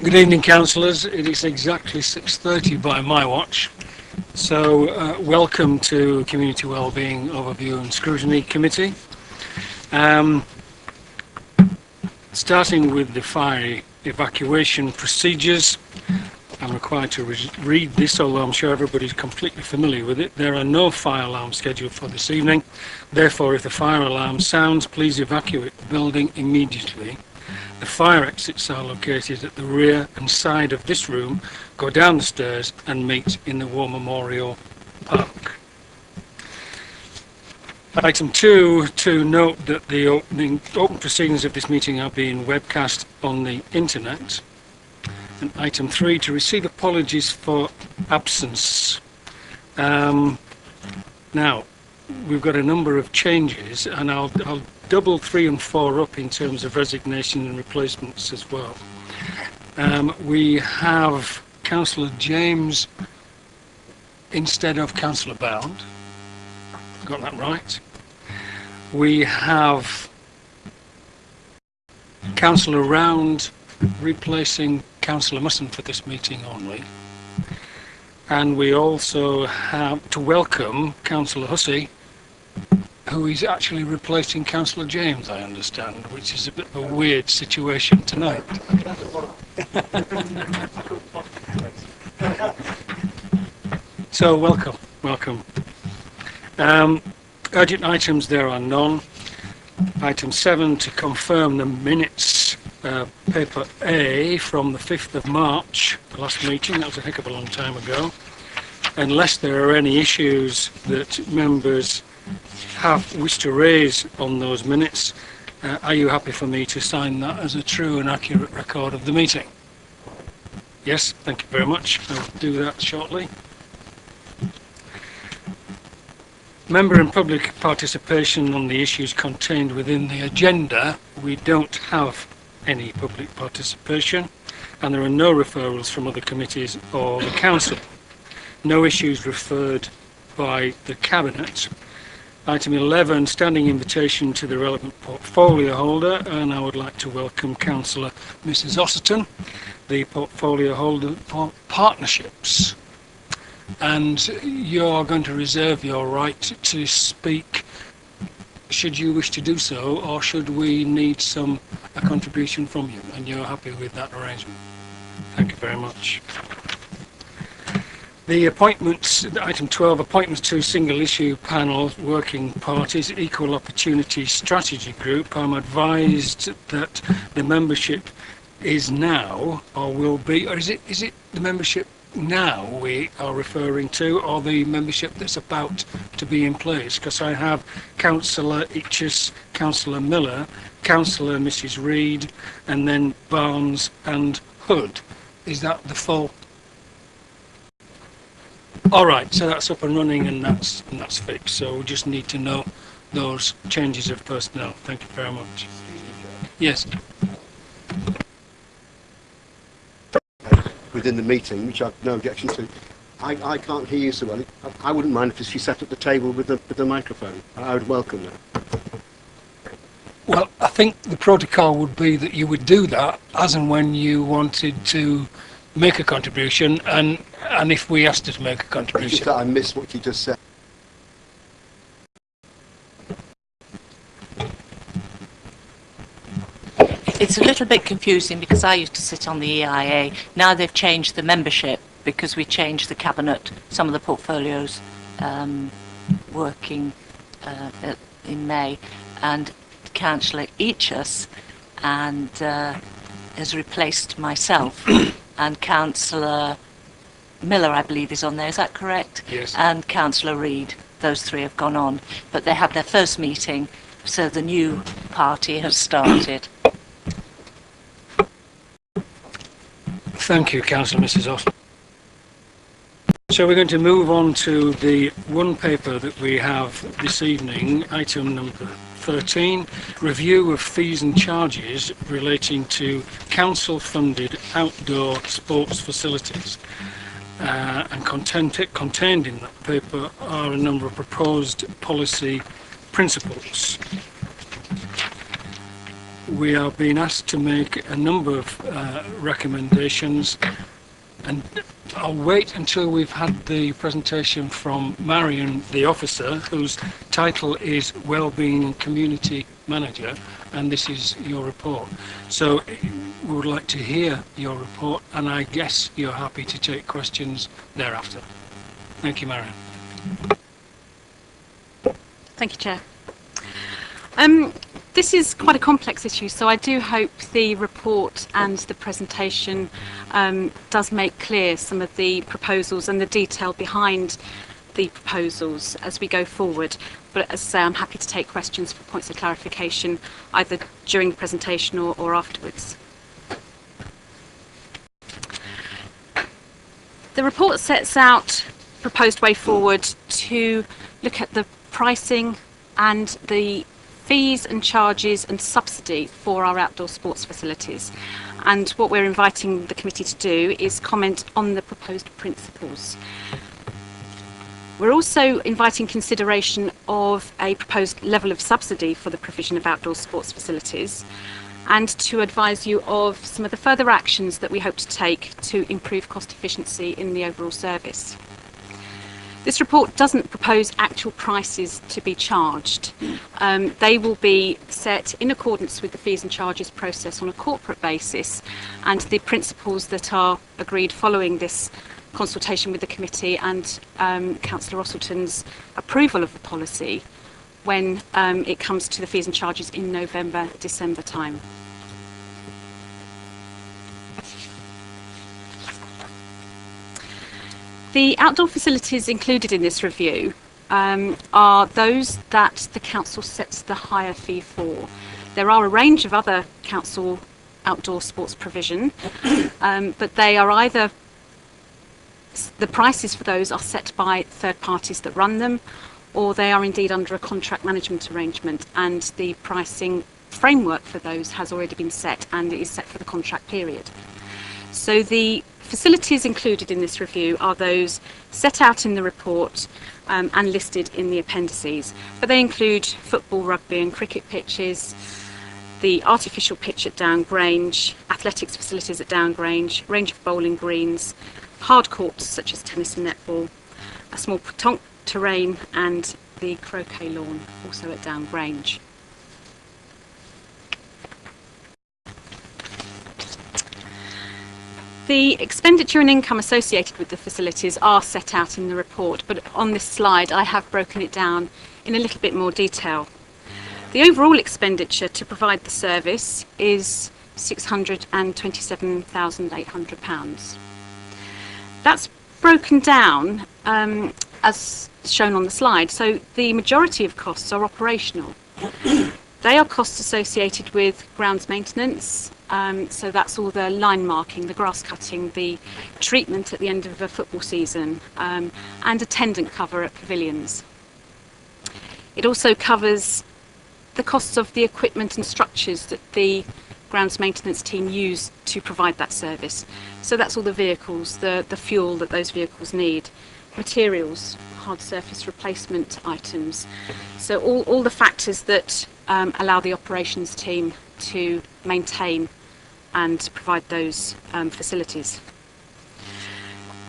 Good evening, councillors. It is exactly 6:30 by my watch. So welcome to Community Wellbeing Overview and Scrutiny Committee. Starting with the fire evacuation procedures, I'm required to read this, although I'm sure everybody's completely familiar with it. There are no fire alarms scheduled for this evening. Therefore, if the fire alarm sounds, please evacuate the building immediately. The fire exits are located at the rear and side of this room. Go down the stairs and meet in the War Memorial Park. Item 2, to note that the open proceedings of this meeting are being webcast on the internet. And item 3, to receive apologies for absence. Now, we've got a number of changes, and I'll double 3 and 4 up in terms of resignation and replacements as well. We have Councillor James instead of Councillor Bound. Got that right? We have Councillor Round replacing Councillor Musson for this meeting only. And we also have to welcome Councillor Hussey, who is actually replacing Councillor James, I understand, which is a bit of a weird situation tonight. So welcome. Urgent items, there are none. Item 7, to confirm the minutes, paper A from the 5th of March, the last meeting. That was a heck of a long time ago. Unless there are any issues that members wish to raise on those minutes, are you happy for me to sign that as a true and accurate record of the meeting? Yes, thank you very much. I'll do that shortly. Member and public participation on the issues contained within the agenda. We don't have any public participation, and there are no referrals from other committees or the council. No issues referred by the Cabinet. Item 11, standing invitation to the relevant portfolio holder, and I would like to welcome Councillor Mrs. Osterton, the portfolio holder for partnerships. And you're going to reserve your right to speak should you wish to do so, or should we need a contribution from you, and you're happy with that arrangement? Thank you very much. The appointments, item 12, appointments to single issue panel working parties, equal opportunity strategy group. I'm advised that the membership is now, or will be, or is it the membership now we are referring to, or the membership that's about to be in place? Because I have Councillor Itches, Councillor Miller, Councillor Mrs. Reid, and then Barnes and Hood. Is that the full? All right, so that's up and running, and that's fixed. So we just need to know those changes of personnel. Thank you very much. Yes. Within the meeting, which I've no objection to. I can't hear you so well. I wouldn't mind if she sat at the table with the microphone. I would welcome that. Well, I think the protocol would be that you would do that as and when you wanted to make a contribution, and if we asked her to make a contribution. It's just that I missed what you just said. It's a little bit confusing because I used to sit on the EIA. Now they've changed the membership because we changed the Cabinet, some of the portfolios working in May, and Councillor Eachus has replaced myself, and Councillor Miller, I believe, is on there. Is that correct? Yes. And Councillor Reid. Those three have gone on, but they had their first meeting, so the new party has started. Thank you, Councillor Mrs. Austin. So we're going to move on to the one paper that we have this evening, item number 13, review of fees and charges relating to council-funded outdoor sports facilities. And contained in that paper are a number of proposed policy principles. we are being asked to make a number of recommendations, and I'll wait until we've had the presentation from Marion, the officer, whose title is Wellbeing and Community Manager, and this is your report. So we would like to hear your report, and I guess you're happy to take questions thereafter. Thank you, Marion. Thank you, Chair. This is quite a complex issue, so I do hope the report and the presentation does make clear some of the proposals and the detail behind the proposals as we go forward. But as I say, I'm happy to take questions for points of clarification either during the presentation or afterwards. The report sets out a proposed way forward to look at the pricing and the fees and charges and subsidy for our outdoor sports facilities. And what we're inviting the committee to do is comment on the proposed principles. We're also inviting consideration of a proposed level of subsidy for the provision of outdoor sports facilities, and to advise you of some of the further actions that we hope to take to improve cost efficiency in the overall service. This report doesn't propose actual prices to be charged. They will be set in accordance with the fees and charges process on a corporate basis, and the principles that are agreed following this consultation with the committee and Councillor Rossleton's approval of the policy when it comes to the fees and charges in November, December time. The outdoor facilities included in this review are those that the council sets the higher fee for. There are a range of other council outdoor sports provision, but they are either, the prices for those are set by third parties that run them, or they are indeed under a contract management arrangement, and the pricing framework for those has already been set and it is set for the contract period. So the facilities included in this review are those set out in the report and listed in the appendices, but they include football, rugby and cricket pitches, the artificial pitch at Downgrange, athletics facilities at Downgrange, range of bowling greens, hard courts such as tennis and netball, a small petanque terrain and the croquet lawn also at Downgrange. The expenditure and income associated with the facilities are set out in the report, but on this slide I have broken it down in a little bit more detail. The overall expenditure to provide the service is £627,800. That's broken down as shown on the slide, so the majority of costs are operational. They are costs associated with grounds maintenance, so that's all the line marking, the grass cutting, the treatment at the end of a football season, and attendant cover at pavilions. It also covers the costs of the equipment and structures that the grounds maintenance team use to provide that service. So that's all the vehicles, the fuel that those vehicles need, materials, hard surface replacement items. So all the factors that allow the operations team to maintain and provide those facilities.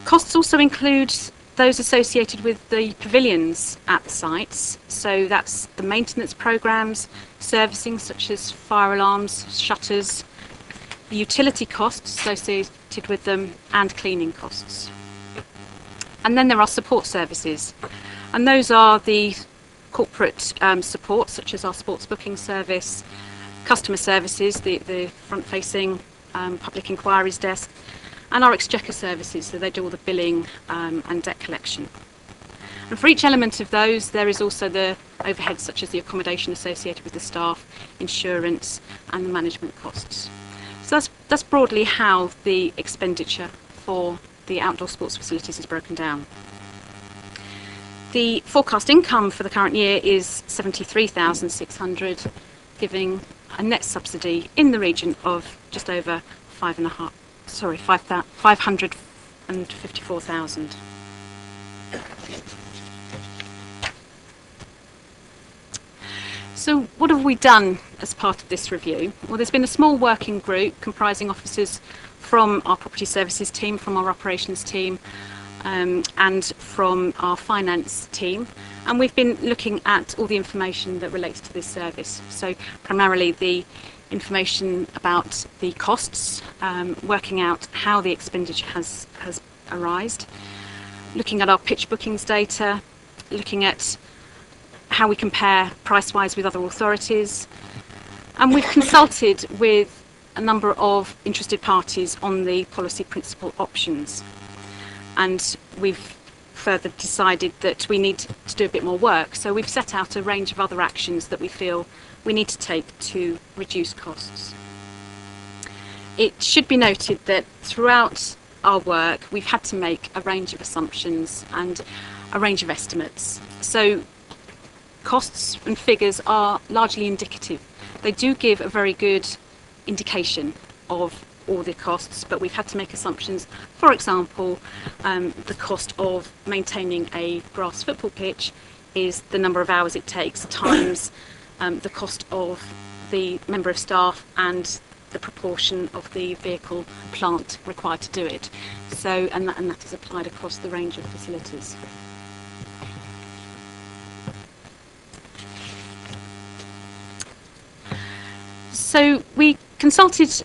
Costs also include those associated with the pavilions at the sites, so that's the maintenance programs, servicing such as fire alarms, shutters, the utility costs associated with them and cleaning costs. And then there are support services, and those are the corporate support such as our sports booking service, customer services, the front-facing public inquiries desk, and our exchequer services, so they do all the billing and debt collection. And for each element of those there is also the overheads such as the accommodation associated with the staff, insurance and the management costs. So that's broadly how the expenditure for the outdoor sports facilities is broken down. The forecast income for the current year is £73,600, giving a net subsidy in the region of just over 554,000. So what have we done as part of this review? Well, there's been a small working group comprising officers from our property services team, from our operations team, and from our finance team. And we've been looking at all the information that relates to this service. So primarily the information about the costs, working out how the expenditure has arisen, looking at our pitch bookings data, looking at how we compare price-wise with other authorities. And we've consulted with a number of interested parties on the policy principle options. And we've further decided that we need to do a bit more work. So we've set out a range of other actions that we feel we need to take to reduce costs. It should be noted that throughout our work, we've had to make a range of assumptions and a range of estimates. So costs and figures are largely indicative. They do give a very good indication of all the costs, but we've had to make assumptions. For example, the cost of maintaining a grass football pitch is the number of hours it takes times the cost of the member of staff and the proportion of the vehicle plant required to do it. So, and that is applied across the range of facilities. So we consulted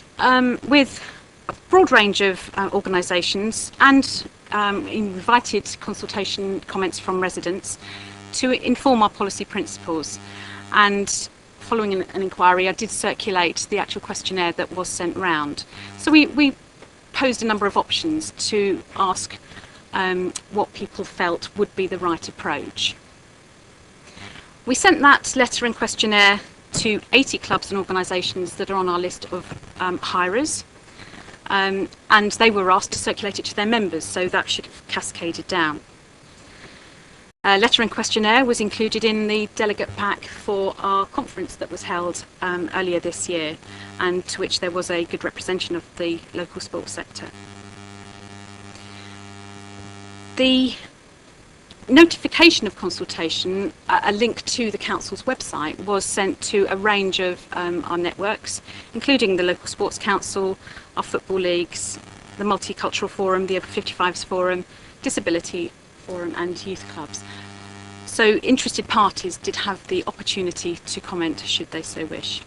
with a broad range of organisations and invited consultation comments from residents to inform our policy principles. And following an inquiry, I did circulate the actual questionnaire that was sent round. So we posed a number of options to ask what people felt would be the right approach. We sent that letter and questionnaire to 80 clubs and organisations that are on our list of hirers, and they were asked to circulate it to their members, so that should have cascaded down. A letter and questionnaire was included in the delegate pack for our conference that was held earlier this year, and to which there was a good representation of the local sports sector. The notification of consultation, a link to the council's website, was sent to a range of our networks, including the local sports council, our football leagues, the Multicultural Forum, the Over 55s Forum, Disability Forum and youth clubs. So interested parties did have the opportunity to comment should they so wish.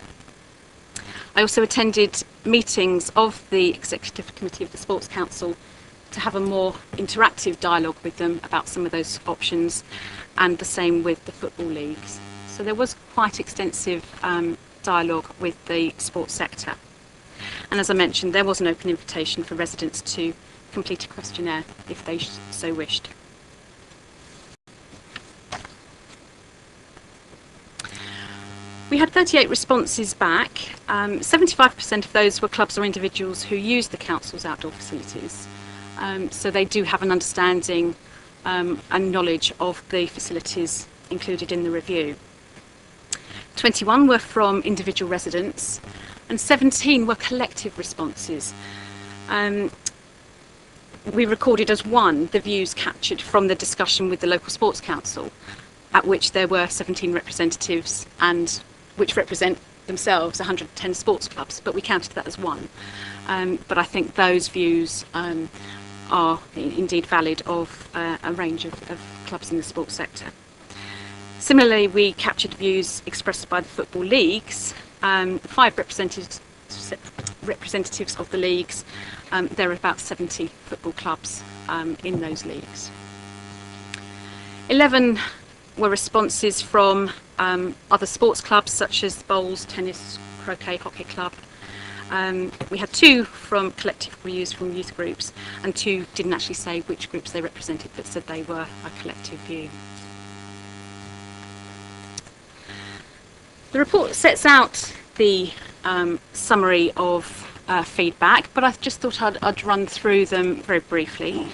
I also attended meetings of the Executive Committee of the Sports Council to have a more interactive dialogue with them about some of those options, and the same with the football leagues. So there was quite extensive dialogue with the sports sector. And as I mentioned, there was an open invitation for residents to complete a questionnaire if they so wished. We had 38 responses back. 75% of those were clubs or individuals who use the council's outdoor facilities. So they do have an understanding and knowledge of the facilities included in the review. 21 were from individual residents and 17 were collective responses. We recorded as one the views captured from the discussion with the local sports council, at which there were 17 representatives and which represent themselves 110 sports clubs, but we counted that as one. But I think those views are indeed valid of a range of clubs in the sports sector. Similarly, we captured views expressed by the football leagues, 5 representatives of the leagues. There are about 70 football clubs in those leagues. 11 were responses from other sports clubs such as bowls, tennis, croquet, hockey club. We had 2 from collective views from youth groups, and 2 didn't actually say which groups they represented, but said they were a collective view. The report sets out the summary of feedback, but I just thought I'd run through them very briefly.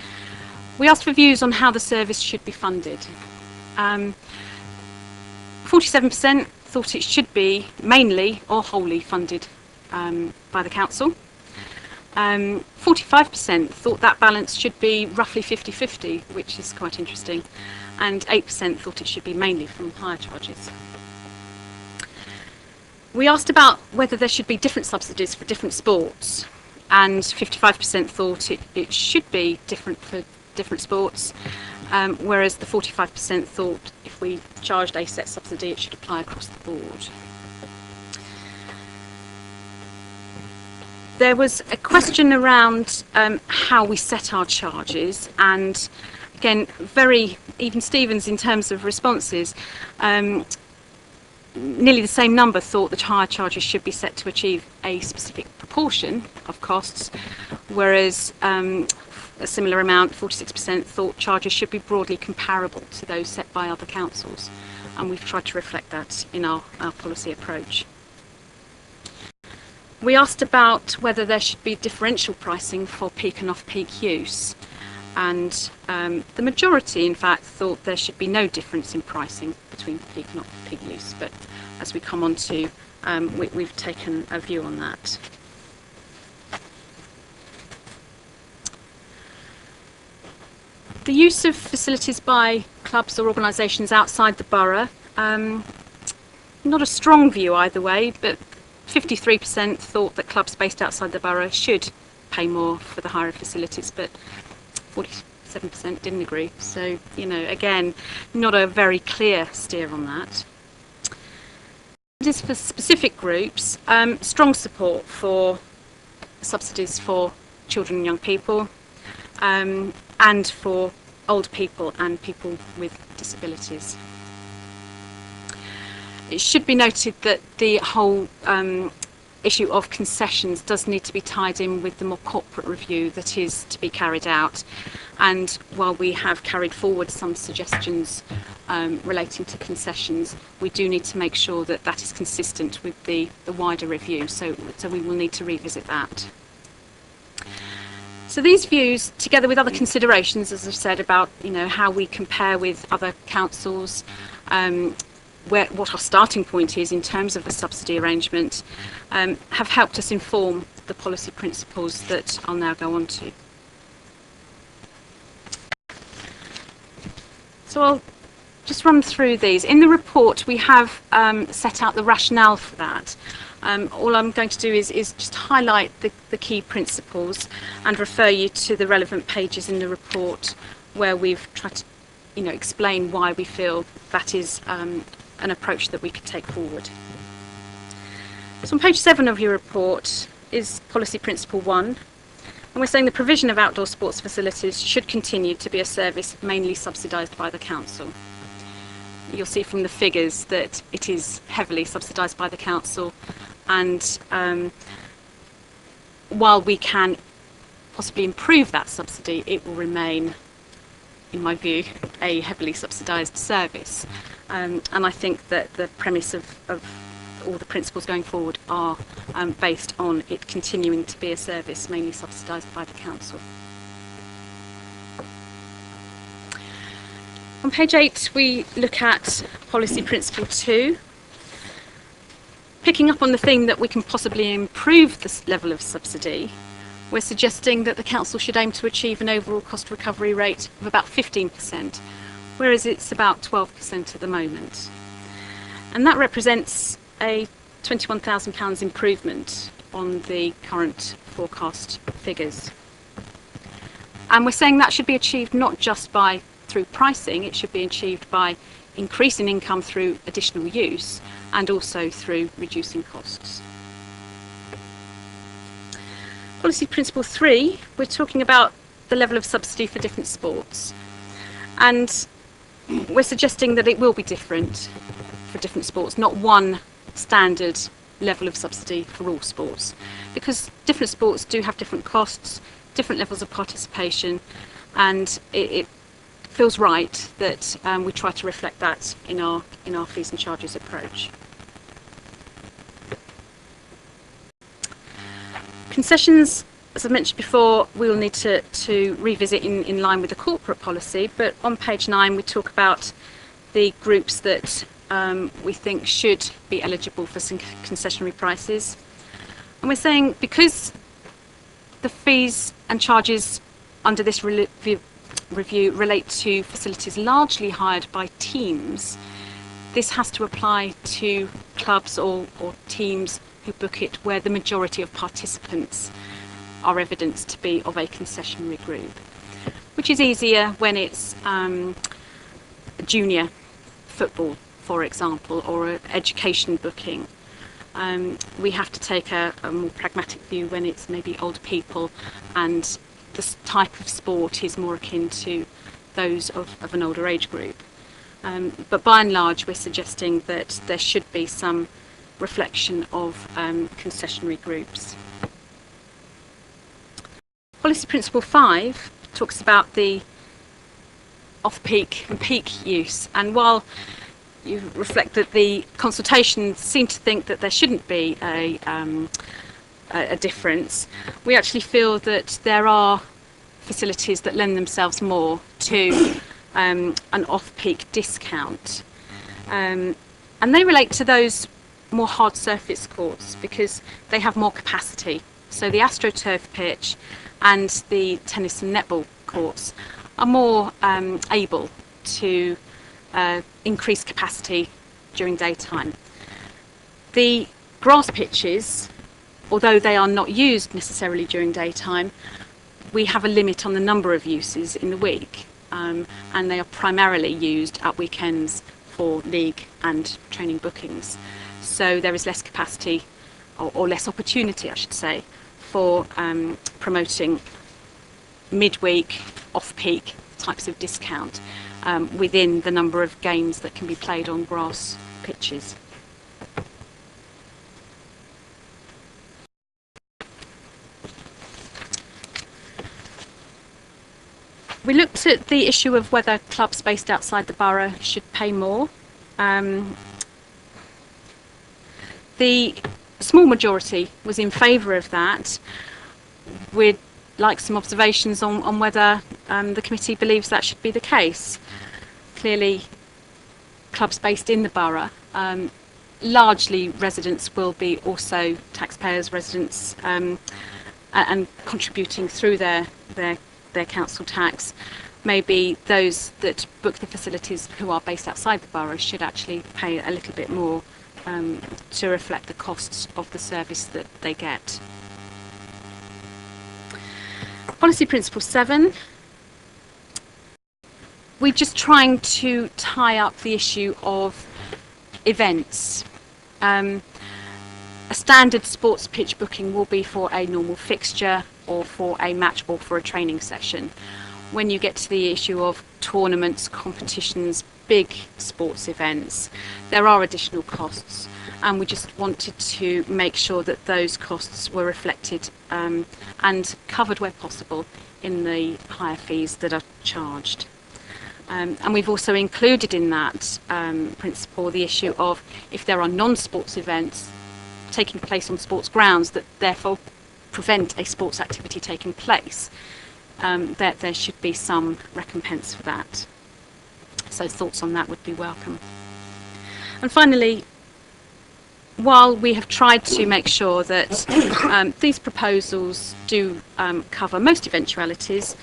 We asked for views on how the service should be funded. 47% thought it should be mainly or wholly funded by the council. 45% thought that balance should be roughly 50-50, which is quite interesting, and 8% thought it should be mainly from hire charges. We asked about whether there should be different subsidies for different sports, and 55% thought it should be different for different sports, whereas the 45% thought if we charged a set subsidy it should apply across the board. There was a question around how we set our charges, and again, very even Stevens in terms of responses. Nearly the same number thought that higher charges should be set to achieve a specific proportion of costs, whereas a similar amount, 46%, thought charges should be broadly comparable to those set by other councils, and we've tried to reflect that in our policy approach. We asked about whether there should be differential pricing for peak and off-peak use, and the majority, in fact, thought there should be no difference in pricing between peak and off-peak use, but as we come on to, we've taken a view on that. The use of facilities by clubs or organisations outside the borough, not a strong view either way, but 53% thought that clubs based outside the borough should pay more for the hire of facilities, but 47% didn't agree. So, you know, again, not a very clear steer on that. For specific groups, strong support for subsidies for children and young people, and for old people and people with disabilities. It should be noted that the whole issue of concessions does need to be tied in with the more corporate review that is to be carried out, and while we have carried forward some suggestions relating to concessions, we do need to make sure that that is consistent with the wider review, so we will need to revisit that. So these views, together with other considerations, as I've said, about how we compare with other councils, what our starting point is in terms of the subsidy arrangement, have helped us inform the policy principles that I'll now go on to. So I'll just run through these. In the report we have set out the rationale for that. All I'm going to do is just highlight the key principles and refer you to the relevant pages in the report where we've tried to explain why we feel that is an approach that we could take forward. So on page 7 of your report is policy principle 1, and we're saying the provision of outdoor sports facilities should continue to be a service mainly subsidised by the council. You'll see from the figures that it is heavily subsidised by the council, and while we can possibly improve that subsidy, it will remain, in my view, a heavily subsidised service. And I think that the premise of all the principles going forward are based on it continuing to be a service mainly subsidised by the council. On page 8 we look at policy principle 2. Picking up on the theme that we can possibly improve this level of subsidy, we're suggesting that the council should aim to achieve an overall cost recovery rate of about 15%, whereas it's about 12% at the moment. And that represents a £21,000 improvement on the current forecast figures. And we're saying that should be achieved not just through pricing, it should be achieved by increasing income through additional use and also through reducing costs. Policy principle 3, we're talking about the level of subsidy for different sports, and we're suggesting that it will be different for different sports, not one standard level of subsidy for all sports, because different sports do have different costs, different levels of participation, and it feels right that we try to reflect that in our fees and charges approach. Concessions, as I mentioned before, we will need to revisit in line with the corporate policy, but on page 9 we talk about the groups that we think should be eligible for some concessionary prices. And we're saying because the fees and charges under this review relate to facilities largely hired by teams, this has to apply to clubs or teams who book it where the majority of participants are evidenced to be of a concessionary group, which is easier when it's junior football, for example, or an education booking. We have to take a more pragmatic view when it's maybe older people and the type of sport is more akin to those of an older age group. But by and large, we're suggesting that there should be some reflection of concessionary groups. Policy Principle 5 talks about the off-peak and peak use, and while you reflect that the consultation seemed to think that there shouldn't be a difference, we actually feel that there are facilities that lend themselves more to an off-peak discount, and they relate to those more hard surface courts because they have more capacity. So the AstroTurf pitch and the tennis and netball courts are more able to increase capacity during daytime. The grass pitches, although they are not used necessarily during daytime, we have a limit on the number of uses in the week, and they are primarily used at weekends for league and training bookings. So there is less capacity, or less opportunity, I should say, for promoting midweek, off-peak types of discount within the number of games that can be played on grass pitches. We looked at the issue of whether clubs based outside the borough should pay more. The small majority was in favour of that. We'd like some observations on whether the committee believes that should be the case. Clearly, clubs based in the borough, largely residents will be also taxpayers, residents, and contributing through their council tax. Maybe those that book the facilities who are based outside the borough should actually pay a little bit more to reflect the costs of the service that they get. Policy Principle 7. We're just trying to tie up the issue of events. A standard sports pitch booking will be for a normal fixture or for a match or for a training session. When you get to the issue of tournaments, competitions, big sports events, there are additional costs, and we just wanted to make sure that those costs were reflected and covered where possible in the higher fees that are charged. And we've also included in that principle the issue of if there are non-sports events taking place on sports grounds that therefore prevent a sports activity taking place, that there should be some recompense for that. So thoughts on that would be welcome. And finally, while we have tried to make sure that these proposals do cover most eventualities,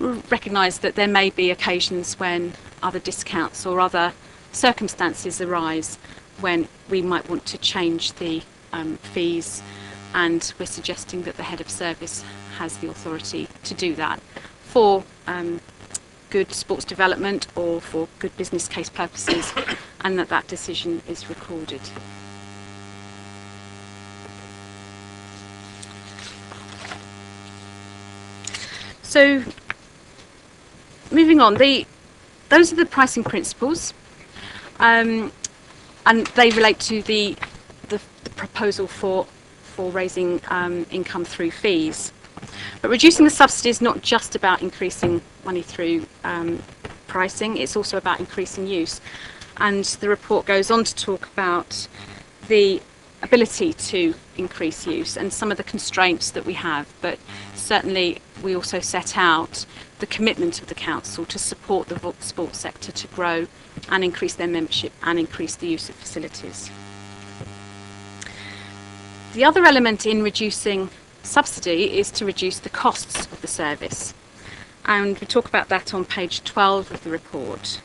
recognise that there may be occasions when other discounts or other circumstances arise when we might want to change the fees, and we're suggesting that the head of service has the authority to do that for good sports development or for good business case purposes, and that decision is recorded. So, moving on, those are the pricing principles, and they relate to the proposal for raising income through fees. But reducing the subsidy is not just about increasing money through pricing, it's also about increasing use. And the report goes on to talk about the ability to increase use and some of the constraints that we have, but certainly we also set out the commitment of the council to support the sports sector to grow and increase their membership and increase the use of facilities. The other element in reducing subsidy is to reduce the costs of the service, and we talk about that on page 12 of the report.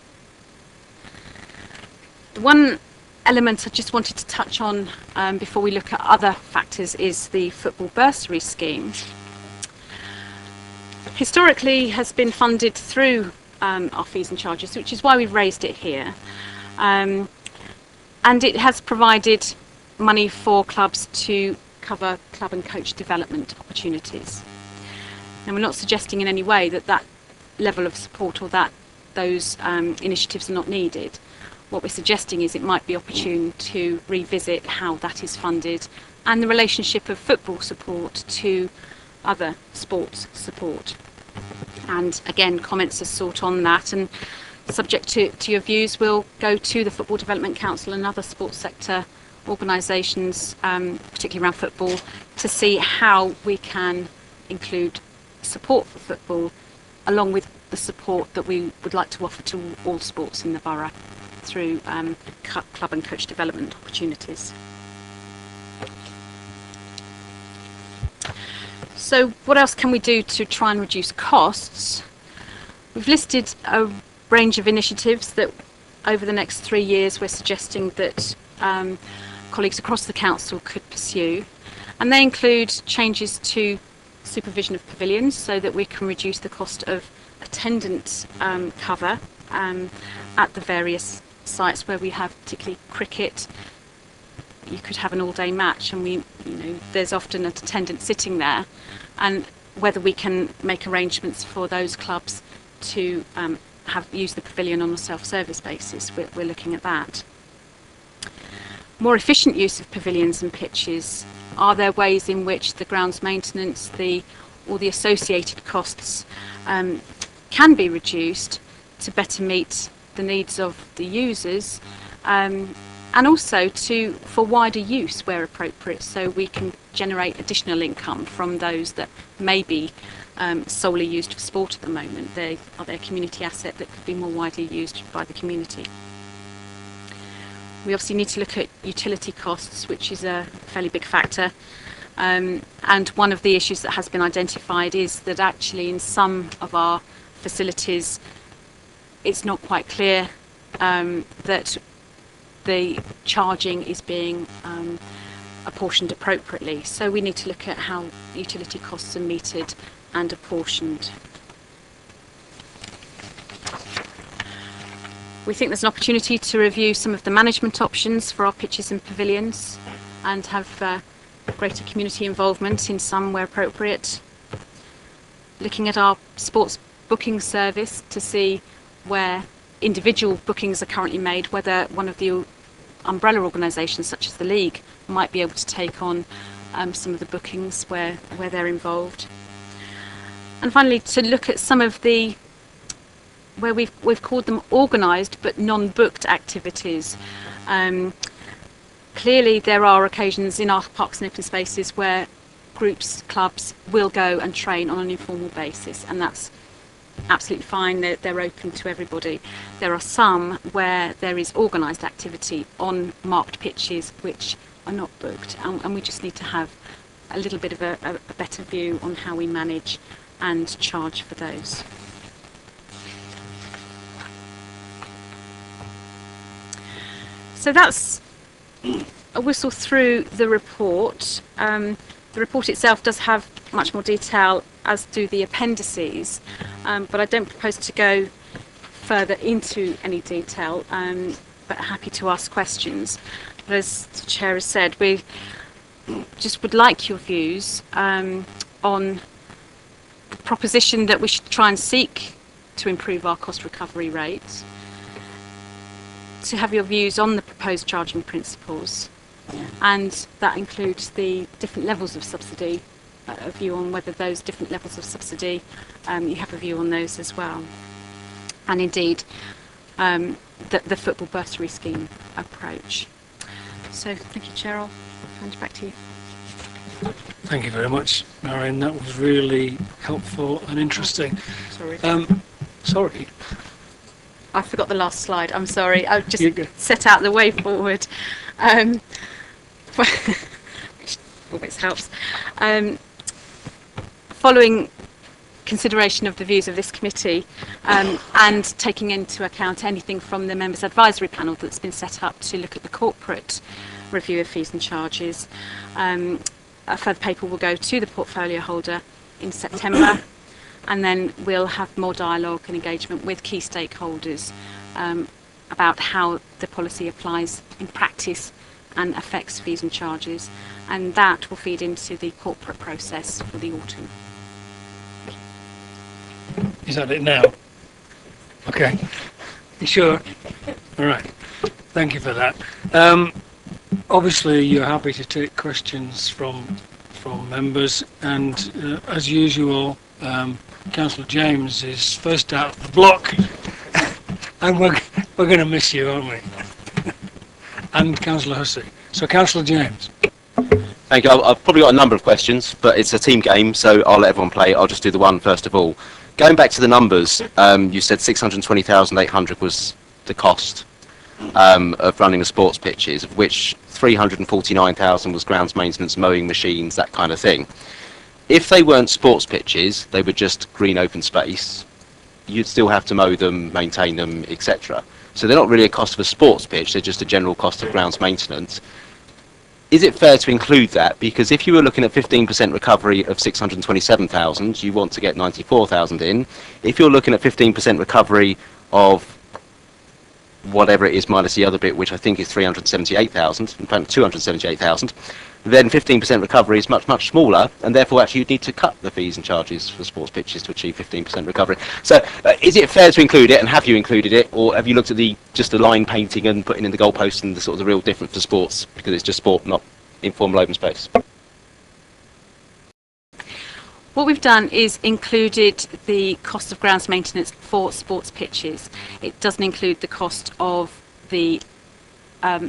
The one element I just wanted to touch on before we look at other factors is the football bursary scheme. Historically has been funded through our fees and charges, which is why we've raised it here. And it has provided money for clubs to cover club and coach development opportunities. And we're not suggesting in any way that that level of support or that those initiatives are not needed. What we're suggesting is it might be opportune to revisit how that is funded and the relationship of football support to other sports support. And again, comments are sought on that, and subject to your views, we'll go to the Football Development Council and other sports sector organisations, particularly around football, to see how we can include support for football along with the support that we would like to offer to all sports in the borough through club and coach development opportunities. So what else can we do to try and reduce costs? We've listed a range of initiatives that over the next 3 years we're suggesting that colleagues across the council could pursue, and they include changes to supervision of pavilions so that we can reduce the cost of attendance cover at the various sites where we have particularly cricket. You could have an all-day match and there's often an attendant sitting there, and whether we can make arrangements for those clubs to use the pavilion on a self-service basis. We're looking at that. More efficient use of pavilions and pitches. Are there ways in which the grounds maintenance, all the associated costs can be reduced to better meet the needs of the users, and also for wider use where appropriate, so we can generate additional income from those that may be solely used for sport at the moment. They are their community asset that could be more widely used by the community. We obviously need to look at utility costs, which is a fairly big factor. And one of the issues that has been identified is that actually in some of our facilities it's not quite clear that the charging is being apportioned appropriately. So we need to look at how utility costs are metered and apportioned. We think there's an opportunity to review some of the management options for our pitches and pavilions and have greater community involvement in some where appropriate. Looking at our sports booking service to see where individual bookings are currently made, whether one of the umbrella organisations such as the League might be able to take on some of the bookings where they're involved. And finally, to look at some of the where we've called them organised but non-booked activities. Clearly there are occasions in our parks and open spaces where groups, clubs will go and train on an informal basis, and that's absolutely fine. They're open to everybody. There are some where there is organised activity on marked pitches which are not booked, and we just need to have a little bit of a better view on how we manage and charge for those. So that's a whistle through the report. The report itself does have much more detail, as do the appendices, but I don't propose to go further into any detail, but happy to ask questions. But as the Chair has said, we just would like your views on the proposition that we should try and seek to improve our cost recovery rates, to have your views on the proposed charging principles, and that includes the different levels of subsidy, a view on whether those different levels of subsidy, you have a view on those as well. And indeed, the football bursary scheme approach. So thank you, Chair. I'll hand it back to you. Thank you very much, Marion. That was really helpful and interesting. Sorry. Sorry. I forgot the last slide. I'm sorry. I'll just set out the way forward, which always helps. Following consideration of the views of this committee, and taking into account anything from the members' advisory panel that's been set up to look at the corporate review of fees and charges. A further paper will go to the portfolio holder in September, and then we'll have more dialogue and engagement with key stakeholders about how the policy applies in practice and affects fees and charges, and that will feed into the corporate process for the autumn. Is that it now? Okay. You sure? All right. Thank you for that. Obviously, you're happy to take questions from members, and as usual, Councillor James is first out of the block, and we're going to miss you, aren't we? And Councillor Hussey. So, Councillor James. Thank you. I've probably got a number of questions, but it's a team game, so I'll let everyone play. I'll just do the one first of all. Going back to the numbers, you said 620,800 was the cost of running the sports pitches, of which 349,000 was grounds maintenance, mowing machines, that kind of thing. If they weren't sports pitches, they were just green open space, you'd still have to mow them, maintain them, etc. So they're not really a cost of a sports pitch, they're just a general cost of grounds maintenance. Is it fair to include that? Because if you were looking at 15% recovery of 627,000, you want to get 94,000 in. If you're looking at 15% recovery of whatever it is minus the other bit, which I think is 378,000, in fact 278,000, then 15% recovery is much, much smaller, and therefore actually you'd need to cut the fees and charges for sports pitches to achieve 15% recovery. So is it fair to include it, and have you included it, or have you looked at just the line painting and putting in the goalposts and the sort of the real difference for sports, because it's just sport, not informal open space? What we've done is included the cost of grounds maintenance for sports pitches. It doesn't include the cost of the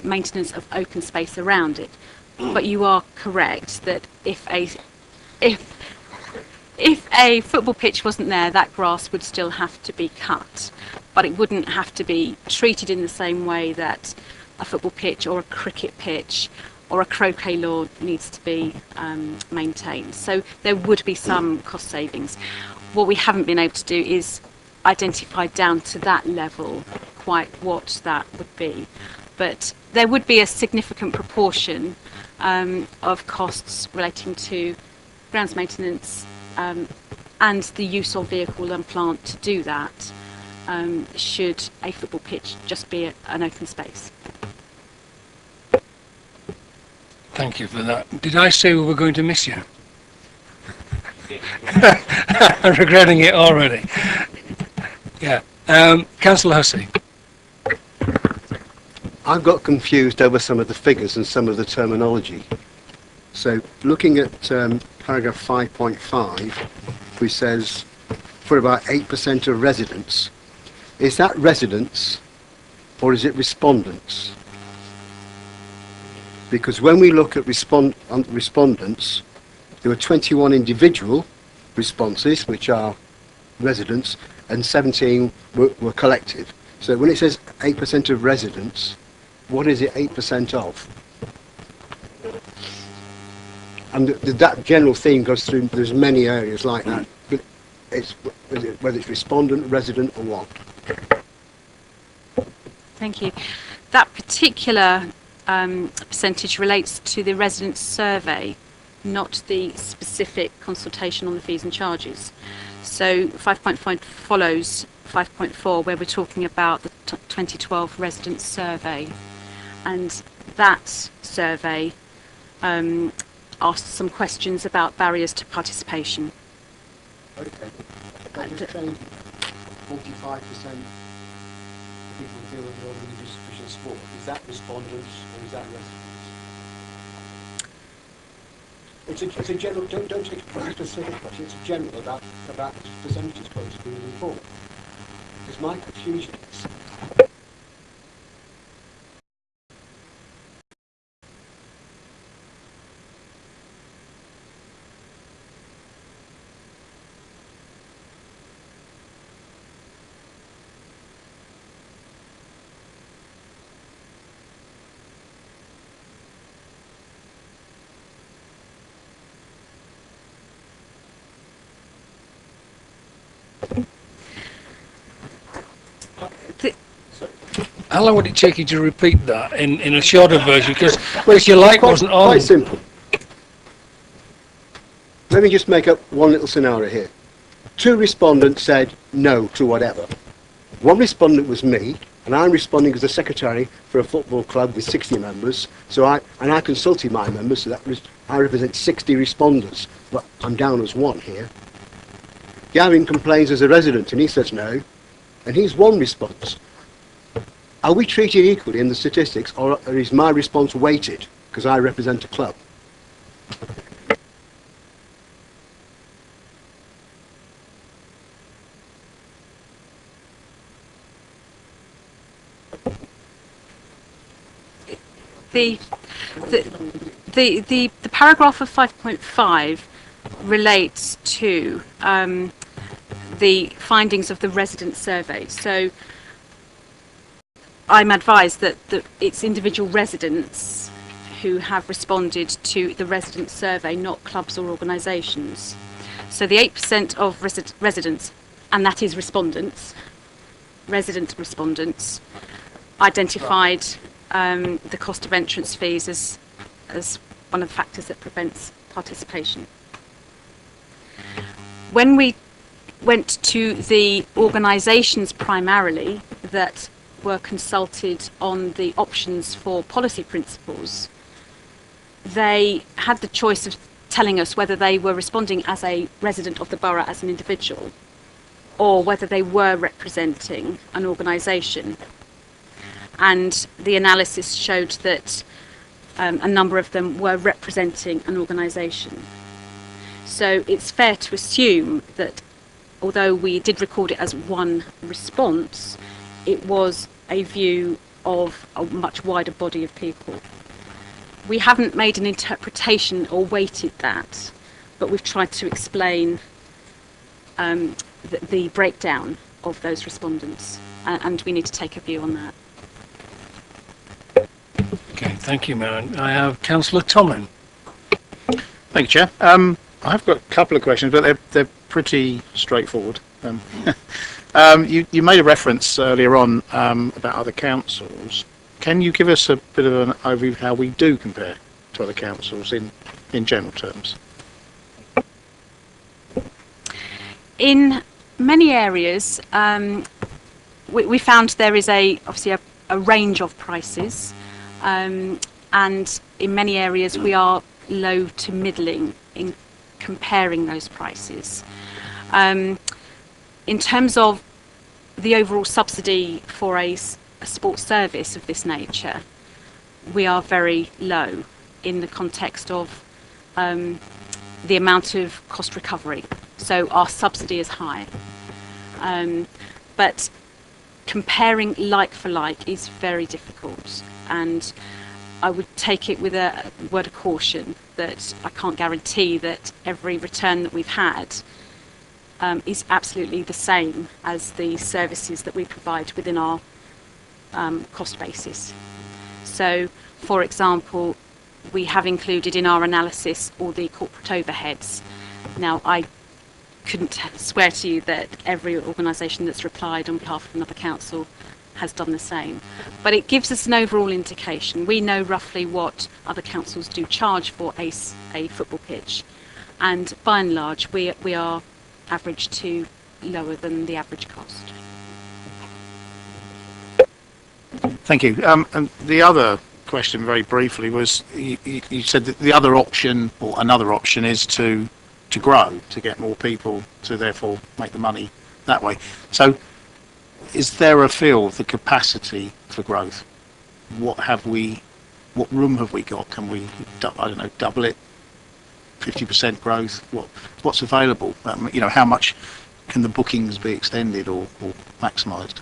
maintenance of open space around it. But you are correct that if a football pitch wasn't there, that grass would still have to be cut, but it wouldn't have to be treated in the same way that a football pitch or a cricket pitch or a croquet lawn needs to be maintained. So there would be some cost savings. What we haven't been able to do is identify down to that level quite what that would be, but there would be a significant proportion of costs relating to grounds maintenance and the use of vehicle and plant to do that, should a football pitch just be an open space. Thank you for that. Did I say we were going to miss you? I'm regretting it already. Yeah. Councillor Hussey. I've got confused over some of the figures and some of the terminology. So looking at paragraph 5.5, which says for about 8% of residents, is that residents or is it respondents? Because when we look at respondents, there were 21 individual responses, which are residents, and 17 were collective. So when it says 8% of residents, what is it 8% of? And that general theme goes through, there's many areas like that, but whether it's respondent, resident or what. Thank you. That particular percentage relates to the residents' survey, not the specific consultation on the fees and charges. So 5.5 follows 5.4, where we're talking about the 2012 residents' survey. And that survey asked some questions about barriers to participation. Okay. That was saying 45% people feel that they're already sufficient sport. Is that respondents or is that residents? It's a general, don't take it from a specific question, it's a general about percentages quotes moving forward. Because my confusion is How long would it take you to repeat that in a shorter version? Because your light wasn't on. Quite simple. Let me just make up one little scenario here. 2 respondents said no to whatever. One respondent was me, and I'm responding as the secretary for a football club with 60 members. So I consulted my members, so I represent 60 responders, but I'm down as 1 here. Gavin complains as a resident, and he says no, and he's 1 response. Are we treated equally in the statistics, or is my response weighted because I represent a club? The paragraph of 5.5 relates to the findings of the resident survey. So I'm advised that it's individual residents who have responded to the resident survey, not clubs or organisations. So the 8% of residents, and that is respondents, resident respondents, identified the cost of entrance fees as one of the factors that prevents participation. When we went to the organisations primarily that were consulted on the options for policy principles, they had the choice of telling us whether they were responding as a resident of the borough as an individual or whether they were representing an organisation. And the analysis showed that a number of them were representing an organisation. So it's fair to assume that although we did record it as 1 response, it was a view of a much wider body of people. We haven't made an interpretation or weighted that, but we've tried to explain the breakdown of those respondents, and we need to take a view on that. Okay, thank you, Marion. I have Councillor Tomlin. Thank you, Chair. I've got a couple of questions, but they're pretty straightforward. You made a reference earlier on about other councils. Can you give us a bit of an overview of how we do compare to other councils in general terms? In many areas, we found there is obviously a range of prices, and in many areas we are low to middling in comparing those prices. In terms of the overall subsidy for a sports service of this nature, we are very low in the context of the amount of cost recovery. So our subsidy is high. But comparing like for like is very difficult, and I would take it with a word of caution that I can't guarantee that every return that we've had is absolutely the same as the services that we provide within our cost basis. So, for example, we have included in our analysis all the corporate overheads. Now, I couldn't swear to you that every organisation that's replied on behalf of another council has done the same, but it gives us an overall indication. We know roughly what other councils do charge for a football pitch, and by and large we are average to lower than the average cost. Thank you. And the other question, very briefly, was you said that the other option, or another option, is to grow, to get more people, to therefore make the money that way. So is there a feel of the capacity for growth? What room have we got? Can we, I don't know, double it? 50% growth? What's available? How much can the bookings be extended or maximised?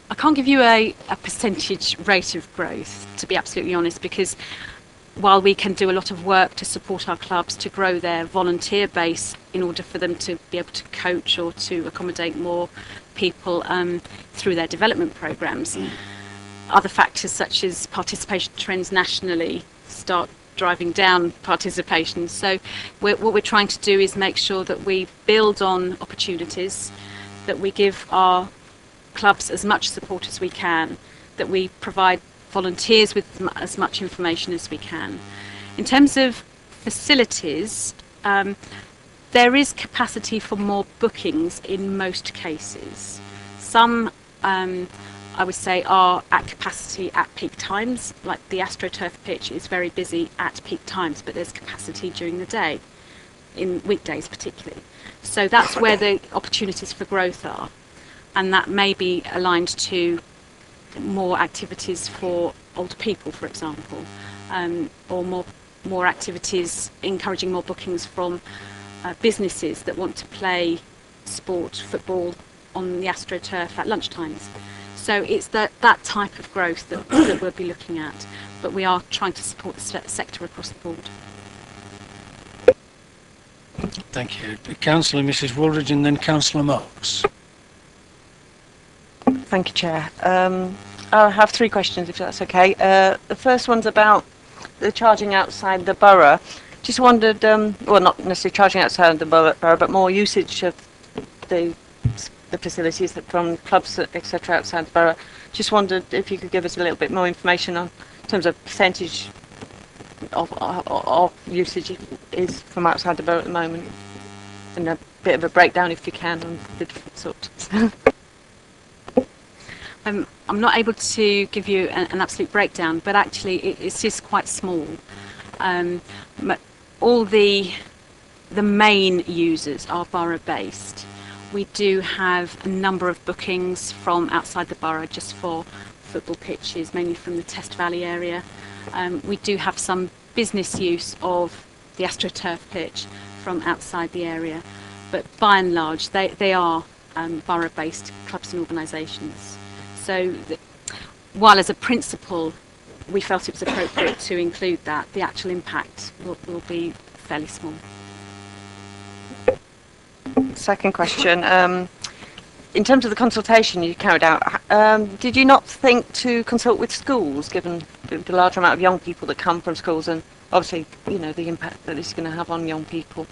I can't give you a percentage rate of growth, to be absolutely honest, because while we can do a lot of work to support our clubs to grow their volunteer base in order for them to be able to coach or to accommodate more people through their development programmes, other factors such as participation trends nationally start driving down participation. So what we're trying to do is make sure that we build on opportunities, that we give our clubs as much support as we can, that we provide volunteers with as much information as we can. In terms of facilities, there is capacity for more bookings in most cases. Some, I would say, are at capacity at peak times, like the AstroTurf pitch is very busy at peak times, but there's capacity during the day, in weekdays particularly. So that's where the opportunities for growth are, and that may be aligned to more activities for older people, for example, or more activities encouraging more bookings from businesses that want to play sport, football, on the AstroTurf at lunchtimes. So it's that type of growth that we'll be looking at, but we are trying to support the sector across the board. Thank you. Councillor Mrs Woolridge and then Councillor Marks. Thank you, Chair. I have three questions, if that's okay. The first one's about the charging outside the borough. Just wondered, well, not necessarily charging outside the borough, but more usage of the facilities from clubs, etc., outside the borough. Just wondered if you could give us a little bit more information on, in terms of percentage of usage is from outside the borough at the moment, and a bit of a breakdown, if you can, on the different sorts. I'm not able to give you an absolute breakdown, but actually it's just quite small. All the main users are borough-based. We do have a number of bookings from outside the borough just for football pitches, mainly from the Test Valley area. We do have some business use of the AstroTurf pitch from outside the area, but by and large they are borough-based clubs and organisations. So while as a principle we felt it was appropriate to include that, the actual impact will be fairly small. Second question, in terms of the consultation you carried out, did you not think to consult with schools, given the large amount of young people that come from schools, and obviously, you know, the impact that it's going to have on young people,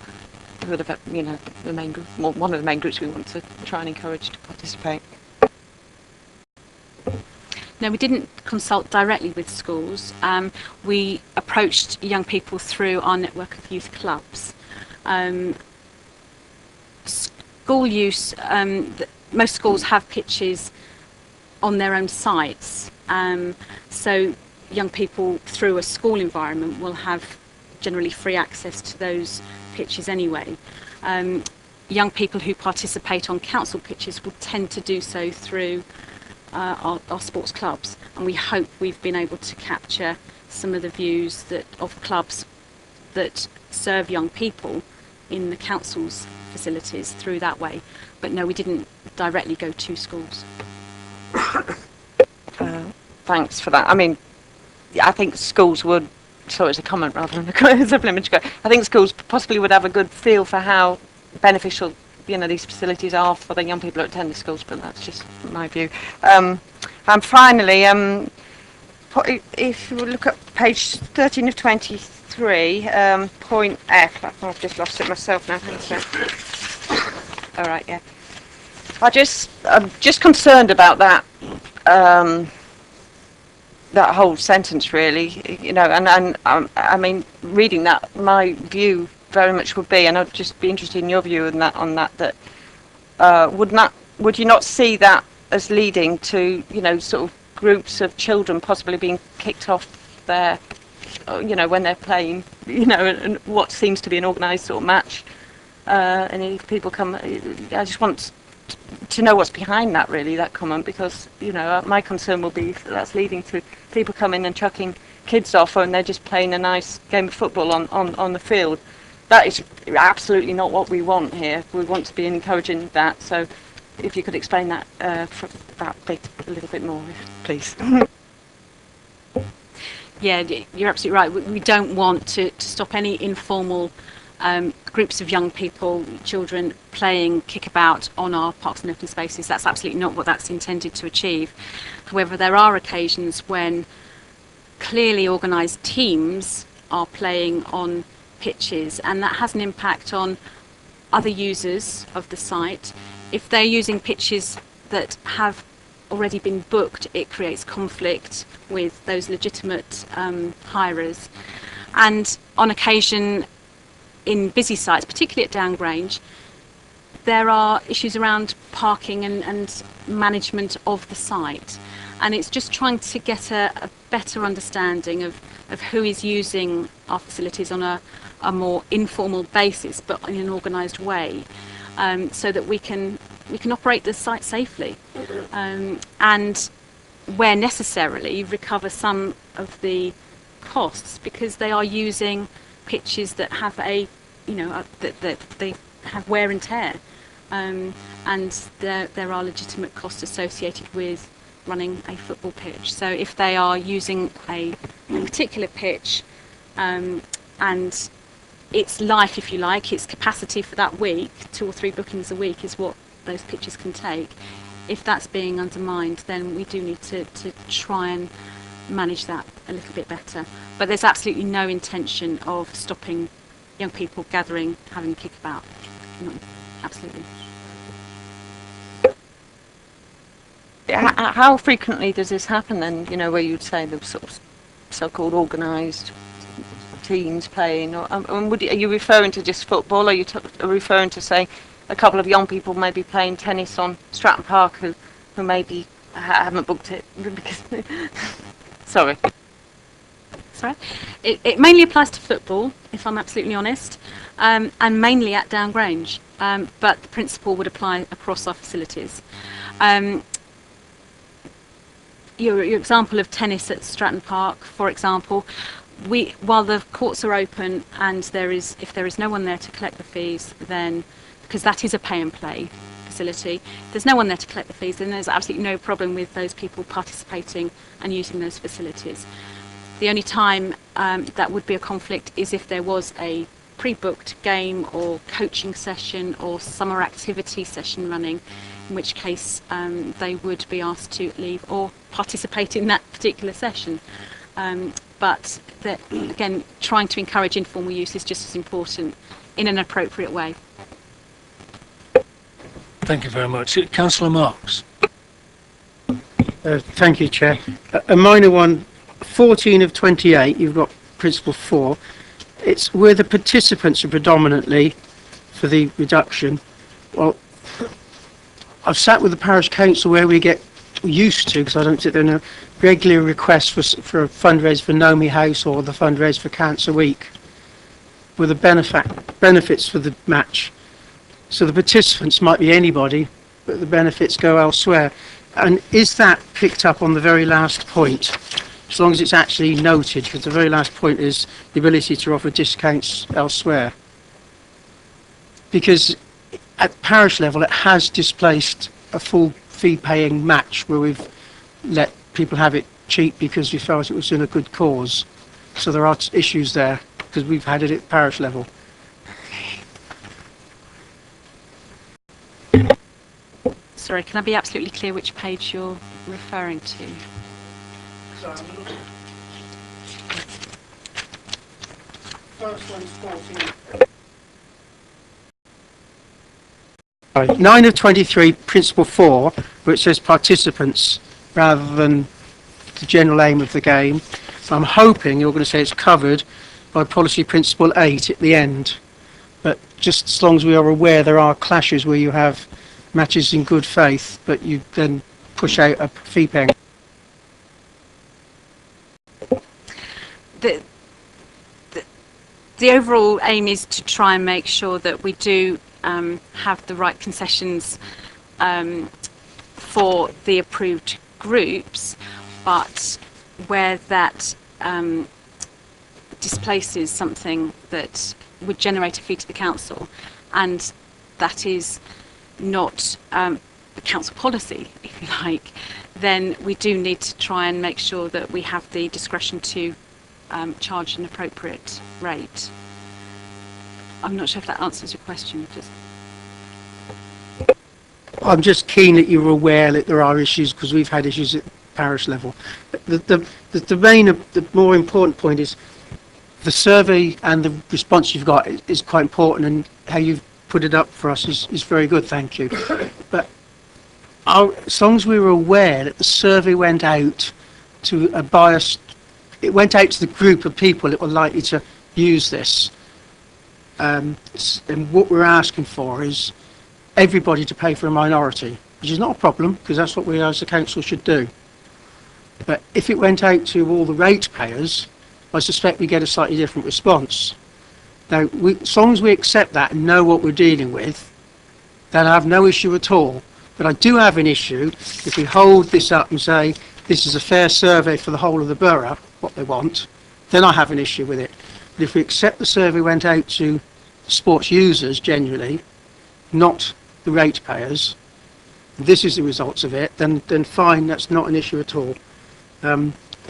who are, you know, the main group, one of the main groups we want to try and encourage to participate? No, we didn't consult directly with schools. We approached young people through our network of youth clubs. School use, most schools have pitches on their own sites, so young people through a school environment will have generally free access to those pitches anyway. Young people who participate on council pitches will tend to do so through our sports clubs, and we hope we've been able to capture some of the views of clubs that serve young people in the council's facilities through that way. But no, we didn't directly go to schools. Thanks for that. I mean, I think schools would, sorry, it's a comment rather than a supplementary comment. I think schools possibly would have a good feel for how beneficial, you know, these facilities are for the young people who attend the schools, but that's just my view. And finally, if you look at page 13 of 23, point F, I've just lost it myself now. All right, yeah. I'm just concerned about that, that whole sentence, really, you know, and I mean, reading that, my view very much would be, and I'd just be interested in your view on that, would you not see that as leading to, you know, sort of groups of children possibly being kicked off their, you know, when they're playing, you know, and what seems to be an organised sort of match, and if people come, I just want to know what's behind that, really, that comment, because, you know, my concern will be that's leading to people coming and chucking kids off when they're just playing a nice game of football on the field. That is absolutely not what we want here. We want to be encouraging that. So if you could explain that bit a little bit more, please. Yeah, you're absolutely right. We don't want to stop any informal groups of young people, children, playing kickabout on our parks and open spaces. That's absolutely not what that's intended to achieve. However, there are occasions when clearly organised teams are playing on pitches, and that has an impact on other users of the site. If they're using pitches that have already been booked, it creates conflict with those legitimate hirers. And on occasion, in busy sites, particularly at Downgrange, there are issues around parking and management of the site. And it's just trying to get a better understanding of who is using our facilities on a more informal basis, but in an organised way, so that we can operate the site safely, and where necessarily recover some of the costs, because they are using pitches that have that they have wear and tear, and there are legitimate costs associated with running a football pitch. So if they are using a particular pitch, and its life, if you like, its capacity for that week, 2 or 3 bookings a week is what those pitches can take. If that's being undermined, then we do need to try and manage that a little bit better. But there's absolutely no intention of stopping young people gathering, having a kickabout. No, absolutely. How frequently does this happen then, where you'd say the sort of so-called organised teams playing? Or, are you referring to just football? Are you referring to, say, a couple of young people maybe playing tennis on Stratton Park who maybe haven't booked it? Because Sorry. It mainly applies to football, if I'm absolutely honest, and mainly at Downgrange, but the principle would apply across our facilities. Your example of tennis at Stratton Park, for example, while the courts are open and if there is no one there to collect the fees, then, because that is a pay and play facility, if there's no one there to collect the fees, then there's absolutely no problem with those people participating and using those facilities. The only time that would be a conflict is if there was a pre-booked game or coaching session or summer activity session running, in which case they would be asked to leave or participate in that particular session. But again, trying to encourage informal use is just as important in an appropriate way. Thank you very much. Councillor Marks. Thank you, Chair. A minor one, 14 of 28, you've got Principle 4. It's where the participants are predominantly for the reduction. Well, I've sat with the parish council where we get used to, because I don't sit there now, regular requests for a fundraiser for Nomi House or the fundraiser for Cancer Week with the benefits for the match. So the participants might be anybody, but the benefits go elsewhere. And is that picked up on the very last point? As long as it's actually noted, because the very last point is the ability to offer discounts elsewhere. Because at parish level, it has displaced a full fee-paying match where we've let people have it cheap because we felt it was in a good cause. So there are issues there because we've had it at parish level. Sorry, can I be absolutely clear which page you're referring to? First one's 14. 9 of 23, Principle 4, where it says participants rather than the general aim of the game. I'm hoping you're going to say it's covered by Policy Principle 8 at the end. But just as long as we are aware there are clashes where you have matches in good faith, but you then push out a fee paying. The overall aim is to try and make sure that we do have the right concessions for the approved groups, but where that displaces something that would generate a fee to the council, and that is not the council policy, if you like, then we do need to try and make sure that we have the discretion to charge an appropriate rate. I'm not sure if that answers your question. I'm just keen that you're aware that there are issues, because we've had issues at parish level. The more important point is the survey and the response you've got is quite important, and how you've put it up for us is very good, thank you. But as long as we were aware that the survey went out to a biased, it went out to the group of people that were likely to use this, and what we're asking for is everybody to pay for a minority, which is not a problem, because that's what we as the council should do. But if it went out to all the ratepayers, I suspect we get a slightly different response. Now, as long as we accept that and know what we're dealing with, then I have no issue at all. But I do have an issue if we hold this up and say this is a fair survey for the whole of the borough, what they want, then I have an issue with it. But if we accept the survey went out to sports users generally, not the ratepayers, this is the results of it, then fine, that's not an issue at all.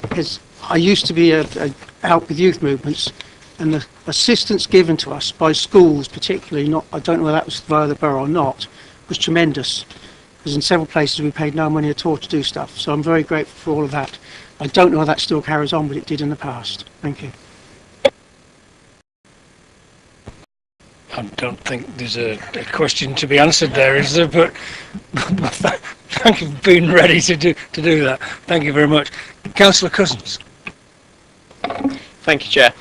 Because I used to be out with youth movements, and the assistance given to us by schools particularly, I don't know whether that was via the borough or not, was tremendous. Because in several places we paid no money at all to do stuff, so I'm very grateful for all of that. I don't know if that still carries on, but it did in the past. Thank you. I don't think there's a question to be answered there, is there? But thank you for being ready to do that. Thank you very much. Councillor Cousins. Thank you, Chair.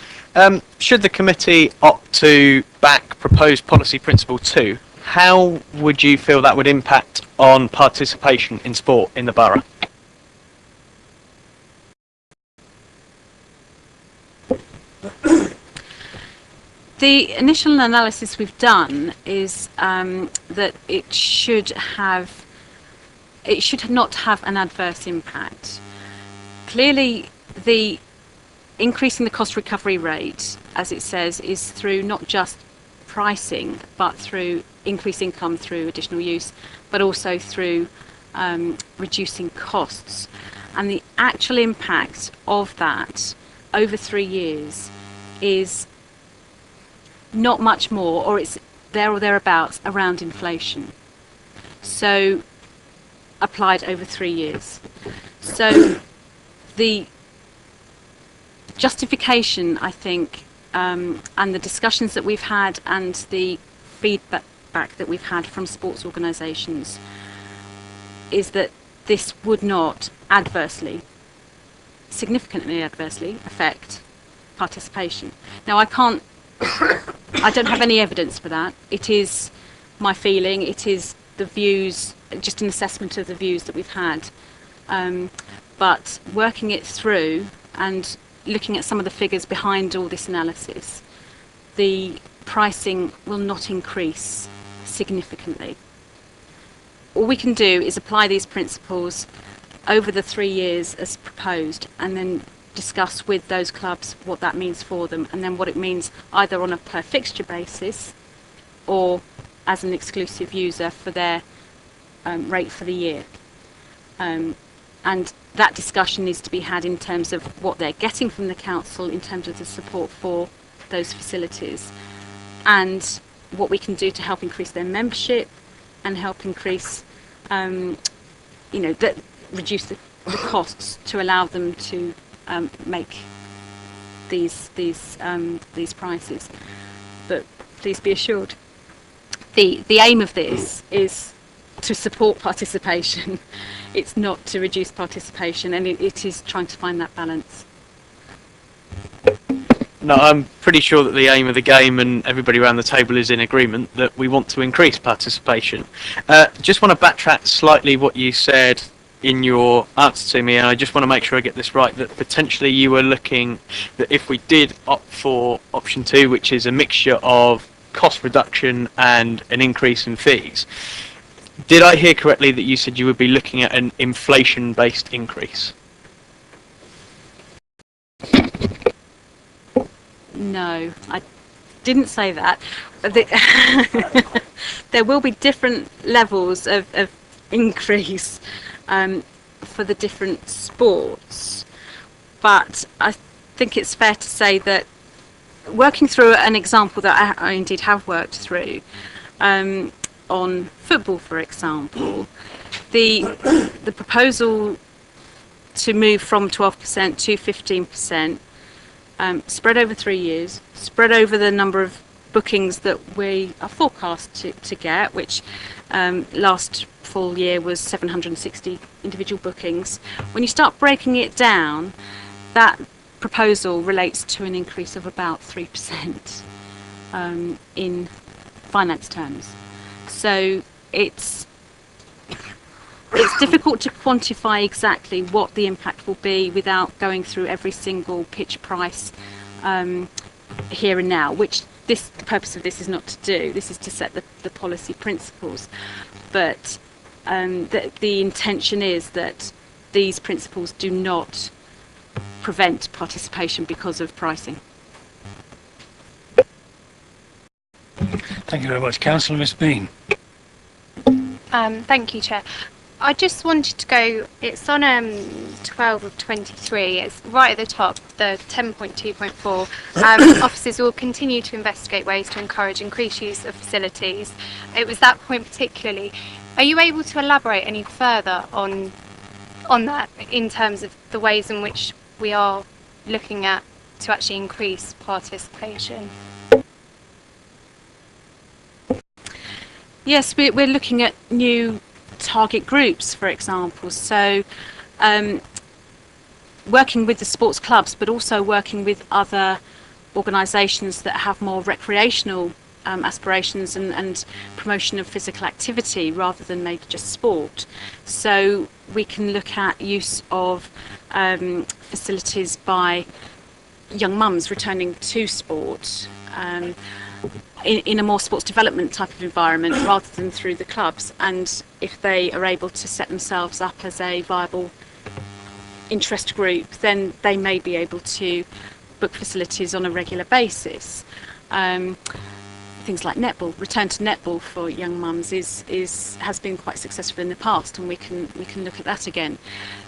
Should the committee opt to back proposed policy principle 2, how would you feel that would impact on participation in sport in the borough? The initial analysis we've done is that it should not have an adverse impact. Clearly, the increasing the cost recovery rate, as it says, is through not just pricing, but through increased income through additional use, but also through reducing costs. And the actual impact of that over 3 years is not much more, or it's there or thereabouts around inflation. So applied over 3 years. So the justification, I think, and the discussions that we've had and the feedback that we've had from sports organisations is that this would not significantly adversely affect participation. Now, I don't have any evidence for that. It is my feeling, it is the views, just an assessment of the views that we've had. But working it through and looking at some of the figures behind all this analysis, the pricing will not increase significantly. All we can do is apply these principles over the 3 years as proposed, and then discuss with those clubs what that means for them, and then what it means either on a per fixture basis or as an exclusive user for their rate for the year. And that discussion needs to be had in terms of what they're getting from the council in terms of the support for those facilities, and what we can do to help increase their membership and help increase, reduce the costs to allow them to make these prices. But please be assured, the aim of this is to support participation. It's not to reduce participation, and it is trying to find that balance. No, I'm pretty sure that the aim of the game and everybody around the table is in agreement that we want to increase participation. Just want to backtrack slightly what you said in your answer to me, and I just want to make sure I get this right, that potentially you were looking that if we did opt for option 2, which is a mixture of cost reduction and an increase in fees, did I hear correctly that you said you would be looking at an inflation-based increase? No, I didn't say that. There will be different levels of increase for the different sports, but I think it's fair to say that working through an example that I indeed have worked through on football, for example, the proposal to move from 12% to 15% spread over 3 years, spread over the number of bookings that we are forecast to get, which last full year was 760 individual bookings. When you start breaking it down, that proposal relates to an increase of about 3% in finance terms. So it's difficult to quantify exactly what the impact will be without going through every single pitch price here and now, which the purpose of this is not to do. This is to set the policy principles. But the intention is that these principles do not prevent participation because of pricing. Thank you very much. Councillor Miss Bean. Thank you, Chair. I just wanted to go, it's on 12 of 23, it's right at the top, the 10.2.4. Officers will continue to investigate ways to encourage increased use of facilities. It was that point particularly. Are you able to elaborate any further on that in terms of the ways in which we are looking at to actually increase participation? Yes, we're looking at new target groups, for example. So working with the sports clubs, but also working with other organisations that have more recreational aspirations and promotion of physical activity rather than maybe just sport. So we can look at use of facilities by young mums returning to sport in a more sports development type of environment rather than through the clubs, and if they are able to set themselves up as a viable interest group, then they may be able to book facilities on a regular basis. Things like netball, return to netball for young mums has been quite successful in the past, and we can look at that again.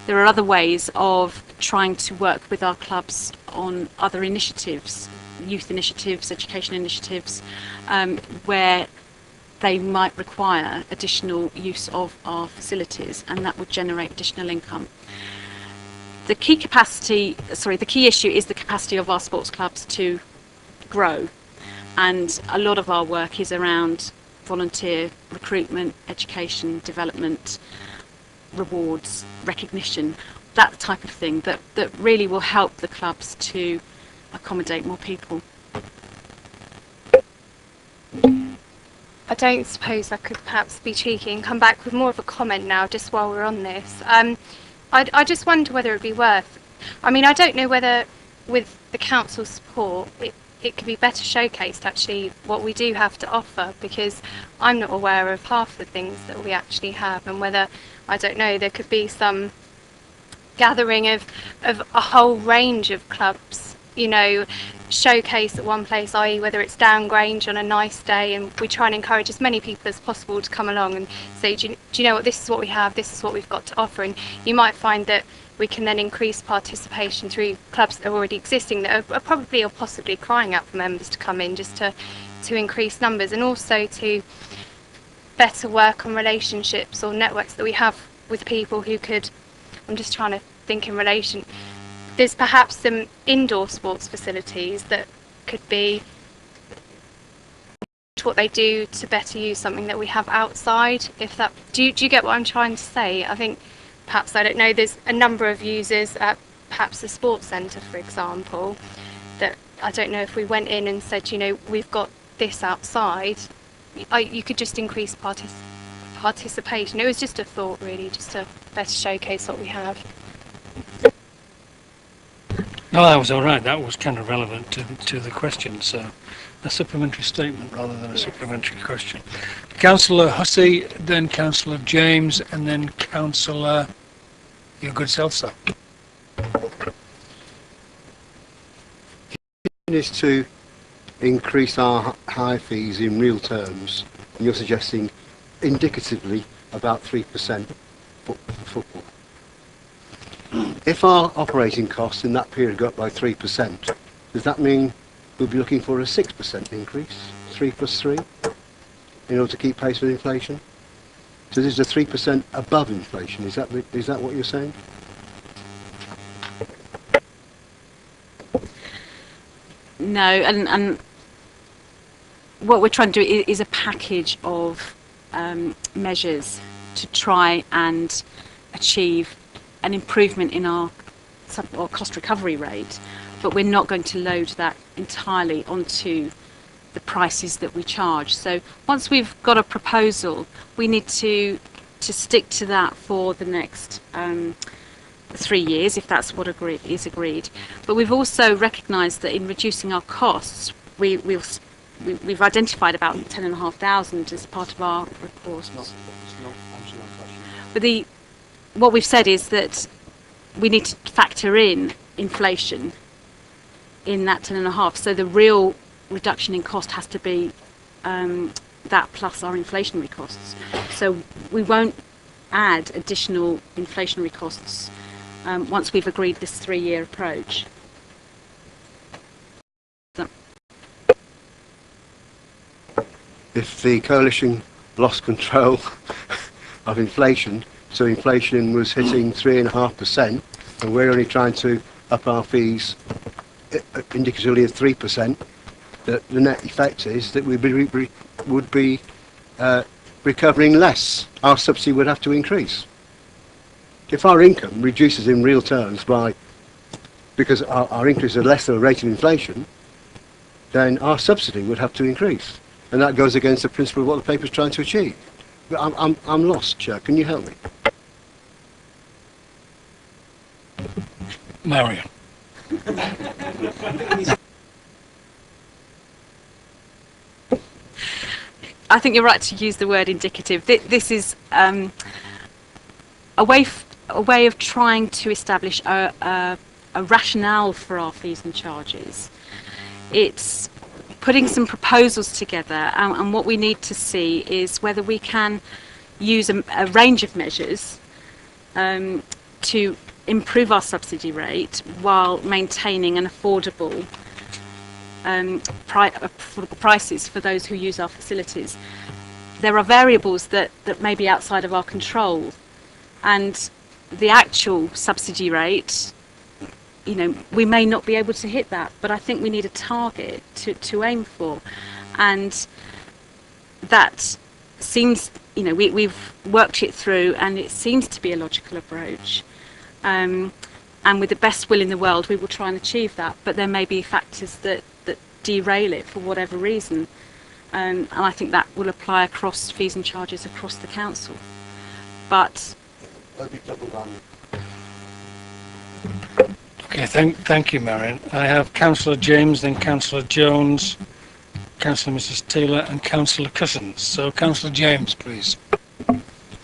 There are other ways of trying to work with our clubs on other initiatives, youth initiatives, education initiatives, where they might require additional use of our facilities, and that would generate additional income. The key issue is the capacity of our sports clubs to grow, and a lot of our work is around volunteer recruitment, education, development, rewards, recognition, that type of thing that really will help the clubs to accommodate more people. I don't suppose I could perhaps be cheeky and come back with more of a comment now, just while we're on this. I just wonder whether it'd be worth, I mean, I don't know whether with the council's support it could be better showcased actually what we do have to offer, because I'm not aware of half the things that we actually have, and whether, I don't know, there could be some gathering of a whole range of clubs, you know, showcase at one place, i.e. whether it's Down Grange on a nice day, and we try and encourage as many people as possible to come along and say, do you know what, this is what we have, this is what we've got to offer. And you might find that we can then increase participation through clubs that are already existing that are probably or possibly crying out for members to come in, just to increase numbers, and also to better work on relationships or networks that we have with people who could, I'm just trying to think in relation, there's perhaps some indoor sports facilities that could be what they do to better use something that we have outside. If that, do you get what I'm trying to say? I think perhaps, I don't know, there's a number of users at perhaps the sports centre, for example, that I don't know if we went in and said, you know, we've got this outside, you could just increase participation. It was just a thought, really, just to better showcase what we have. No, that was all right. That was kind of relevant to the question. So, a supplementary statement rather than a supplementary question. Councillor Hussey, then Councillor James, and then Councillor, your good self, sir. Is to increase our high fees in real terms, and you're suggesting indicatively about 3% for football. If our operating costs in that period go up by 3%, does that mean we'll be looking for a 6% increase, 3 plus 3, in order to keep pace with inflation? So this is a 3% above inflation, is that what you're saying? No, and what we're trying to do is a package of measures to try and achieve an improvement in our cost recovery rate, but we're not going to load that entirely onto the prices that we charge. So once we've got a proposal, we need to stick to that for the next 3 years, if that's what is agreed. But we've also recognised that in reducing our costs, we've identified about 10,500 as part of our report. But what we've said is that we need to factor in inflation in that 10.5. So the real reduction in cost has to be that plus our inflationary costs. So we won't add additional inflationary costs once we've agreed this 3-year approach. If the coalition lost control of inflation, so inflation was hitting 3.5%, and we're only trying to up our fees indicatively at 3%, the net effect is that we would be recovering less. Our subsidy would have to increase. If our income reduces in real terms because our increase is less than the rate of inflation, then our subsidy would have to increase. And that goes against the principle of what the paper's trying to achieve. But I'm lost, Chair. Can you help me? Marion. I think you're right to use the word indicative. This is a way of trying to establish a rationale for our fees and charges. It's putting some proposals together, and what we need to see is whether we can use a range of measures to improve our subsidy rate while maintaining an affordable prices for those who use our facilities. There are variables that may be outside of our control, and the actual subsidy rate, we may not be able to hit that, but I think we need a target to aim for, and that seems, we've worked it through, and it seems to be a logical approach. And with the best will in the world, we will try and achieve that, but there may be factors that derail it for whatever reason, and I think that will apply across fees and charges across the council. But Okay, thank you, Marion. I have Councillor James, then Councillor Jones, Councillor Mrs Taylor and Councillor Cousins. So Councillor James, please.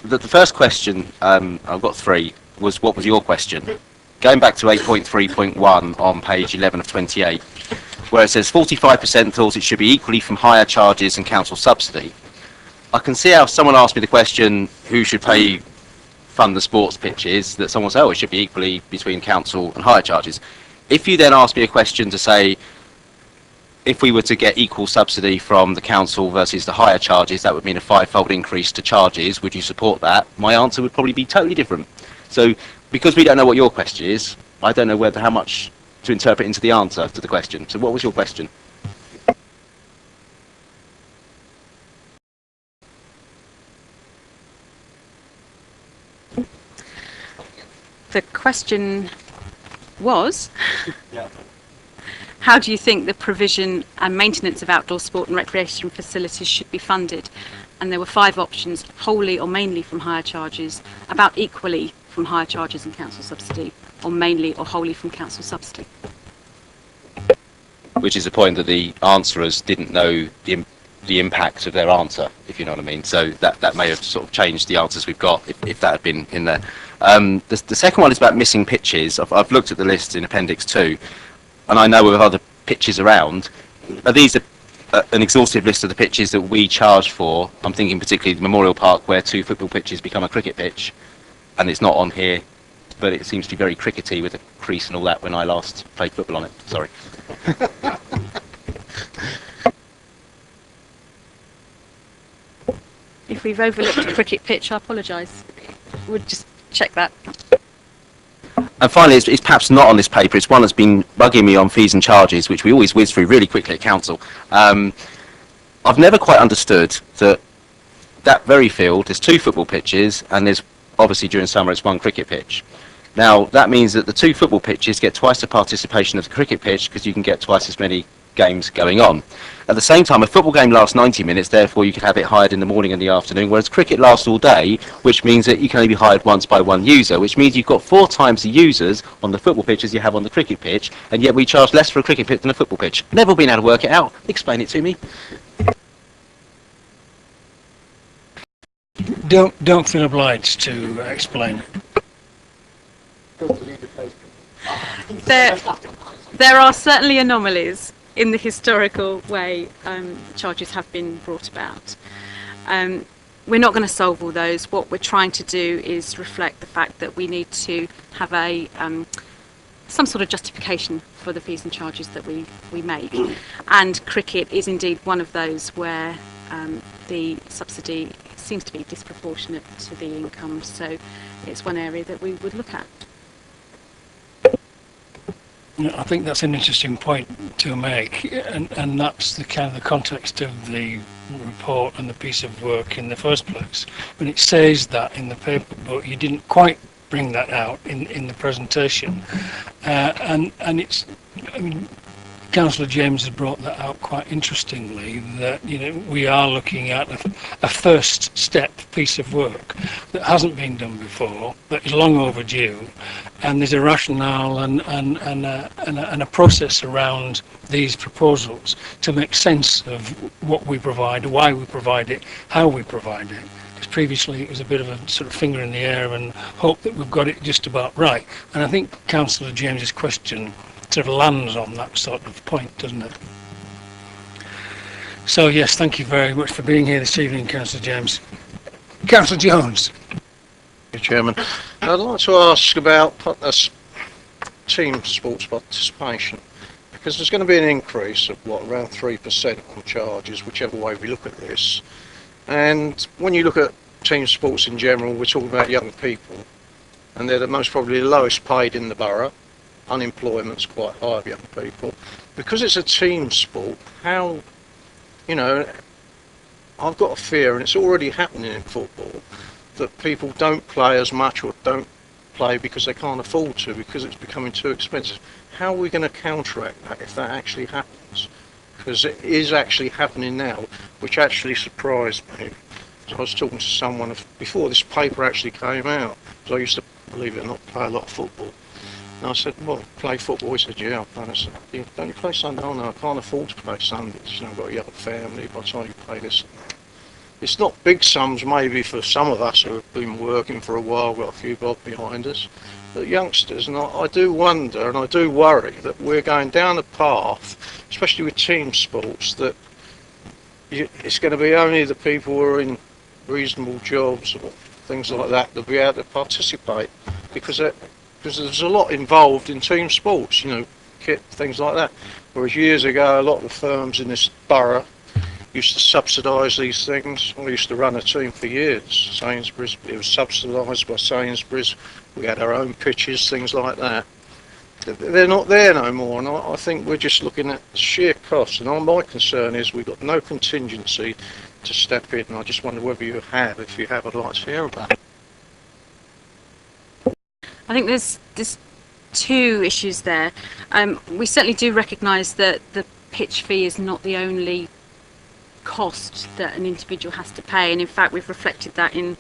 The first question, I've got 3, was what was your question? Going back to 8.3.1 on page 11 of 28, where it says 45% thought it should be equally from higher charges and council subsidy. I can see how someone asked me the question, who should fund the sports pitches, that someone said, oh, it should be equally between council and higher charges. If you then ask me a question to say, if we were to get equal subsidy from the council versus the higher charges, that would mean a 5-fold increase to charges, would you support that? My answer would probably be totally different. So, because we don't know what your question is, I don't know how much to interpret into the answer to the question. So what was your question? the question was, how do you think the provision and maintenance of outdoor sport and recreation facilities should be funded? And there were 5 options: wholly or mainly from higher charges, about equally from higher charges and council subsidy, or mainly or wholly from council subsidy. Which is a point that the answerers didn't know the impact of their answer, if you know what I mean. So that may have sort of changed the answers we've got if that had been in there. The second one is about missing pitches. I've looked at the list in Appendix 2, and I know of other pitches around. Are these an exhaustive list of the pitches that we charge for? I'm thinking particularly the Memorial Park, where 2 football pitches become a cricket pitch, and it's not on here, but it seems to be very crickety with a crease and all that when I last played football on it. Sorry. If we've overlooked a cricket pitch, I apologise. We'll just check that. And finally, it's perhaps not on this paper, it's one that's been bugging me on fees and charges, which we always whiz through really quickly at council. I've never quite understood that very field, there's 2 football pitches, and there's, obviously during summer, it's 1 cricket pitch. Now, that means that the 2 football pitches get twice the participation of the cricket pitch, because you can get twice as many games going on. At the same time, a football game lasts 90 minutes, therefore you could have it hired in the morning and the afternoon, whereas cricket lasts all day, which means that you can only be hired once by 1 user, which means you've got 4 times the users on the football pitch as you have on the cricket pitch, and yet we charge less for a cricket pitch than a football pitch. Never been able to work it out. Explain it to me. Don't feel obliged to explain it. There are certainly anomalies in the historical way charges have been brought about. We're not going to solve all those. What we're trying to do is reflect the fact that we need to have some sort of justification for the fees and charges that we make. And cricket is indeed one of those where the subsidy seems to be disproportionate to the income, so it's one area that we would look at. I think that's an interesting point to make, and that's the kind of the context of the report and the piece of work in the first place. When it says that in the paper, but you didn't quite bring that out in the presentation, and it's, I mean, Councillor James has brought that out quite interestingly, that we are looking at a first step piece of work that hasn't been done before, that is long overdue, and there's a rationale and a process around these proposals to make sense of what we provide, why we provide it, how we provide it. Because previously it was a bit of a sort of finger in the air and hope that we've got it just about right. And I think Councillor James's question sort of lands on that sort of point, doesn't it? So yes, thank you very much for being here this evening, Councillor James. Councillor Jones. Chairman, I'd like to ask about team sports participation, because there's going to be an increase of around 3% on charges, whichever way we look at this. And when you look at team sports in general, we're talking about young people, and they're the most probably the lowest paid in the borough. Unemployment's quite high of young people. Because it's a team sport, how, I've got a fear, and it's already happening in football, that people don't play as much or don't play because they can't afford to, because it's becoming too expensive. How are we going to counteract that if that actually happens? Because it is actually happening now, which actually surprised me. So I was talking to someone before this paper actually came out, because I used to, believe it or not, play a lot of football. And I said, well, play football? He said, yeah, I play. I said, don't you play Sunday? Oh no, I can't afford to play Sundays. I've got a young family, by the time you play this and that. It's not big sums maybe for some of us who have been working for a while, got a few bob behind us, but youngsters, and I do wonder and I do worry that we're going down a path, especially with team sports, that it's going to be only the people who are in reasonable jobs or things like that that'll be able to participate, because there's a lot involved in team sports, kit, things like that. Whereas years ago, a lot of the firms in this borough used to subsidise these things. I used to run a team for years, Sainsbury's. It was subsidised by Sainsbury's. We had our own pitches, things like that. They're not there no more, and I think we're just looking at sheer costs. And my concern is we've got no contingency to step in, and I just wonder whether you have. If you have, I'd like to hear about it. I think there's 2 issues there. We certainly do recognise that the pitch fee is not the only cost that an individual has to pay, and in fact we've reflected that in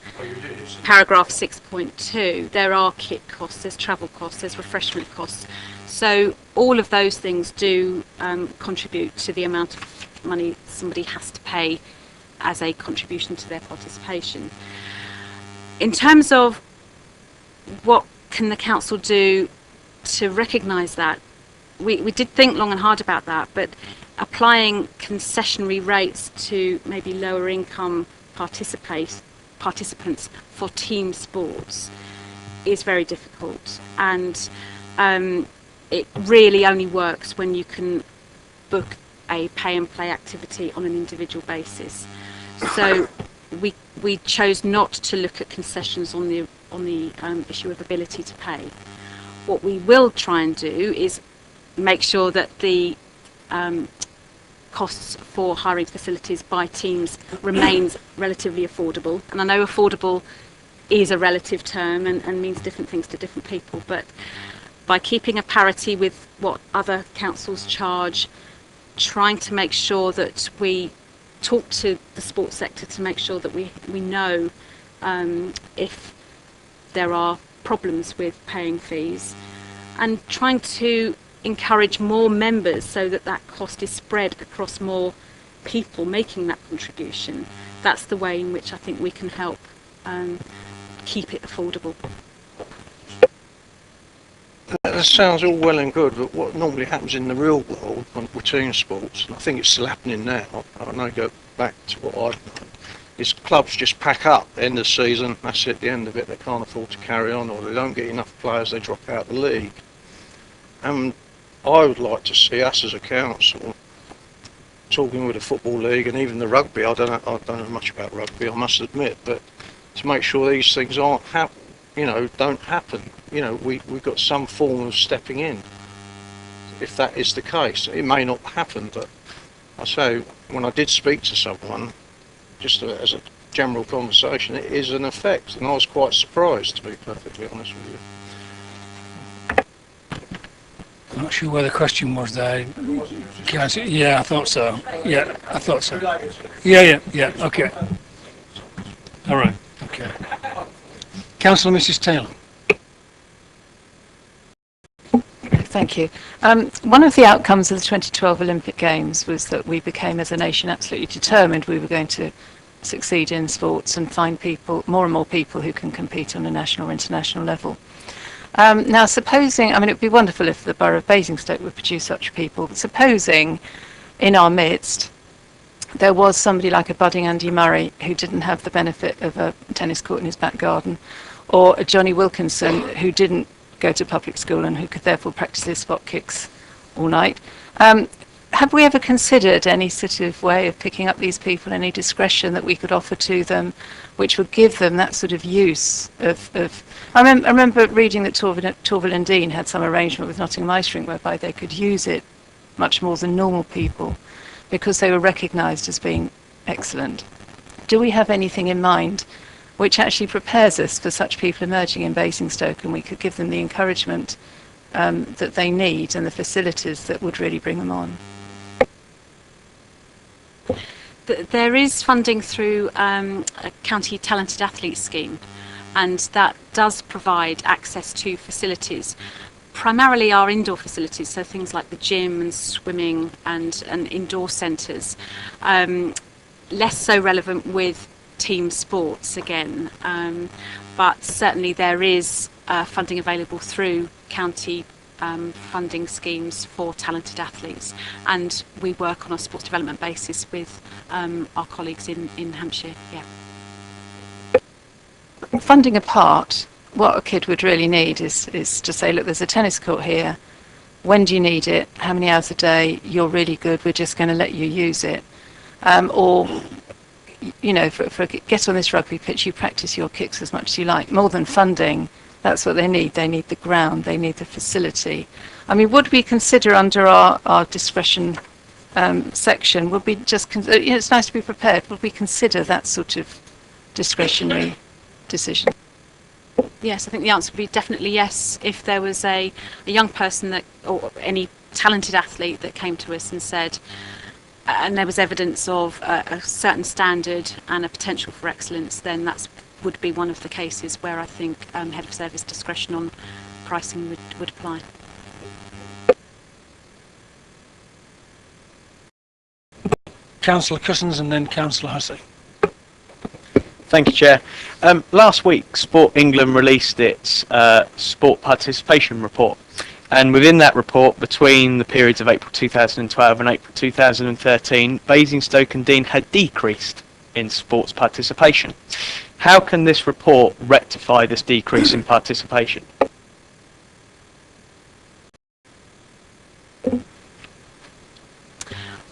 paragraph 6.2. There are kit costs, there's travel costs, there's refreshment costs, so all of those things do contribute to the amount of money somebody has to pay as a contribution to their participation. In terms of what can the council do to recognise that, we did think long and hard about that, but applying concessionary rates to maybe lower income participants for team sports is very difficult, and it really only works when you can book a pay and play activity on an individual basis. So we chose not to look at concessions on the issue of ability to pay. What we will try and do is make sure that the costs for hiring facilities by teams remains relatively affordable. And I know affordable is a relative term and means different things to different people, but by keeping a parity with what other councils charge, trying to make sure that we talk to the sports sector to make sure that we know if there are problems with paying fees, and trying to encourage more members so that that cost is spread across more people making that contribution. That's the way in which I think we can help keep it affordable. That sounds all well and good, but what normally happens in the real world with team sports, and I think it's still happening now, I know go back to what I've known, is clubs just pack up end of season, that's it, the end of it, they can't afford to carry on, or they don't get enough players, they drop out of the league. And I would like to see us as a council talking with the Football League and even the rugby. I don't know much about rugby, I must admit, but to make sure these things don't happen. We've got some form of stepping in. If that is the case, it may not happen, but I say when I did speak to someone, just as a general conversation, it is an effect, and I was quite surprised, to be perfectly honest with you. I'm not sure where the question was there. Yeah, I thought so. Yeah, I thought so. Yeah, okay. All right, okay. Councillor Mrs Taylor. Thank you. One of the outcomes of the 2012 Olympic Games was that we became, as a nation, absolutely determined we were going to succeed in sports and find more and more people who can compete on a national or international level. Now, supposing, it would be wonderful if the Borough of Basingstoke would produce such people, but supposing in our midst there was somebody like a budding Andy Murray who didn't have the benefit of a tennis court in his back garden, or a Johnny Wilkinson who didn't go to public school and who could therefore practice his spot kicks all night. Have we ever considered any sort of way of picking up these people, any discretion that we could offer to them, which would give them that sort of use of I remember reading that Torvill and Dean had some arrangement with Nottingham Ice Rink whereby they could use it much more than normal people because they were recognised as being excellent. Do we have anything in mind which actually prepares us for such people emerging in Basingstoke, and we could give them the encouragement that they need and the facilities that would really bring them on? There is funding through a county talented athletes scheme, and that does provide access to facilities, primarily our indoor facilities, so things like the gym and swimming and indoor centres. Less so relevant with team sports again, but certainly there is funding available through county funding schemes for talented athletes, and we work on a sports development basis with our colleagues in Hampshire. Yeah. Funding apart, what a kid would really need is to say, look, there's a tennis court here, when do you need it, how many hours a day, you're really good, we're just going to let you use it, or get on this rugby pitch, you practice your kicks as much as you like. More than funding, that's what they need. They need the ground, they need the facility. Would we consider under our discretion section, would we just, it's nice to be prepared, would we consider that sort of discretionary decision? Yes, I think the answer would be definitely yes. If there was a young person or any talented athlete that came to us and said, and there was evidence of a certain standard and a potential for excellence, then that would be one of the cases where I think head of service discretion on pricing would apply. Councillor Cousins and then Councillor Hussey. Thank you, Chair. Last week, Sport England released its sport participation report. And within that report, between the periods of April 2012 and April 2013, Basingstoke and Dean had decreased in sports participation. How can this report rectify this decrease in participation?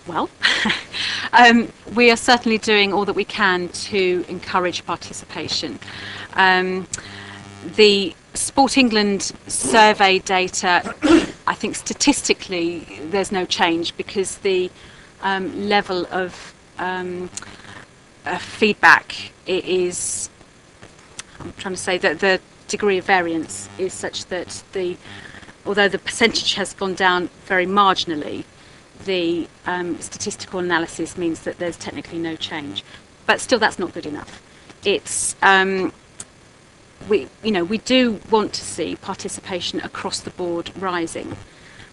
Well, we are certainly doing all that we can to encourage participation. The Sport England survey data, I think statistically there's no change because the level of feedback is, I'm trying to say that the degree of variance is such that although the percentage has gone down very marginally, the statistical analysis means that there's technically no change. But still, that's not good enough. It's we do want to see participation across the board rising,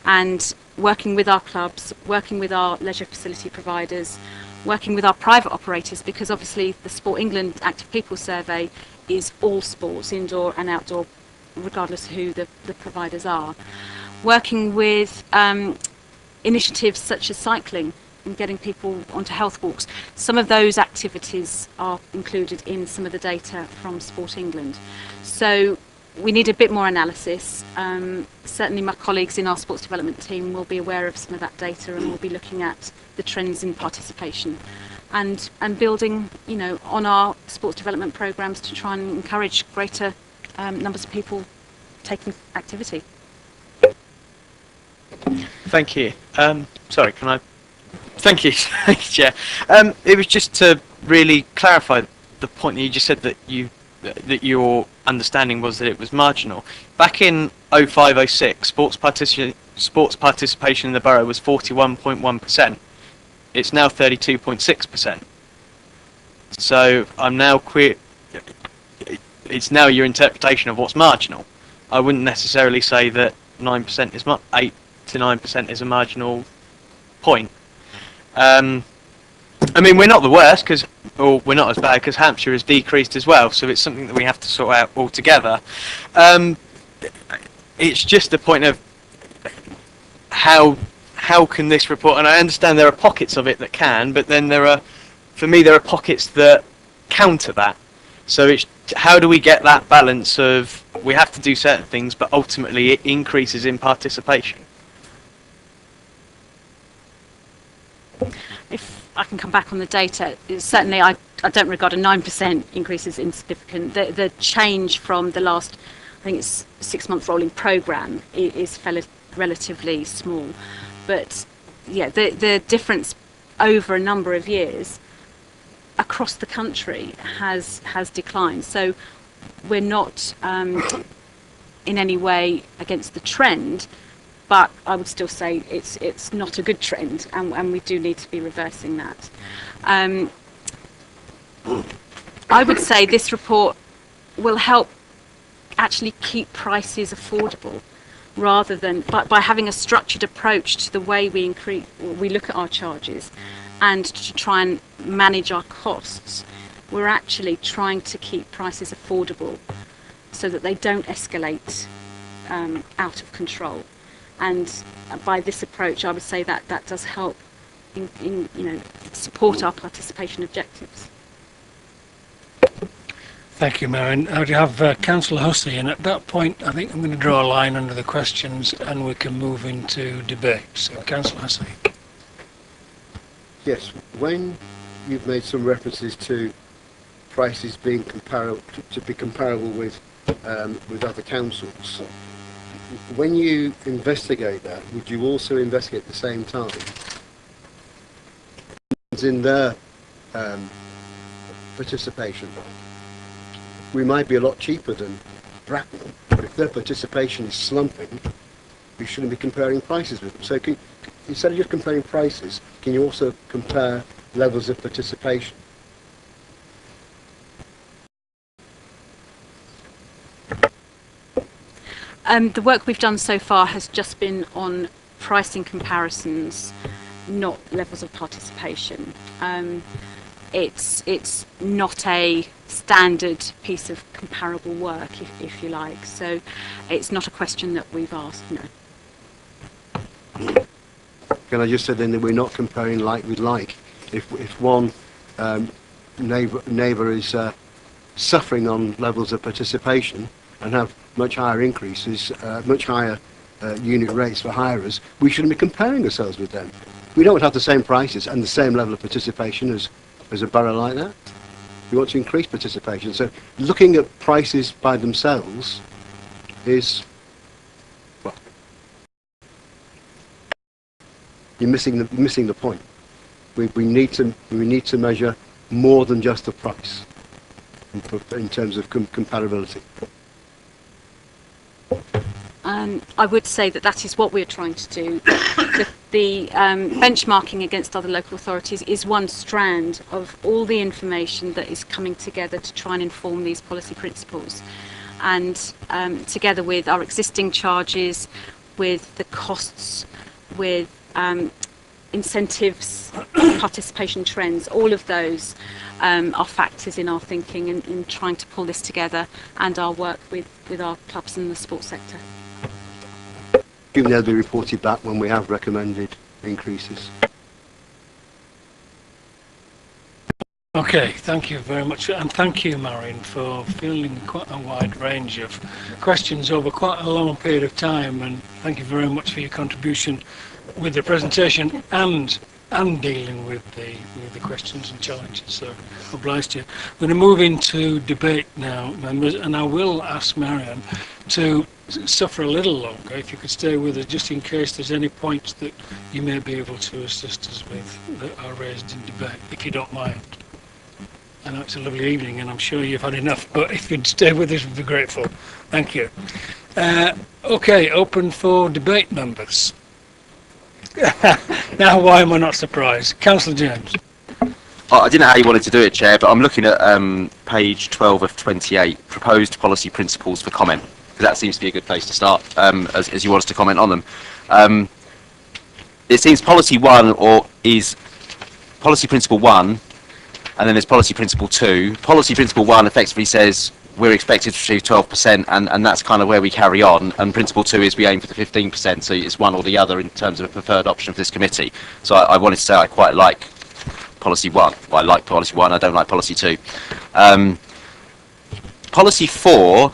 and working with our clubs, working with our leisure facility providers, working with our private operators, because obviously the Sport England Active People Survey is all sports, indoor and outdoor, regardless of who the providers are. Working with initiatives such as cycling and getting people onto health walks. Some of those activities are included in some of the data from Sport England. So we need a bit more analysis. Certainly my colleagues in our sports development team will be aware of some of that data, and we'll be looking at the trends in participation and building, on our sports development programmes to try and encourage greater numbers of people taking activity. Thank you. Sorry, can I? Thank you, Chair. It was just to really clarify the point that you just said, that your understanding was that it was marginal. Back in 05-06, sports participation in the borough was 41.1%. It's now 32.6%. So I'm now it's now your interpretation of what's marginal. I wouldn't necessarily say that 9% is 8 to 9% is a marginal point. I mean, we're not the worst, or we're not as bad because Hampshire has decreased as well, so it's something that we have to sort out altogether. It's just a point of how can this report, and I understand there are pockets of it that can, but then there are pockets that counter that. So it's how do we get that balance of we have to do certain things, but ultimately it increases in participation. If I can come back on the data, certainly I don't regard a 9% increase as insignificant. The change from the last, I think it's 6-month rolling programme, is relatively small. But yeah, the difference over a number of years across the country has declined. So we're not in any way against the trend, but I would still say it's not a good trend, and we do need to be reversing that. I would say this report will help actually keep prices affordable, rather than by having a structured approach to the way we look at our charges and to try and manage our costs. We're actually trying to keep prices affordable so that they don't escalate out of control. And by this approach, I would say that does help in support our participation objectives. Thank you, Marion. I would have Councillor Hussey, and at that point I think I'm going to draw a line under the questions and we can move into debate. So Councillor Hussey. Yes, when you've made some references to prices being comparable with other councils, when you investigate that, would you also investigate at the same time in their participation? We might be a lot cheaper than Bracknell, but if their participation is slumping, we shouldn't be comparing prices with them. So instead of just comparing prices, can you also compare levels of participation? The work we've done so far has just been on pricing comparisons, not levels of participation. It's not a standard piece of comparable work, if you like. So it's not a question that we've asked, no. Can I just say then that we're not comparing like with like? If one neighbour is suffering on levels of participation and have much higher increases, much higher unit rates for hirers, we shouldn't be comparing ourselves with them. We don't have the same prices and the same level of participation as a borough like that. We want to increase participation. So looking at prices by themselves is, well, you're missing the point. We need to measure more than just the price in terms of comparability. I would say that is what we're trying to do. The benchmarking against other local authorities is one strand of all the information that is coming together to try and inform these policy principles. And together with our existing charges, with the costs, with incentives, participation trends, all of those are factors in our thinking and in trying to pull this together, and our work with our clubs and the sports sector. Given they'll be reported back when we have recommended increases. Okay, thank you very much, and thank you, Marion, for fielding quite a wide range of questions over quite a long period of time, and thank you very much for your contribution with the presentation and dealing with the questions and challenges. So, obliged to you. I'm going to move into debate now, members, and I will ask Marion to suffer a little longer, if you could stay with us, just in case there's any points that you may be able to assist us with that are raised in debate, if you don't mind. I know it's a lovely evening and I'm sure you've had enough, but if you'd stay with us, we'd be grateful. Thank you. Okay, open for debate, members. Now, why am I not surprised? Councillor James. I didn't know how you wanted to do it, Chair, but I'm looking at page 12 of 28, proposed policy principles for comment, because that seems to be a good place to start, as you want us to comment on them. It seems policy 1 is policy principle 1, and then there's policy principle 2. Policy principle 1 effectively says we're expected to achieve 12%, and that's kind of where we carry on. And principle 2 is we aim for the 15%, so it's one or the other in terms of a preferred option for this committee. So I wanted to say I quite like policy 1. Well, I like policy 1, I don't like policy 2. Policy 4,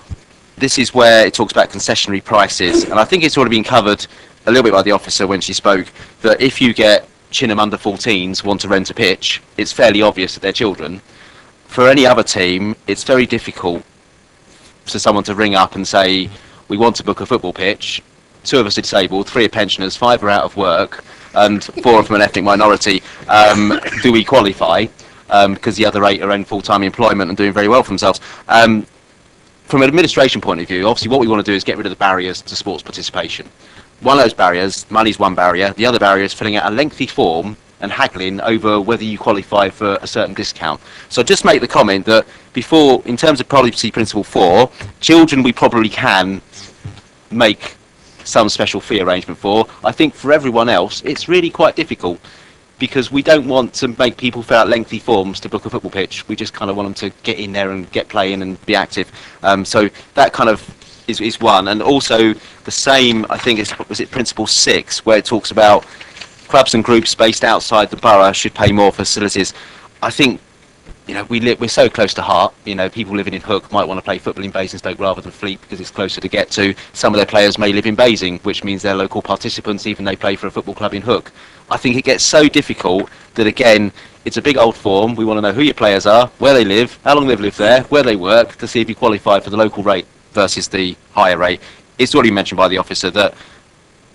this is where it talks about concessionary prices, and I think it's already been covered a little bit by the officer when she spoke, that if you get Chinham under 14s want to rent a pitch, it's fairly obvious that they're children. For any other team, it's very difficult for someone to ring up and say, we want to book a football pitch, 2 of us are disabled, 3 are pensioners, 5 are out of work, and 4 are from an ethnic minority. Do we qualify? Because the other 8 are in full-time employment and doing very well for themselves. From an administration point of view, obviously what we want to do is get rid of the barriers to sports participation. One of those barriers, money's one barrier, the other barrier is filling out a lengthy form and haggling over whether you qualify for a certain discount. So just make the comment that before, in terms of policy principle 4, children we probably can make some special fee arrangement for. I think for everyone else, it's really quite difficult, because we don't want to make people fill out lengthy forms to book a football pitch. We just kind of want them to get in there and get playing and be active. So that kind of is one. And also the same, I think, was it principle 6, where it talks about clubs and groups based outside the borough should pay more for facilities. I think, we're so close to heart. People living in Hook might want to play football in Basingstoke rather than Fleet because it's closer to get to. Some of their players may live in Basing, which means they're local participants, even they play for a football club in Hook. I think it gets so difficult that, again, it's a big old form. We want to know who your players are, where they live, how long they've lived there, where they work, to see if you qualify for the local rate versus the higher rate. It's already mentioned by the officer that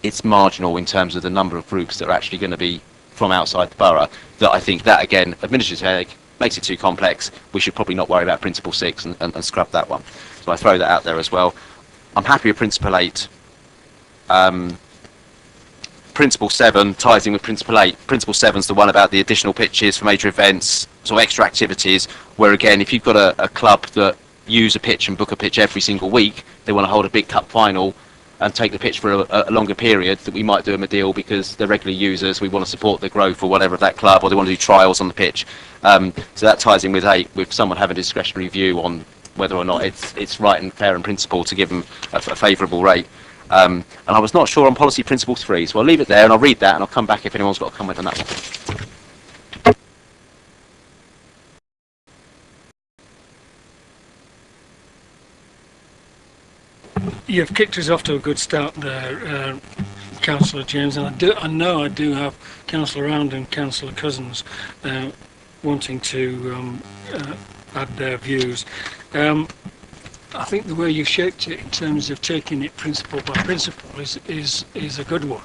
it's marginal in terms of the number of groups that are actually going to be from outside the borough. That I think that, again, administrative headache, makes it too complex. We should probably not worry about principle 6 and scrub that one. So I throw that out there as well. I'm happy with principle 8. Principle 7 ties in with principle 8. Principle 7 is the one about the additional pitches for major events, so extra activities, where again, if you've got a club that use a pitch and book a pitch every single week, they want to hold a big cup final and take the pitch for a longer period, that we might do them a deal because they're regular users, we want to support the growth or whatever of that club, or they want to do trials on the pitch. So that ties in with 8, with someone having a discretionary view on whether or not it's right and fair in principle to give them a favourable rate. And I was not sure on policy principle 3, so I'll leave it there and I'll read that and I'll come back if anyone's got a comment on that one. You've kicked us off to a good start there, Councillor James, and I know I do have Councillor Round and Councillor Cousins wanting to add their views. I think the way you shaped it in terms of taking it principle by principle is a good one.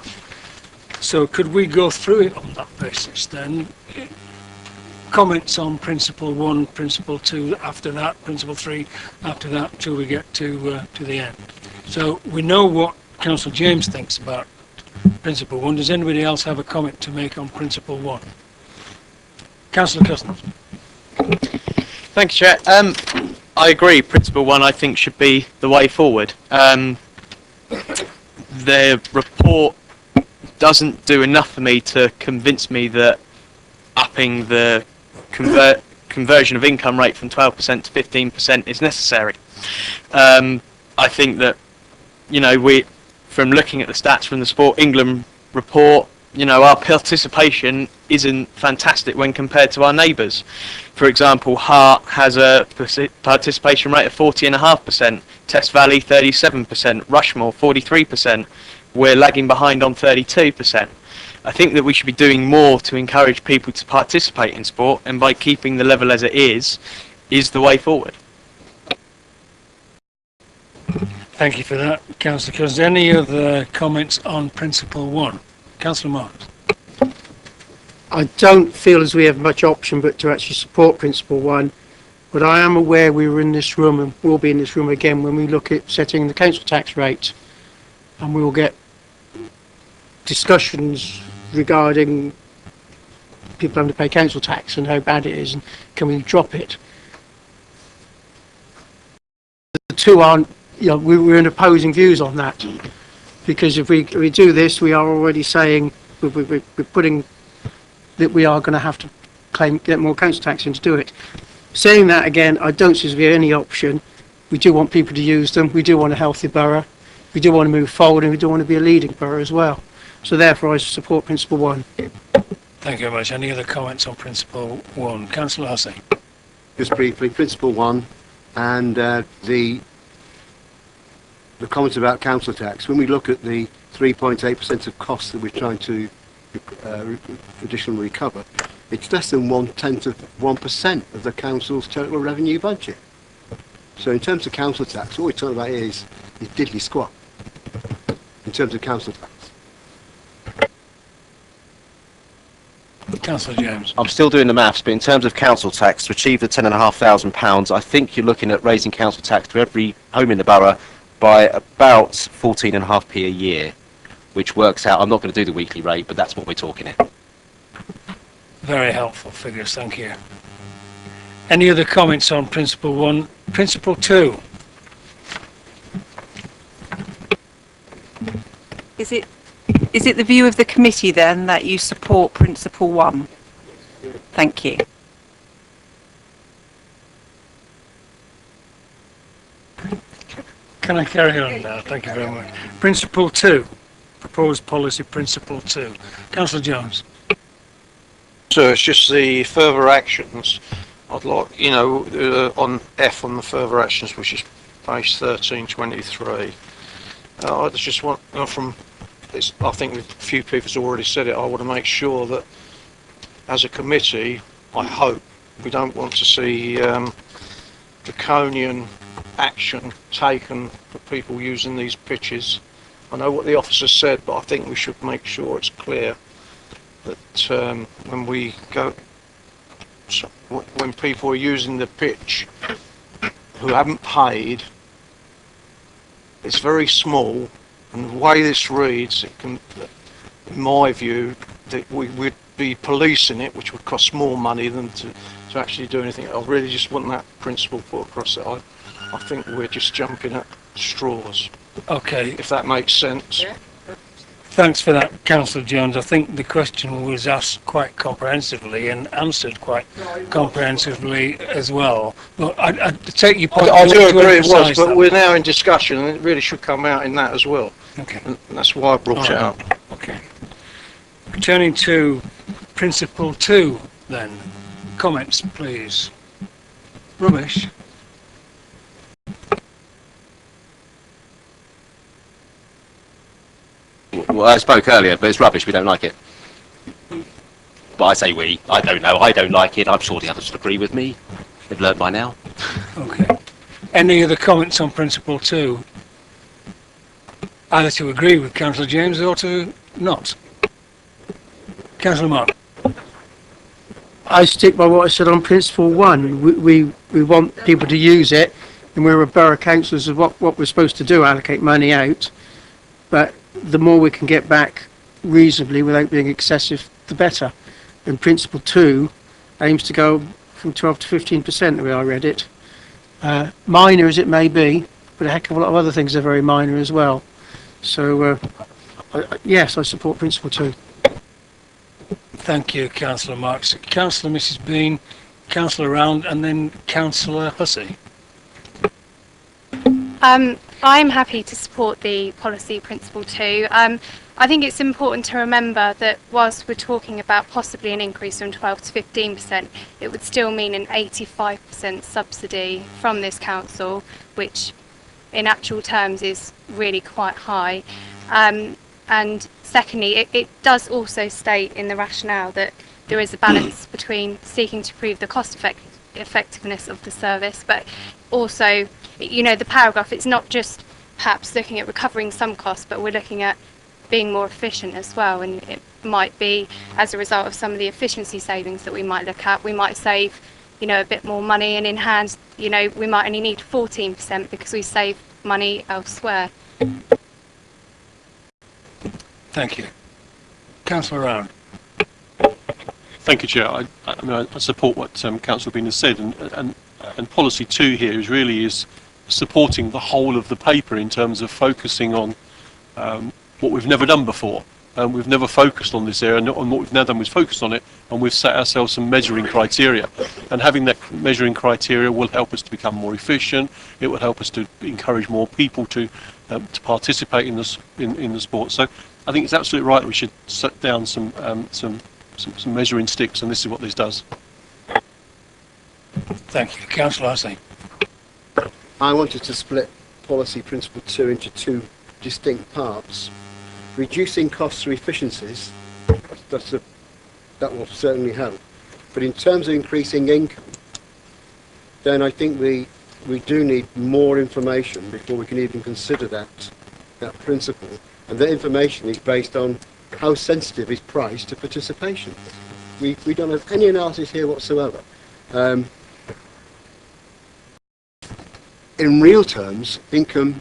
So could we go through it on that basis then? Comments on principle 1, principle 2, after that, principle 3, after that, till we get to the end. So we know what Councillor James thinks about principle 1. Does anybody else have a comment to make on principle 1? Councillor Cousins. Thank you, Chair. I agree. Principle 1, I think, should be the way forward. The report doesn't do enough for me to convince me that upping the conversion of income rate from 12% to 15% is necessary. I think that, from looking at the stats from the Sport England report, our participation isn't fantastic when compared to our neighbours. For example, Hart has a participation rate of 40.5%, Test Valley 37%, Rushmore 43%. We're lagging behind on 32%. I think that we should be doing more to encourage people to participate in sport, and by keeping the level as it is the way forward. Thank you for that, Councillor Cousins. Any other comments on principle 1? Councillor Marks. I don't feel as we have much option but to actually support principle 1, but I am aware we were in this room and will be in this room again when we look at setting the council tax rate, and we will get discussions regarding people having to pay council tax and how bad it is and can we drop it. The two aren't, we're in opposing views on that, because if we do this, we are already saying we're putting that we are going to have to get more council tax in to do it. Saying that again, I don't see there any option. We do want people to use them. We do want a healthy borough. We do want to move forward, and we do want to be a leading borough as well. So therefore, I support principle 1. Thank you very much. Any other comments on principle 1? Councillor Hussey. Just briefly, principle 1 and the comments about council tax. When we look at the 3.8% of costs that we're trying to additionally recover, it's less than 1% of the council's total revenue budget. So in terms of council tax, all we're talking about is diddly squat in terms of council tax. Councillor James. I'm still doing the maths, but in terms of council tax, to achieve the £10,500, I think you're looking at raising council tax to every home in the borough by about 14.5p a year, which works out, I'm not going to do the weekly rate, but that's what we're talking in. Very helpful figures, thank you. Any other comments on principle 1? Principle 2? Is it the view of the committee then that you support principle 1? Thank you. Can I carry on now? Thank you very much. Principle 2. Proposed policy principle 2. Councillor Jones. So it's just the further actions. I'd like, on F on the further actions, which is page 1323. I just want, I think a few people have already said it, I want to make sure that as a committee, I hope we don't want to see draconian action taken for people using these pitches. I know what the officer said, but I think we should make sure it's clear that when people are using the pitch who haven't paid, it's very small, and the way this reads, it can, in my view, that we would be policing it, which would cost more money than to actually do anything. I really just want that principle put across it. I think we're just jumping at straws. Okay. If that makes sense. Yeah. Thanks for that, Councillor Jones. I think the question was asked quite comprehensively and answered quite comprehensively as well. But I take your point. I do agree it was, but we're now in discussion, and it really should come out in that as well. Okay. And that's why I brought it up. Okay. Returning to Principle 2, then. Comments, please. Rubbish. Well, I spoke earlier, but it's rubbish. We don't like it. But I say we. I don't know. I don't like it. I'm sure the others would agree with me. They've learned by now. Okay. Any other comments on Principle 2? Either to agree with Councillor James or to not. Councillor Mark. I stick by what I said on Principle 1. We want people to use it, and we're a borough council, so what we're supposed to do, allocate money out. But the more we can get back reasonably without being excessive, the better. And Principle 2 aims to go from 12 to 15%, the way I read it. Minor as it may be, but a heck of a lot of other things are very minor as well. So, yes, I support Principle 2. Thank you, Councillor Marks. Councillor Mrs Bean, Councillor Round, and then Councillor Hussey. I'm happy to support the policy Principle 2. I think it's important to remember that whilst we're talking about possibly an increase from 12 to 15%, it would still mean an 85% subsidy from this council, which in actual terms is really quite high. And secondly, it does also state in the rationale that there is a balance between seeking to prove the cost effectiveness of the service, but also, you know, the paragraph, it's not just perhaps looking at recovering some costs, but we're looking at being more efficient as well. And it might be as a result of some of the efficiency savings that we might look at, we might save, you know, a bit more money, and in hand, you know, we might only need 14% because we save money elsewhere. Thank you. Councillor Round. Thank you, Chair. I support what Councillor Bean has said, and policy 2 here is supporting the whole of the paper in terms of focusing on what we've never done before. We've never focused on this area, and what we've now done is focused on it, and we've set ourselves some measuring criteria. And having that measuring criteria will help us to become more efficient. It will help us to encourage more people to participate in the sport. So I think it's absolutely right that we should set down some measuring sticks, and this is what this does. Thank you. Councillor Hussey. I wanted to split policy Principle 2 into two distinct parts. Reducing costs through efficiencies, that will certainly help. But in terms of increasing income, then I think we do need more information before we can even consider that principle. And that information is based on how sensitive is price to participation. We don't have any analysis here whatsoever. In real terms, income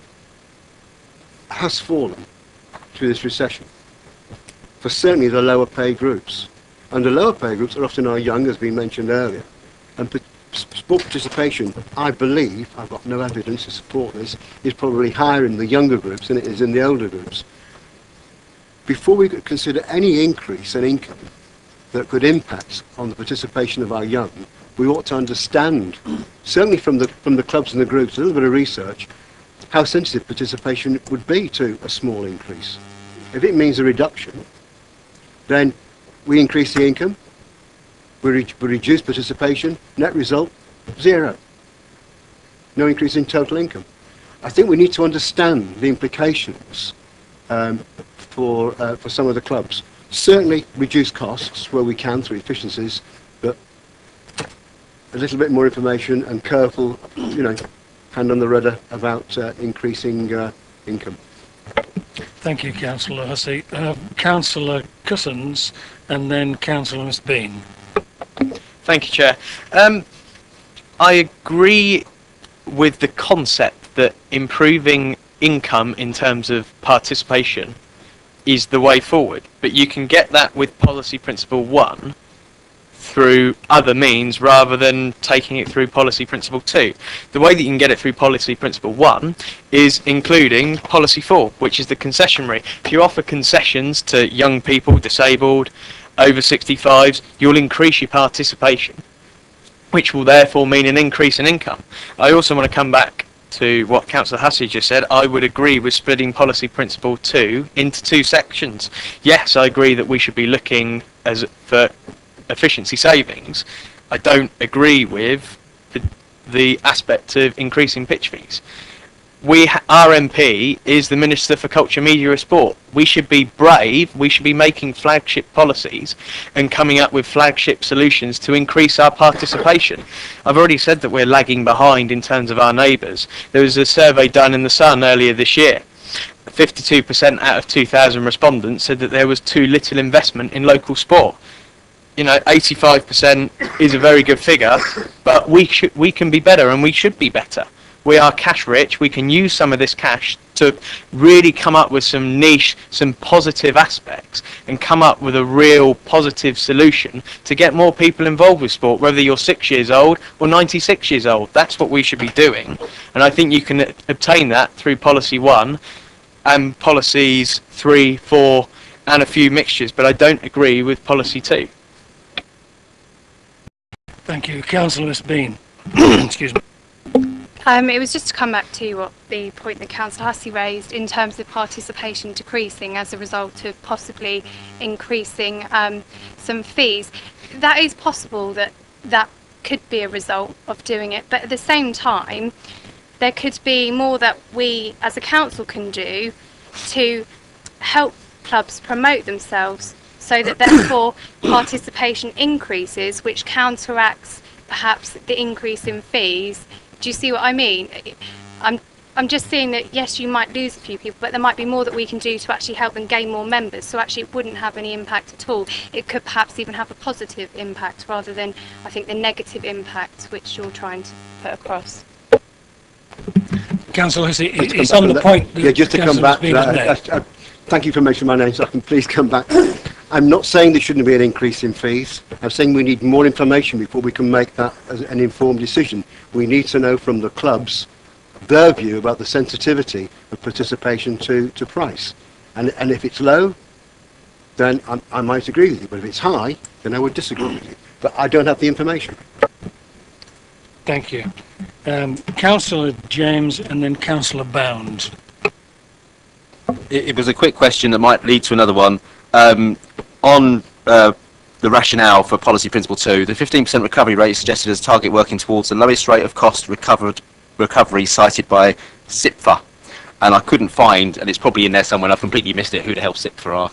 has fallen through this recession for certainly the lower paid groups. And the lower paid groups are often our young, as we mentioned earlier. And sport participation, I believe, I've got no evidence to support this, is probably higher in the younger groups than it is in the older groups. Before we could consider any increase in income that could impact on the participation of our young, we ought to understand, certainly from the clubs and the groups, a little bit of research, how sensitive participation would be to a small increase. If it means a reduction, then we increase the income, we reduce participation, net result, 0. No increase in total income. I think we need to understand the implications for some of the clubs. Certainly reduce costs where we can through efficiencies, but a little bit more information and careful, you know, hand on the rudder about increasing income. Thank you, Councillor Hussey. Councillor Cousins, and then Councillor Miss Bean. Thank you, Chair. I agree with the concept that improving income in terms of participation is the way forward, but you can get that with policy principle 1 through other means rather than taking it through policy principle 2. The way that you can get it through policy principle 1 is including policy 4, which is the concessionary. If you offer concessions to young people, disabled, over 65s, you'll increase your participation, which will therefore mean an increase in income. I also want to come back to what Councillor Hussey just said. I would agree with splitting policy principle 2 into 2 sections. Yes, I agree that we should be looking for efficiency savings. I don't agree with the aspect of increasing pitch fees. our MP is the Minister for Culture, Media and Sport. We should be brave, we should be making flagship policies and coming up with flagship solutions to increase our participation. I've already said that we're lagging behind in terms of our neighbours. There was a survey done in The Sun earlier this year. 52% out of 2,000 respondents said that there was too little investment in local sport. 85% is a very good figure, but we can be better, and we should be better. We are cash rich. We can use some of this cash to really come up with some niche, some positive aspects, and come up with a real positive solution to get more people involved with sport, whether you're 6 years old or 96 years old. That's what we should be doing. And I think you can obtain that through policy 1 and policies 3, 4, and a few mixtures, but I don't agree with policy 2. Thank you. Councillor Bean. Excuse me. It was just to come back to what the point that Councillor Hussey raised in terms of participation decreasing as a result of possibly increasing some fees. That is possible that could be a result of doing it, but at the same time, there could be more that we as a council can do to help clubs promote themselves so that therefore participation increases, which counteracts perhaps the increase in fees. Do you see what I mean? I'm just seeing that, yes, you might lose a few people, but there might be more that we can do to actually help them gain more members. So actually it wouldn't have any impact at all. It could perhaps even have a positive impact rather than, I think, the negative impact which you're trying to put across. Councillor Hussey, it's on the point that just to come back to that, thank you for mentioning my name, so I can please come back. I'm not saying there shouldn't be an increase in fees. I'm saying we need more information before we can make that as an informed decision. We need to know from the clubs their view about the sensitivity of participation to price. And if it's low, then I might agree with you. But if it's high, then I would disagree with you. But I don't have the information. Thank you. Councillor James and then Councillor Bound. It was a quick question that might lead to another one. On the rationale for policy principle 2, the 15% recovery rate is suggested as a target working towards the lowest rate of cost recovery cited by SIPFA. And I couldn't find, and it's probably in there somewhere, and I've completely missed it, who the hell SIPFA are.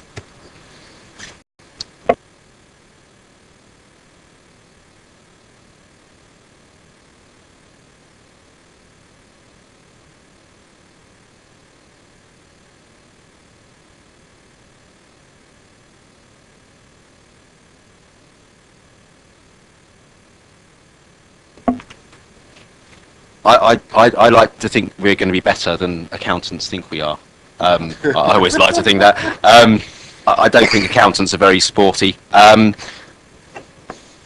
I like to think we're going to be better than accountants think we are. I always like to think that. I don't think accountants are very sporty.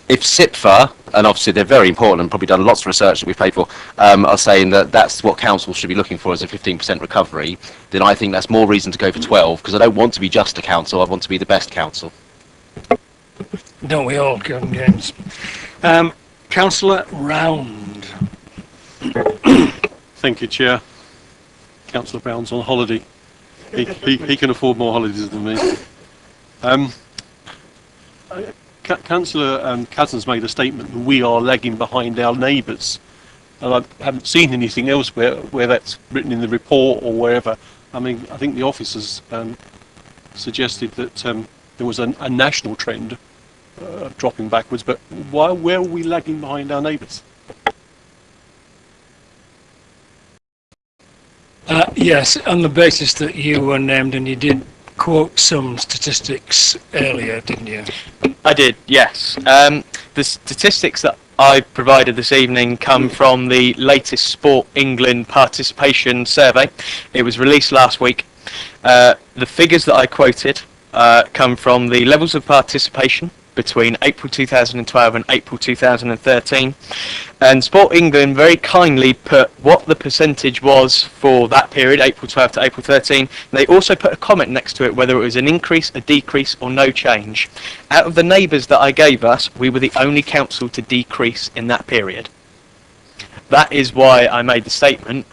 If SIPFA, and obviously they're very important and probably done lots of research that we've paid for, are saying that that's what council should be looking for as a 15% recovery, then I think that's more reason to go for 12, because I don't want to be just a council, I want to be the best council. Don't we all, Kevin James? Councillor Round. Thank you, Chair. Councillor Brown's on holiday. He can afford more holidays than me. Councillor Cousins made a statement that we are lagging behind our neighbours. And I haven't seen anything else where that's written in the report or wherever. I mean, I think the officers suggested that there was a national trend of dropping backwards, but where are we lagging behind our neighbours? Yes, on the basis that you were named, and you did quote some statistics earlier, didn't you? I did, yes. The statistics that I provided this evening come from the latest Sport England participation survey. It was released last week. The figures that I quoted come from the levels of participation between April 2012 and April 2013, and Sport England very kindly put what the percentage was for that period, April 12 to April 13. They also put a comment next to it whether it was an increase, a decrease or no change. Out of the neighbours that I gave us, we were the only council to decrease in that period. That is why I made the statement,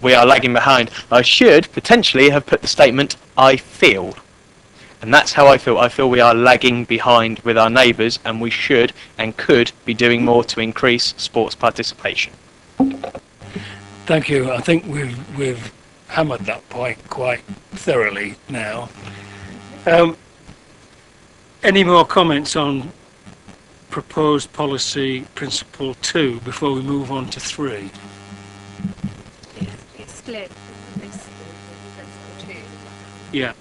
we are lagging behind. I should potentially have put the statement, I feel. And that's how I feel. I feel we are lagging behind with our neighbours, and we should and could be doing more to increase sports participation. Thank you. I think we've hammered that point quite thoroughly now. Any more comments on proposed policy principle 2 before we move on to 3? It's split. It's two. Yeah.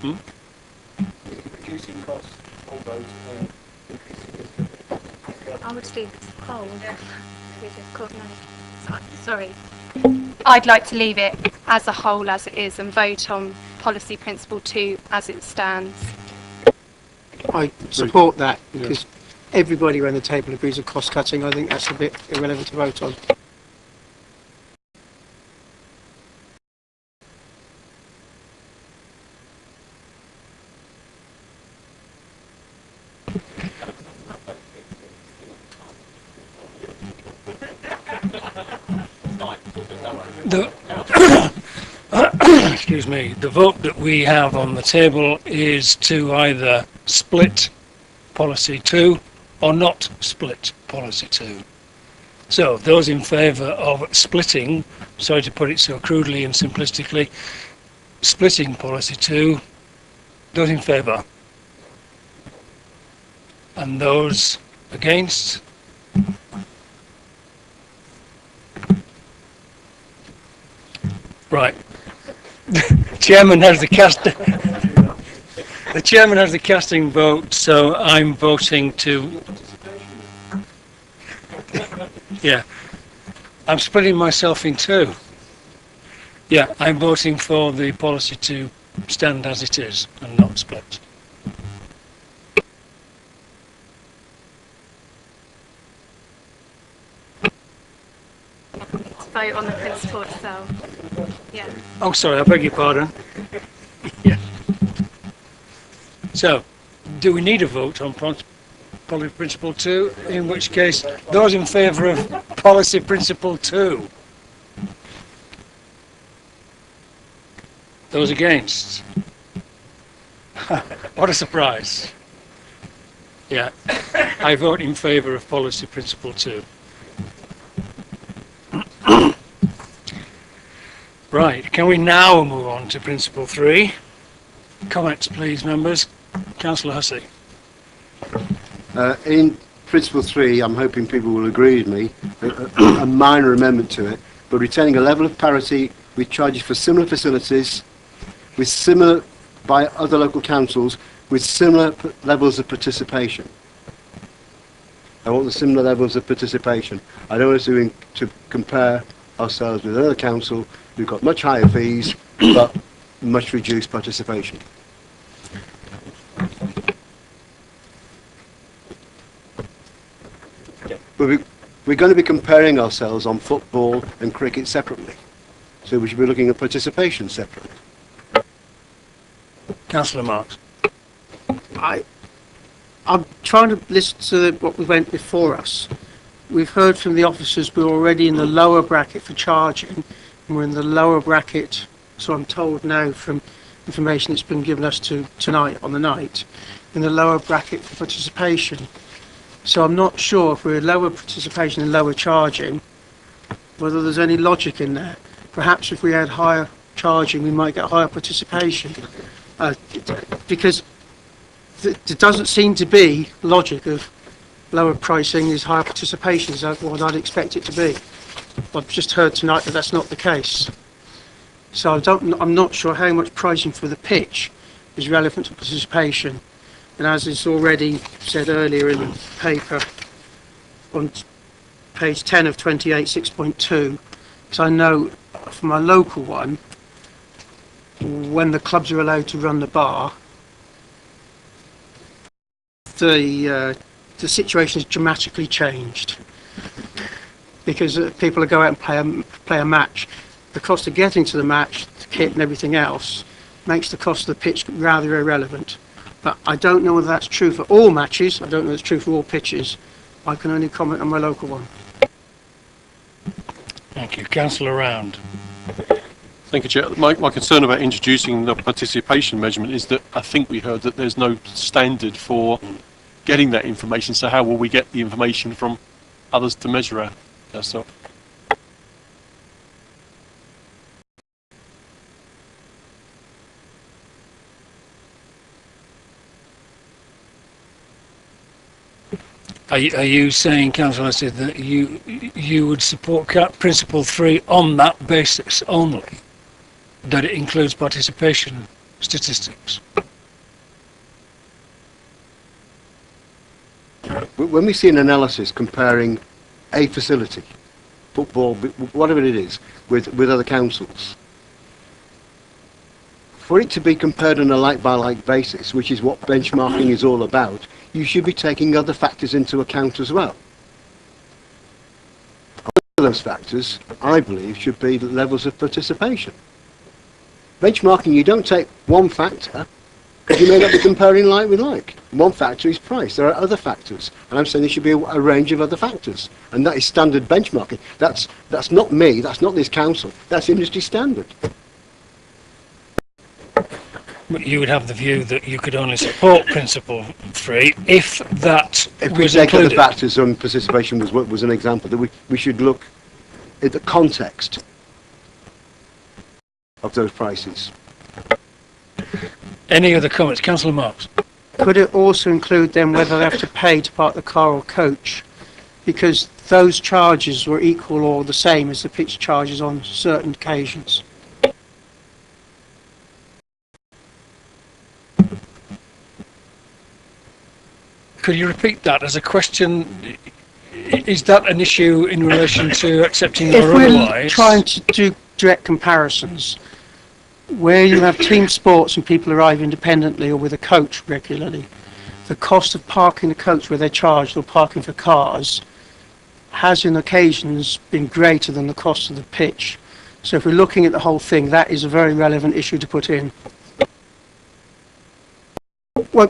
Hmm? Reducing costs on both. I would leave it whole. Sorry. I'd like to leave it as a whole as it is and vote on policy principle 2 as it stands. I support that because everybody around the table agrees with cost cutting. I think that's a bit irrelevant to vote on. The excuse me, the vote that we have on the table is to either split policy 2 or not split policy 2. So those in favour of splitting, sorry to put it so crudely and simplistically, splitting policy 2, those in favour? And those against? Right. The chairman has the casting vote, so I'm voting to. Yeah, I'm splitting myself in two. Yeah, I'm voting for the policy to stand as it is and not split. Vote on the principle itself. Yeah. Oh, sorry, I beg your pardon. Yeah. So, do we need a vote on policy principle 2? In which case, those in favour of policy principle 2? Those against? What a surprise. Yeah, I vote in favour of policy principle 2. Right, can we now move on to principle 3? Comments, please, members. Councillor Hussey. In principle 3, I'm hoping people will agree with me, a minor amendment to it, but retaining a level of parity with charges for similar facilities, with similar, by other local councils, with similar levels of participation. I want the similar levels of participation. I don't want us to compare ourselves with another council who've got much higher fees, but much reduced participation. But we're going to be comparing ourselves on football and cricket separately. So we should be looking at participation separately. Councillor Marks. I'm trying to listen to what went before us. We've heard from the officers we're already in the lower bracket for charging, and we're in the lower bracket, so I'm told now from information that's been given us tonight on the night, in the lower bracket for participation. So I'm not sure if we're lower participation and lower charging, whether there's any logic in there. Perhaps if we had higher charging, we might get higher participation. Because there doesn't seem to be logic of lower pricing is higher participation, is what I'd expect it to be. I've just heard tonight that that's not the case. So I'm not sure how much pricing for the pitch is relevant to participation. And as is already said earlier in the paper, on page 10 of 28, 6.2, because I know from my local one, when the clubs are allowed to run the bar, the situation has dramatically changed. Because people go out and play a match. The cost of getting to the match, the kit and everything else, makes the cost of the pitch rather irrelevant. But I don't know whether that's true for all matches. I don't know if it's true for all pitches. I can only comment on my local one. Thank you. Councillor Round. Thank you, Chair. My concern about introducing the participation measurement is that I think we heard that there's no standard for getting that information. So how will we get the information from others to measure That's all. Are you saying, Councillor Hussey, that you would support Principle 3 on that basis only? That it includes participation statistics? When we see an analysis comparing a facility, football, whatever it is, with other councils, for it to be compared on a like-by-like basis, which is what benchmarking is all about, you should be taking other factors into account as well. One of those factors, I believe, should be the levels of participation. Benchmarking, you don't take one factor, because you may not be comparing like with like. One factor is price. There are other factors, and I'm saying there should be a range of other factors, and that is standard benchmarking. That's not me. That's not this council. That's industry standard. But you would have the view that you could only support Principle 3 if that If we was take included. other factors, participation was an example, that we should look at the context of those prices. Any other comments? Councillor Marks. Could it also include then whether they have to pay to park the car or coach? Because those charges were equal or the same as the pitch charges on certain occasions. Could you repeat that as a question? Is that an issue in relation to accepting If or we're otherwise? trying to do direct comparisons, where you have team sports and people arrive independently or with a coach regularly, the cost of parking the coach where they're charged or parking for cars has in occasions been greater than the cost of the pitch. So if we're looking at the whole thing, that is a very relevant issue to put in. Well,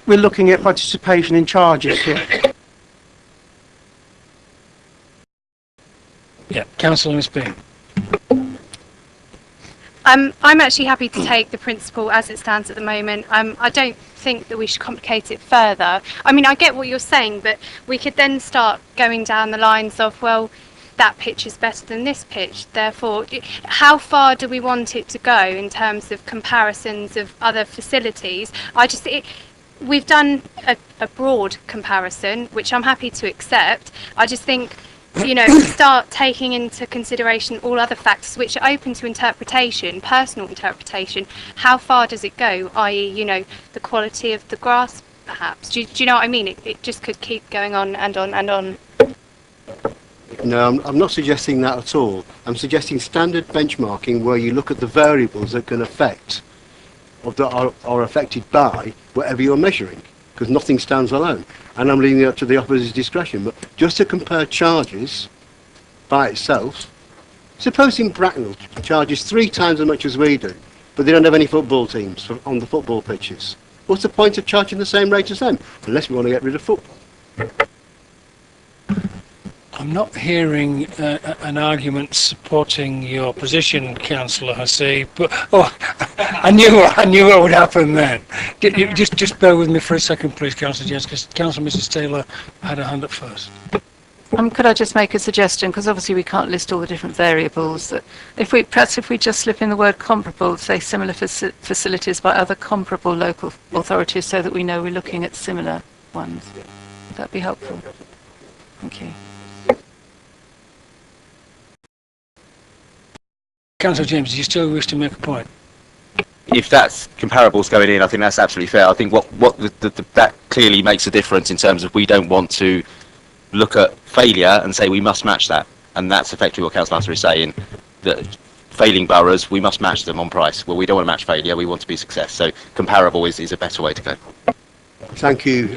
we're looking at participation in charges here. Yeah, Councillor Miss Bean. I'm actually happy to take the principle as it stands at the moment. I don't think that we should complicate it further. I mean, I get what you're saying, but we could then start going down the lines of, well, that pitch is better than this pitch. Therefore, how far do we want it to go in terms of comparisons of other facilities? We've done a broad comparison, which I'm happy to accept. I just think, if we start taking into consideration all other factors which are open to interpretation, personal interpretation, how far does it go? I.e., the quality of the grass, perhaps. Do you know what I mean? It just could keep going on and on and on. No, I'm not suggesting that at all. I'm suggesting standard benchmarking where you look at the variables that can affect or that are affected by whatever you're measuring, because nothing stands alone. And I'm leaving it up to the opposition's discretion. But just to compare charges by itself, supposing Bracknell charges 3 times as much as we do, but they don't have any football teams on the football pitches. What's the point of charging the same rate as them? Unless we want to get rid of football. I'm not hearing an argument supporting your position, Councillor Hussey, but I knew what would happen then. Just bear with me for a second, please, Councillor James, because Councillor Mrs Taylor had her hand up first. Could I just make a suggestion? Because obviously we can't list all the different variables. That if we just slip in the word comparable, say similar facilities by other comparable local authorities, so that we know we're looking at similar ones. Would that be helpful? Thank you. Councillor James, do you still wish to make a point? If that's comparables going in, I think that's absolutely fair. I think that clearly makes a difference in terms of we don't want to look at failure and say we must match that, and that's effectively what Councillor Hunter is saying, that failing boroughs, we must match them on price. Well, we don't want to match failure, we want to be success. So comparable is a better way to go. Thank you.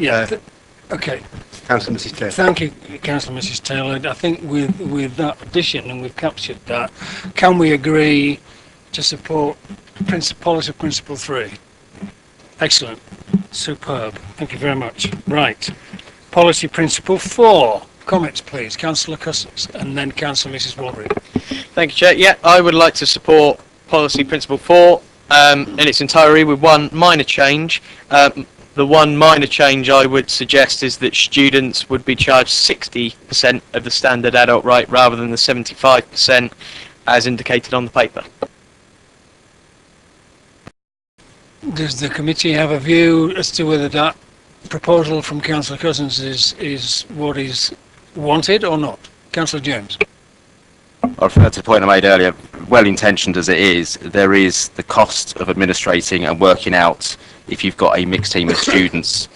Okay. Councillor Mrs Taylor. Thank you, Councillor Mrs Taylor. I think with that addition, and we've captured that, can we agree to support policy principle 3? Excellent. Superb. Thank you very much. Right. Policy principle 4. Comments, please. Councillor Cousins and then Councillor Mrs Walbury. Thank you, Chair. Yeah, I would like to support policy principle 4 in its entirety with one minor change. The one minor change I would suggest is that students would be charged 60% of the standard adult rate rather than the 75% as indicated on the paper. Does the committee have a view as to whether that proposal from Councillor Cousins is what is wanted or not? Councillor James. I refer to the point I made earlier, well intentioned as it is, there is the cost of administrating and working out if you've got a mixed team of students.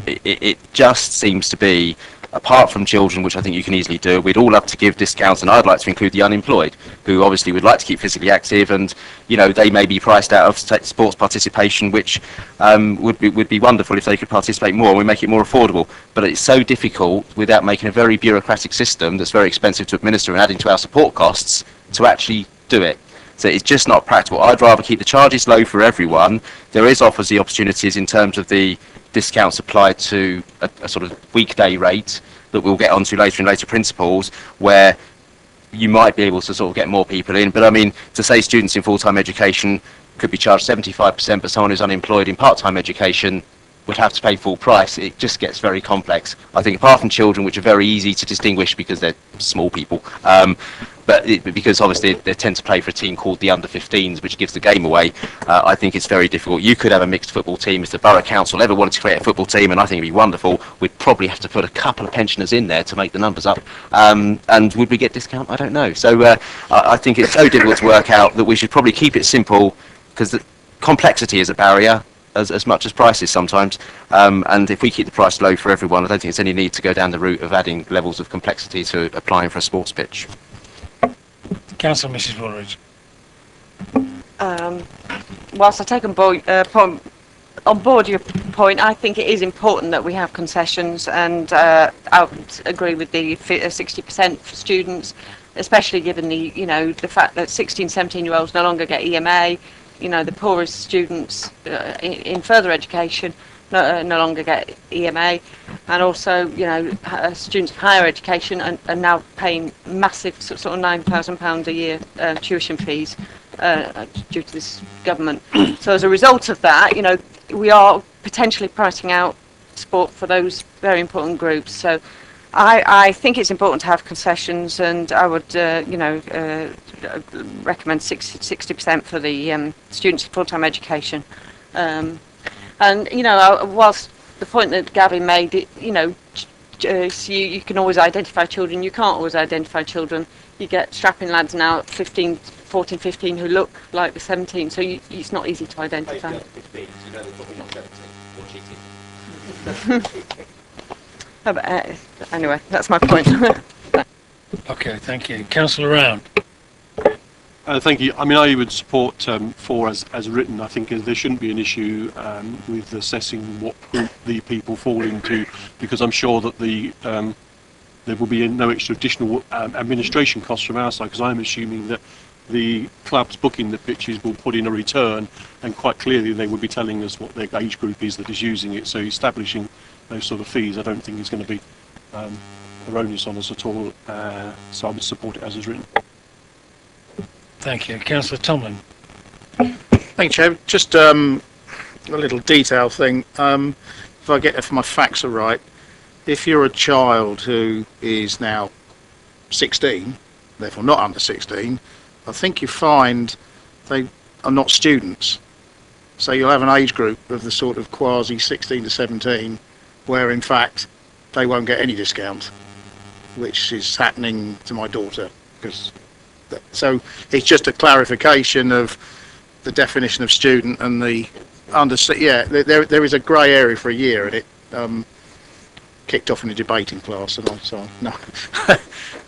It just seems to be, apart from children, which I think you can easily do, we'd all love to give discounts, and I'd like to include the unemployed, who obviously would like to keep physically active, and you know they may be priced out of sports participation, which would be wonderful if they could participate more and we make it more affordable. But it's so difficult without making a very bureaucratic system that's very expensive to administer and adding to our support costs to actually do it. So it's just not practical. I'd rather keep the charges low for everyone. There is offers the opportunities in terms of the discounts applied to a sort of weekday rate that we'll get onto later in later principles, where you might be able to sort of get more people in. But I mean, to say students in full-time education could be charged 75%, but someone who's unemployed in part-time education would have to pay full price, it just gets very complex. I think apart from children, which are very easy to distinguish because they're small people, because obviously they tend to play for a team called the under-15s, which gives the game away, I think it's very difficult. You could have a mixed football team if the Borough Council ever wanted to create a football team, and I think it'd be wonderful. We'd probably have to put a couple of pensioners in there to make the numbers up. And would we get discount? I don't know. So I think it's so difficult to work out that we should probably keep it simple, because the complexity is a barrier as much as prices sometimes, and if we keep the price low for everyone, I don't think there's any need to go down the route of adding levels of complexity to applying for a sports pitch. Councillor Mrs. Woolridge. Whilst I take on board your point, I think it is important that we have concessions, and I would agree with the 60% for students, especially given the fact that 16, 17-year-olds no longer get EMA. The poorest students in further education no longer get EMA, and also students of higher education are now paying massive sort of £9,000 a year tuition fees due to this government. So as a result of that, we are potentially pricing out sport for those very important groups. So I think it's important to have concessions, and I would recommend 60% for the students in full-time education. And whilst the point that Gavin made, you can always identify children, you can't always identify children. You get strapping lads now at 14, 15 who look like the 17, so it's not easy to identify. Anyway, that's my point. Okay, thank you. Councillor Round. Thank you. I mean, I would support 4 as written. I think there shouldn't be an issue with assessing what group the people fall into, because I'm sure that there will be no extra additional administration costs from our side, because I'm assuming that the clubs booking the pitches will put in a return, and quite clearly they will be telling us what their age group is that is using it. So establishing those sort of fees, I don't think is going to be erroneous on us at all. So I would support it as is written. Thank you. Councillor Tomlin. Thank you, Chair. Just a little detail thing. If my facts are right, if you're a child who is now 16, therefore not under 16, I think you find they are not students. So you'll have an age group of the sort of quasi 16 to 17, where in fact they won't get any discount, which is happening to my daughter. So it's just a clarification of the definition of student and the under. Yeah, there is a grey area for a year, and it kicked off in a debating class, and no,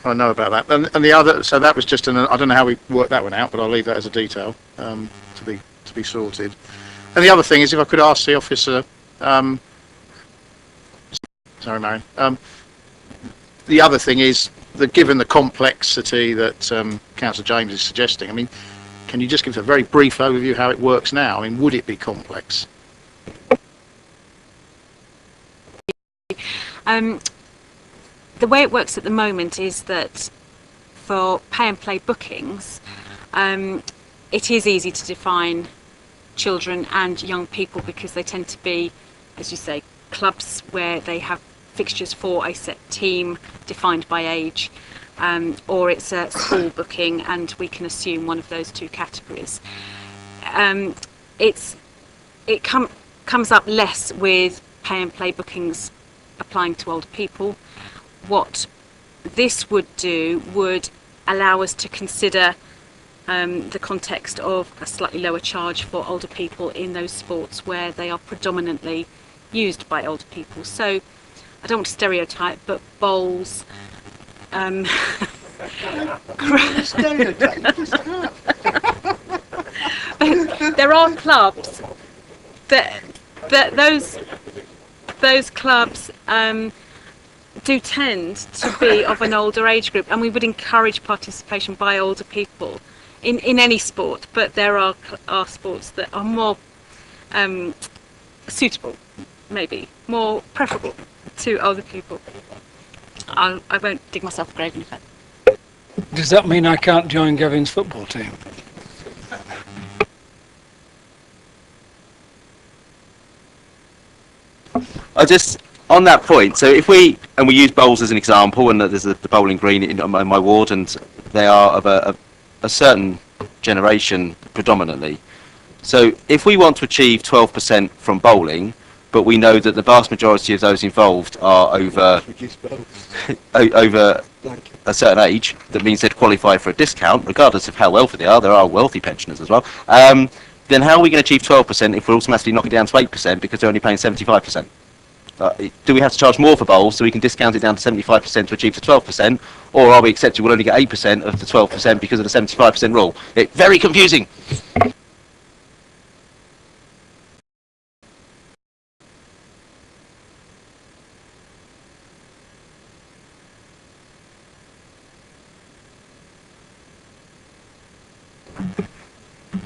I know about that. And the other, so that was just I don't know how we worked that one out, but I'll leave that as a detail to be sorted. And the other thing is, if I could ask the officer, sorry, Marion. The other thing is that given the complexity that Councillor James is suggesting, I mean, can you just give us a very brief overview how it works now? I mean, would it be complex? The way it works at the moment is that for pay and play bookings, it is easy to define children and young people, because they tend to be as you say, clubs where they have fixtures for a set team defined by age, or it's a school booking, and we can assume one of those two categories. It comes up less with pay and play bookings applying to older people. What this would do would allow us to consider the context of a slightly lower charge for older people in those sports where they are predominantly used by older people. So I don't want to stereotype, but bowls, there are clubs that those clubs do tend to be of an older age group, and we would encourage participation by older people in any sport, but there are sports that are more suitable, maybe more preferable to older people. I won't dig myself a grave in effect. Does that mean I can't join Gavin's football team? On that point, so if we use bowls as an example, and there's the bowling green in my ward, and they are of a certain generation predominantly. So if we want to achieve 12% from bowling, but we know that the vast majority of those involved are over a certain age, that means they'd qualify for a discount, regardless of how wealthy they are. There are wealthy pensioners as well. Then how are we going to achieve 12% if we're automatically knocking down to 8% because they're only paying 75%? Do we have to charge more for bowls so we can discount it down to 75% to achieve the 12%, or are we accepting we'll only get 8% of the 12% because of the 75% rule? Very confusing.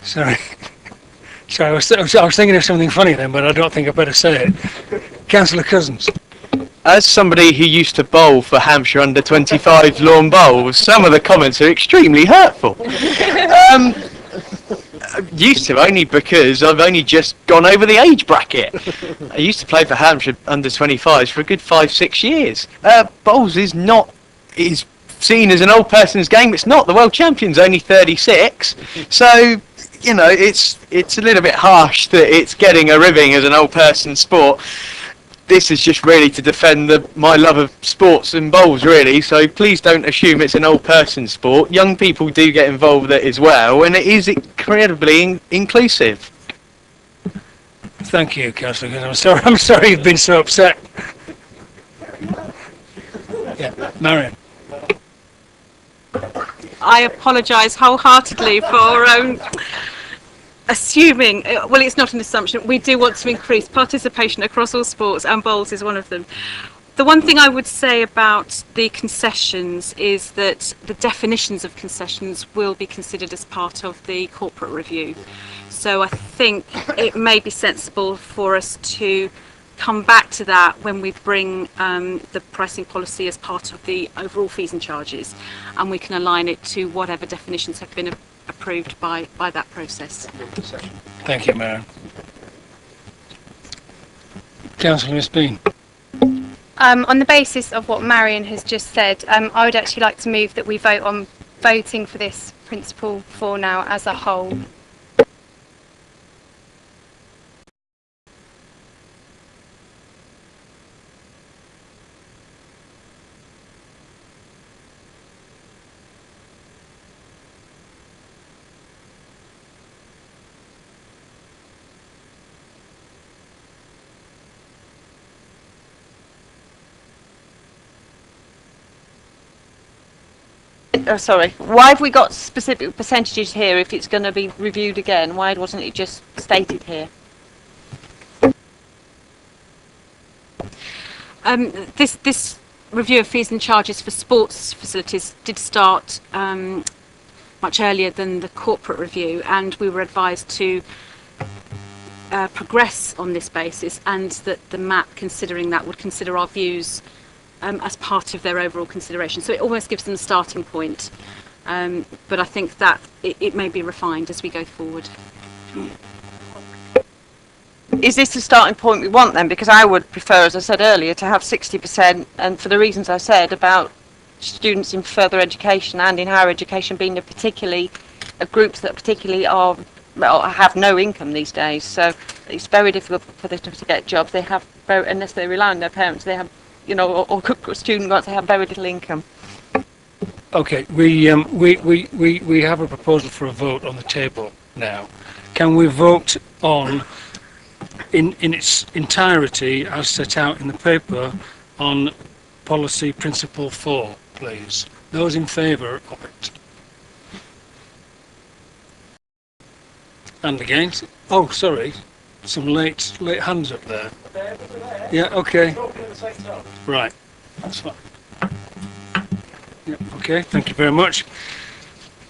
Sorry. Sorry, I was thinking of something funny then, but I don't think I better say it. Councillor Cousins. As somebody who used to bowl for Hampshire under-25 lawn bowls, some of the comments are extremely hurtful. Used to, only because I've only just gone over the age bracket. I used to play for Hampshire under-25s for a good 5-6 years. Bowls is seen as an old person's game. It's not. The world champion's only 36, so you know it's a little bit harsh that it's getting a ribbing as an old person's sport. This is just really to defend my love of sports and bowls, really. So please don't assume it's an old person's sport. Young people do get involved with it as well, and it is incredibly inclusive. Thank you, Councillor Cousins. I'm sorry you've been so upset. Yeah, Marion. I apologise wholeheartedly for assuming, well, it's not an assumption. We do want to increase participation across all sports, and bowls is one of them. The one thing I would say about the concessions is that the definitions of concessions will be considered as part of the corporate review. So I think it may be sensible for us to come back to that when we bring the pricing policy as part of the overall fees and charges, and we can align it to whatever definitions have been approved by that process. Thank you, Marion. Councillor Miss Bean. On the basis of what Marion has just said, I would actually like to move that we vote on voting for this Principle 4 now as a whole. Oh, sorry. Why have we got specific percentages here if it's going to be reviewed again? Why wasn't it just stated here? This review of fees and charges for sports facilities did start much earlier than the corporate review, and we were advised to progress on this basis, and that the MAP, considering that, would consider our views as part of their overall consideration. So it almost gives them a starting point, but I think that it may be refined as we go forward. is this the starting point we want then? Because I would prefer, as I said earlier, to have 60%, and for the reasons I said about students in further education and in higher education being a groups that particularly have no income these days. So it's very difficult for them to get jobs. They have unless they rely on their parents, they have, or student grants, they have very little income. Okay, we have a proposal for a vote on the table now. Can we vote on, in its entirety, as set out in the paper, on policy principle 4, please? Those in favour of it? And against? Oh, sorry, some late hands up there. Yeah, okay. Right, that's fine. Yeah, okay, thank you very much.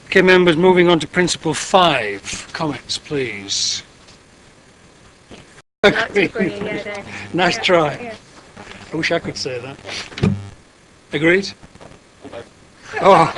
Okay, members, moving on to principle 5. Comments, please. Nice try. I wish I could say that. Agreed? Oh.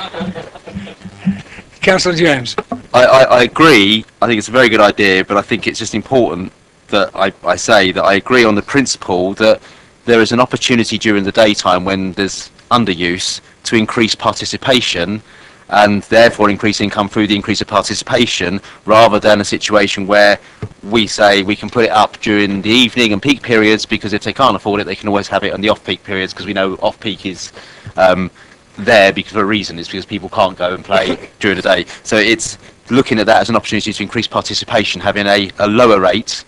Councillor James. I agree. I think it's a very good idea, but I think it's just important that I say that I agree on the principle that there is an opportunity during the daytime when there's underuse to increase participation and therefore increase income through the increase of participation, rather than a situation where we say we can put it up during the evening and peak periods, because if they can't afford it, they can always have it on the off-peak periods, because we know off-peak is there because of a reason. It's because people can't go and play during the day. So it's looking at that as an opportunity to increase participation, having a lower rate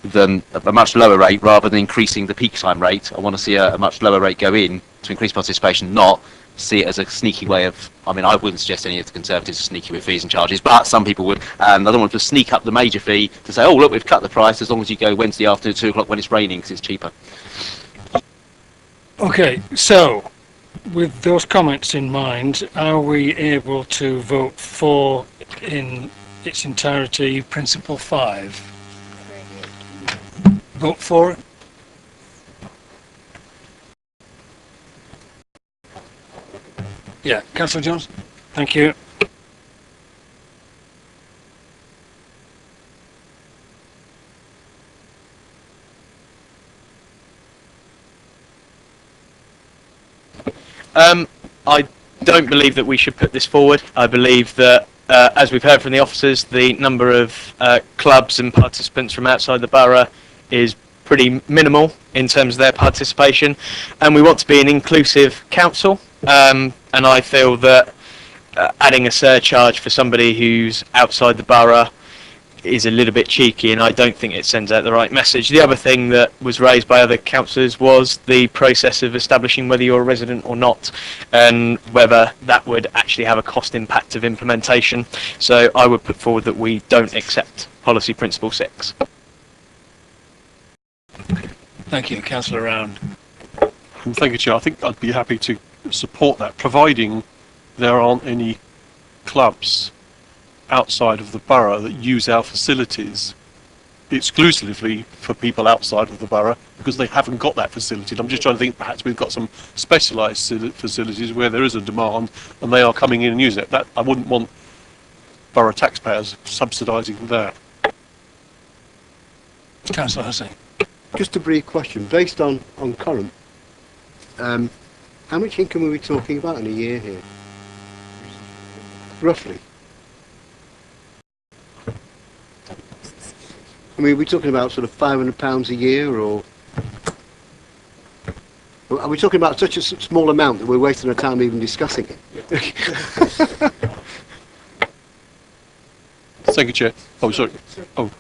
than a much lower rate rather than increasing the peak time rate. I want to see a much lower rate go in to increase participation, not see it as a sneaky way of, I mean, I wouldn't suggest any of the Conservatives are sneaky with fees and charges, but some people would, and I don't want to sneak up the major fee to say, oh look, we've cut the price as long as you go Wednesday afternoon at 2 o'clock when it's raining because it's cheaper. Okay, so with those comments in mind, are we able to vote for in its entirety principle 5? Vote for it? Yeah, Councillor Jones. Thank you. I don't believe that we should put this forward. I believe that, as we've heard from the officers, the number of clubs and participants from outside the borough is pretty minimal in terms of their participation, and we want to be an inclusive council, and I feel that adding a surcharge for somebody who's outside the borough is a little bit cheeky, and I don't think it sends out the right message. The other thing that was raised by other councillors was the process of establishing whether you're a resident or not, and whether that would actually have a cost impact of implementation. So I would put forward that we don't accept policy principle 6. Thank you, Councillor Round. Thank you, Chair. I think I'd be happy to support that, providing there aren't any clubs outside of the borough that use our facilities exclusively for people outside of the borough, because they haven't got that facility. And I'm just trying to think, perhaps we've got some specialised facilities where there is a demand and they are coming in and using it. That I wouldn't want borough taxpayers subsidising that. Councillor Hussey. Just a brief question, based on current, how much income are we talking about in a year here? Roughly. I mean, are we talking about sort of £500 a year, or are we talking about such a small amount that we're wasting our time even discussing it? Thank you, Chair. Oh, sorry. Oh.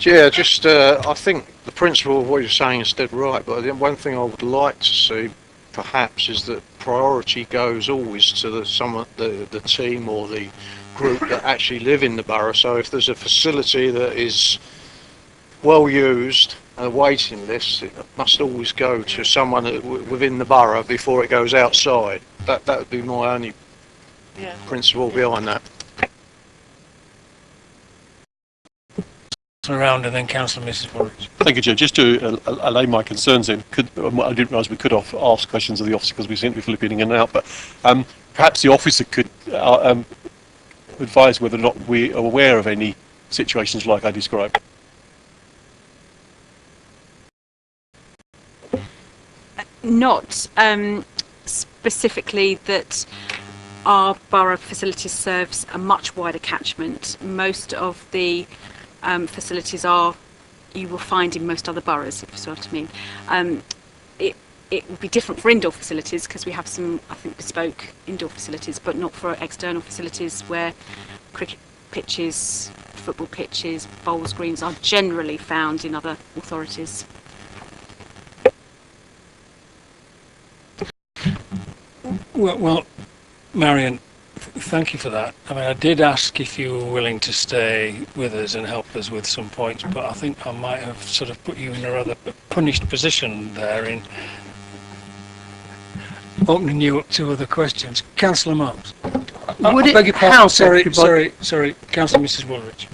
Yeah, just I think the principle of what you're saying is dead right, but the one thing I would like to see perhaps is that priority goes always to the team or the group that actually live in the borough. So if there's a facility that is well used, a waiting list, it must always go to someone within the borough before it goes outside. That would be my only principle behind that. Around and then Councillor Mrs. Woolwich. Thank you, Chair. Just to allay my concerns in, I didn't realise we could ask questions of the officer because we seem to be flipping in and out, but perhaps the officer could advise whether or not we are aware of any situations like I described. not specifically that our borough facilities serves a much wider catchment. Most of the facilities you will find in most other boroughs, if you see what I mean. It would be different for indoor facilities because we have some, I think, bespoke indoor facilities, but not for external facilities where cricket pitches, football pitches, bowls greens are generally found in other authorities. Well, Marion, thank you for that. I mean, I did ask if you were willing to stay with us and help us with some points, but I think I might have sort of put you in a rather punished position there in opening you up to other questions. Councillor Marks. Would it beg your pardon. help Sorry, Councillor Mrs. Woolridge.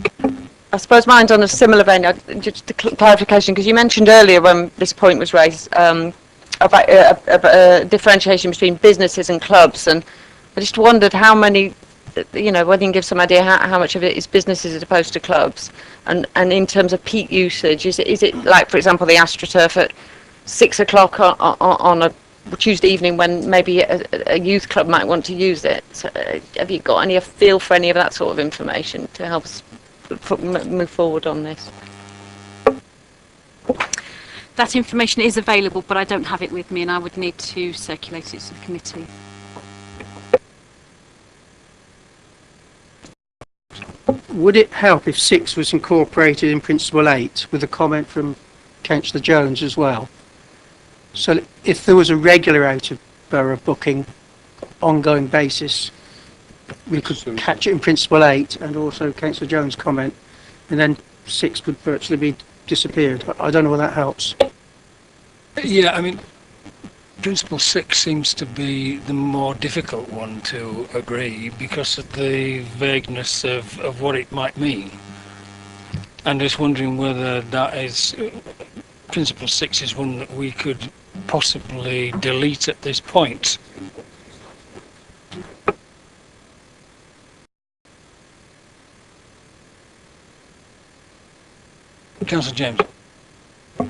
I suppose mine's on a similar vein. Just a clarification, because you mentioned earlier when this point was raised about differentiation between businesses and clubs, and I just wondered how many, whether you can give some idea how much of it is businesses as opposed to clubs, and in terms of peak usage, is it like, for example, the AstroTurf at 6 o'clock on a Tuesday evening when maybe a youth club might want to use it? So, have you got any feel for any of that sort of information to help us move forward on this? That information is available, but I don't have it with me, and I would need to circulate it to the committee. Would it help if 6 was incorporated in Principle 8 with a comment from Councillor Jones as well? So if there was a regular out-of-borough booking, ongoing basis, we could catch it in Principle 8 and also Councillor Jones' comment, and then 6 would virtually be disappeared. I don't know whether that helps. Yeah, I mean, Principle 6 seems to be the more difficult one to agree because of the vagueness of what it might mean. And just wondering whether that is... Principle 6 is one that we could possibly delete at this point. Councillor James.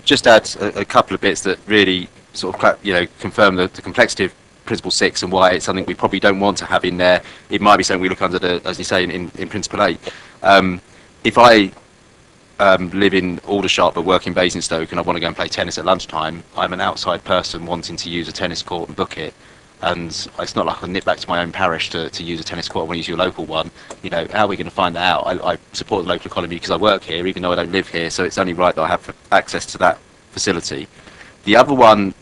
Just add a couple of bits that really sort of confirm the complexity of Principle 6 and why it's something we probably don't want to have in there. It might be something we look under, as you say, in Principle 8. If I live in Aldershot but work in Basingstoke and I want to go and play tennis at lunchtime, I'm an outside person wanting to use a tennis court and book it. And it's not like I can nip back to my own parish to use a tennis court. I want to use your local one. How are we going to find that out? I support the local economy because I work here, even though I don't live here, so it's only right that I have access to that facility. The other one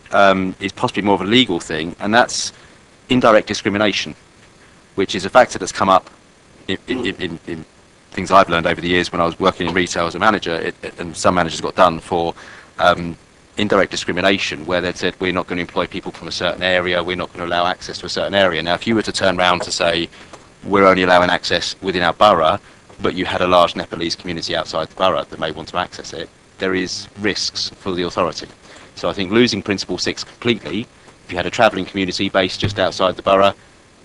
is possibly more of a legal thing, and that's indirect discrimination, which is a factor that's come up in things I've learned over the years when I was working in retail as a manager, and some managers got done for indirect discrimination, where they said we're not going to employ people from a certain area, we're not going to allow access to a certain area. Now, if you were to turn around to say we're only allowing access within our borough, but you had a large Nepalese community outside the borough that may want to access it, there is risks for the authority. So I think losing Principle 6 completely, if you had a travelling community based just outside the borough,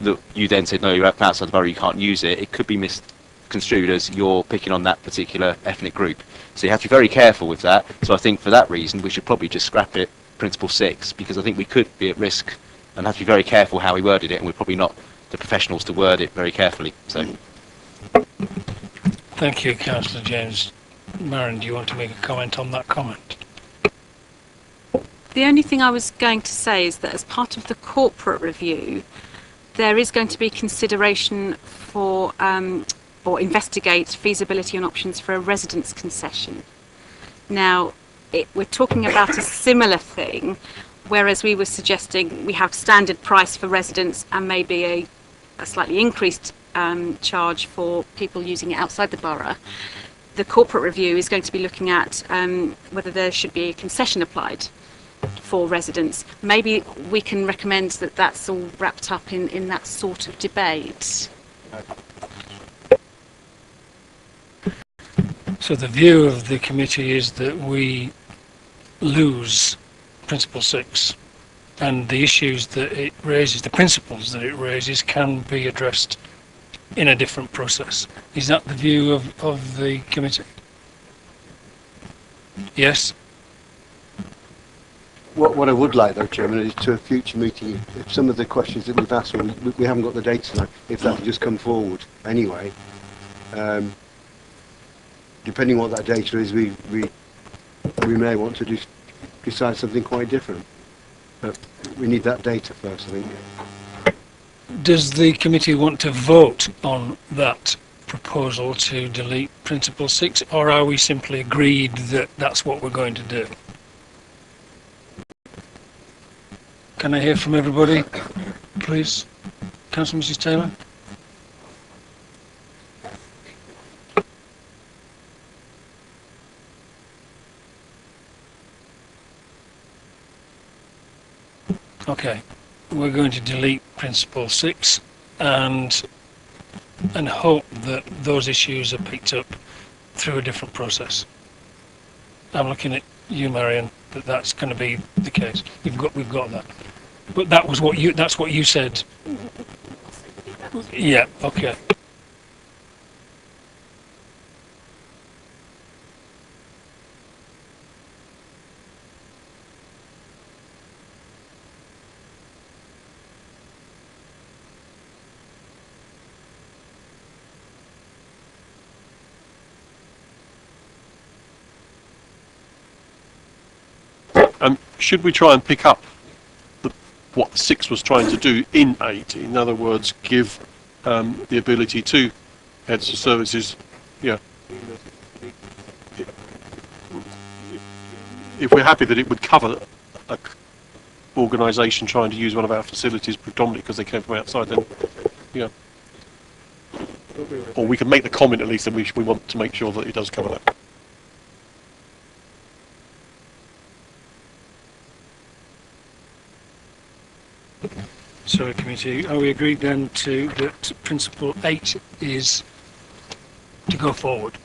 that you then said, no, you're outside the borough, you can't use it, it could be misconstrued as you're picking on that particular ethnic group. So you have to be very careful with that. So I think for that reason, we should probably just scrap it, Principle 6, because I think we could be at risk and have to be very careful how we worded it, and we're probably not the professionals to word it very carefully. So. Thank you, Councillor James. Maren, do you want to make a comment on that comment? The only thing I was going to say is that as part of the corporate review, there is going to be consideration for or investigate feasibility and options for a residence concession. Now, we're talking about a similar thing, whereas we were suggesting we have standard price for residents and maybe a slightly increased charge for people using it outside the borough. The corporate review is going to be looking at whether there should be a concession applied for residents. Maybe we can recommend that that's all wrapped up in that sort of debate. So the view of the committee is that we lose Principle 6 and the issues that it raises, the principles that it raises, can be addressed in a different process. Is that the view of the committee? Yes? What I would like though, Chairman, is to a future meeting, if some of the questions that we've asked, we haven't got the dates tonight, if that could just come forward anyway. Depending on what that data is, we may want to decide something quite different. But we need that data first, I think. Does the committee want to vote on that proposal to delete Principle 6, or are we simply agreed that that's what we're going to do? Can I hear from everybody, please? Councillor Mrs Taylor? Okay, we're going to delete Principle 6 and hope that those issues are picked up through a different process. I'm looking at you, Marion, that's going to be the case. We've got that. But that's what you said. Yeah, okay. Should we try and pick up what 6 was trying to do in 8? In other words, give the ability to heads of services, yeah. If we're happy that it would cover an organisation trying to use one of our facilities predominantly because they came from outside, then, yeah. Or we can make the comment at least that we want to make sure that it does cover that. So, committee, are we agreed then that Principle 8 is to go forward?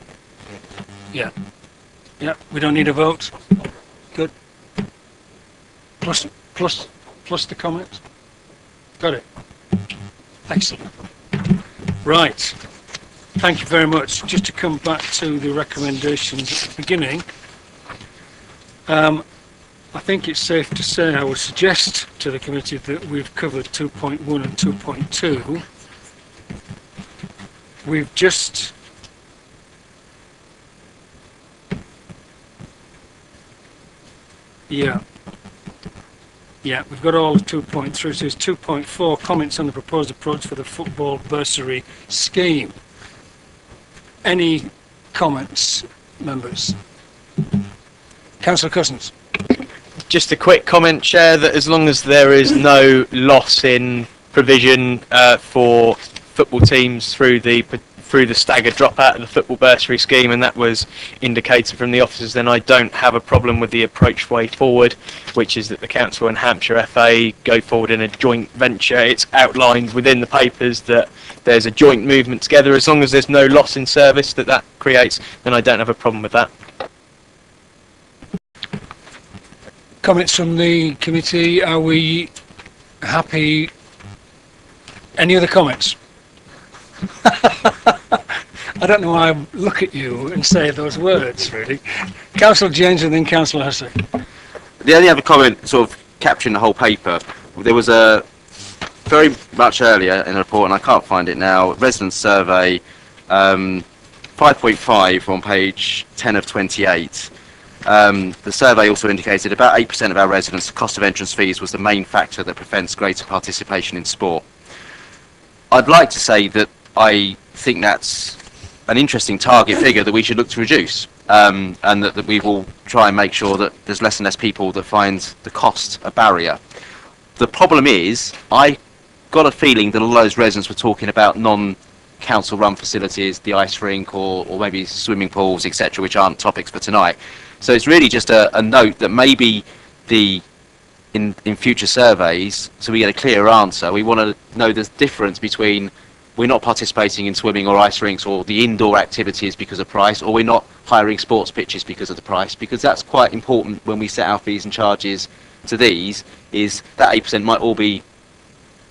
Yeah. Yeah, we don't need a vote? Good. Plus the comments? Got it. Excellent. Right. Thank you very much. Just to come back to the recommendations at the beginning, I think it's safe to say, I would suggest to the committee that we've covered 2.1 and 2.2. We've just yeah, we've got all of 2.3. So there's 2.4 comments on the proposed approach for the football bursary scheme. Any comments, members? Councillor Cousins. Just a quick comment, Chair, that as long as there is no loss in provision for football teams through the staggered dropout of the football bursary scheme, and that was indicated from the officers, then I don't have a problem with the approach way forward, which is that the Council and Hampshire FA go forward in a joint venture. It's outlined within the papers that there's a joint movement together. As long as there's no loss in service that creates, then I don't have a problem with that. Comments from the committee, are we happy? Any other comments? I don't know why I look at you and say those words, really. Councillor James and then Councillor Hussey. The only other comment, sort of capturing the whole paper, there was a very much earlier in the report, and I can't find it now, residence survey 5.5 on page 10 of 28. The survey also indicated about 8% of our residents, the cost of entrance fees was the main factor that prevents greater participation in sport. I'd like to say that I think that's an interesting target figure that we should look to reduce, and that we will try and make sure that there's less and less people that find the cost a barrier. The problem is, I got a feeling that all those residents were talking about non-council run facilities, the ice rink or maybe swimming pools, etc., which aren't topics for tonight. So it's really just a note that maybe in future surveys, so we get a clear answer, we want to know the difference between we're not participating in swimming or ice rinks or the indoor activities because of price, or we're not hiring sports pitches because of the price, because that's quite important when we set our fees and charges to these, is that 8% might all be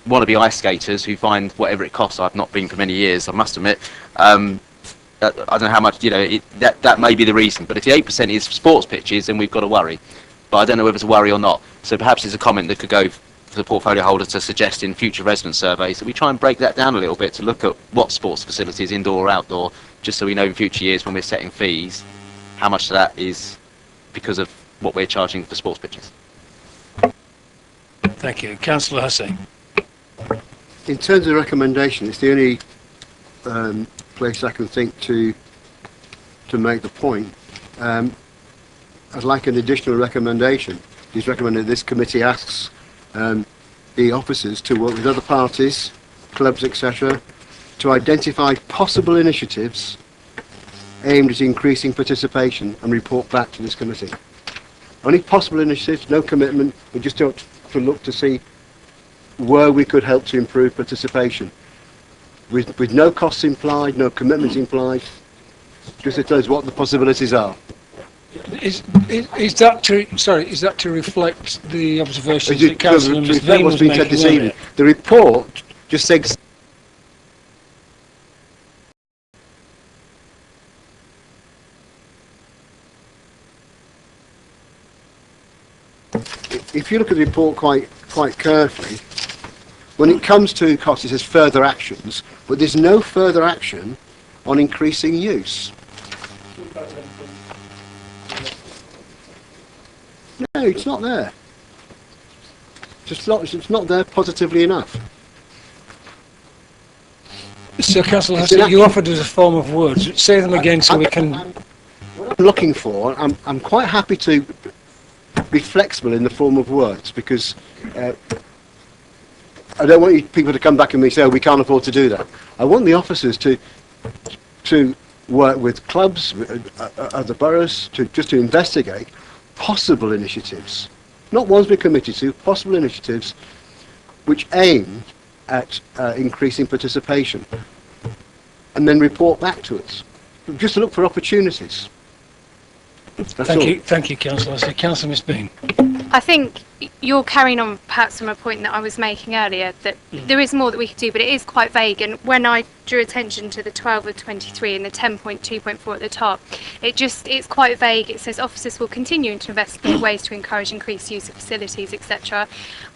wannabe ice skaters who find whatever it costs. I've not been for many years, I must admit. I don't know how much, that may be the reason, but if the 8% is sports pitches, then we've got to worry. but I don't know whether it's a worry or not. So perhaps it's a comment that could go for the portfolio holder to suggest in future resident surveys that we try and break that down a little bit to look at what sports facilities, indoor or outdoor, just so we know in future years when we're setting fees, how much of that is because of what we're charging for sports pitches. Thank you. Councillor Hussey. In terms of recommendation, it's the only place I can think to make the point. I'd like an additional recommendation. It's recommended this committee asks the officers to work with other parties, clubs, etc., to identify possible initiatives aimed at increasing participation and report back to this committee. Only possible initiatives, no commitment, we just have to look to see where we could help to improve participation. With no costs implied, no commitments implied, just to tell us what the possibilities are. Is that to reflect the observations that Councillor To reflect what's was been said making this earlier? evening. The report just says if you look at the report quite carefully, when it comes to costs, it says further actions, but there's no further action on increasing use. No, it's not there. It's not there positively enough. So, Councillor Hussey, you offered us a form of words. Say them again so we can... What I'm looking for, I'm quite happy to be flexible in the form of words, because I don't want you people to come back and say, oh, we can't afford to do that. I want the officers to work with clubs, other boroughs, just to investigate possible initiatives, not ones we're committed to, possible initiatives which aim at increasing participation, and then report back to us. Just to look for opportunities. That's all. Thank you, Councillor. So, Councillor Miss Bean. I think you're carrying on perhaps from a point that I was making earlier, that there is more that we could do, but it is quite vague. And when I drew attention to the 12 of 23 and the 10.2.4 at the top, it's quite vague. It says officers will continue to investigate ways to encourage increased use of facilities, etc.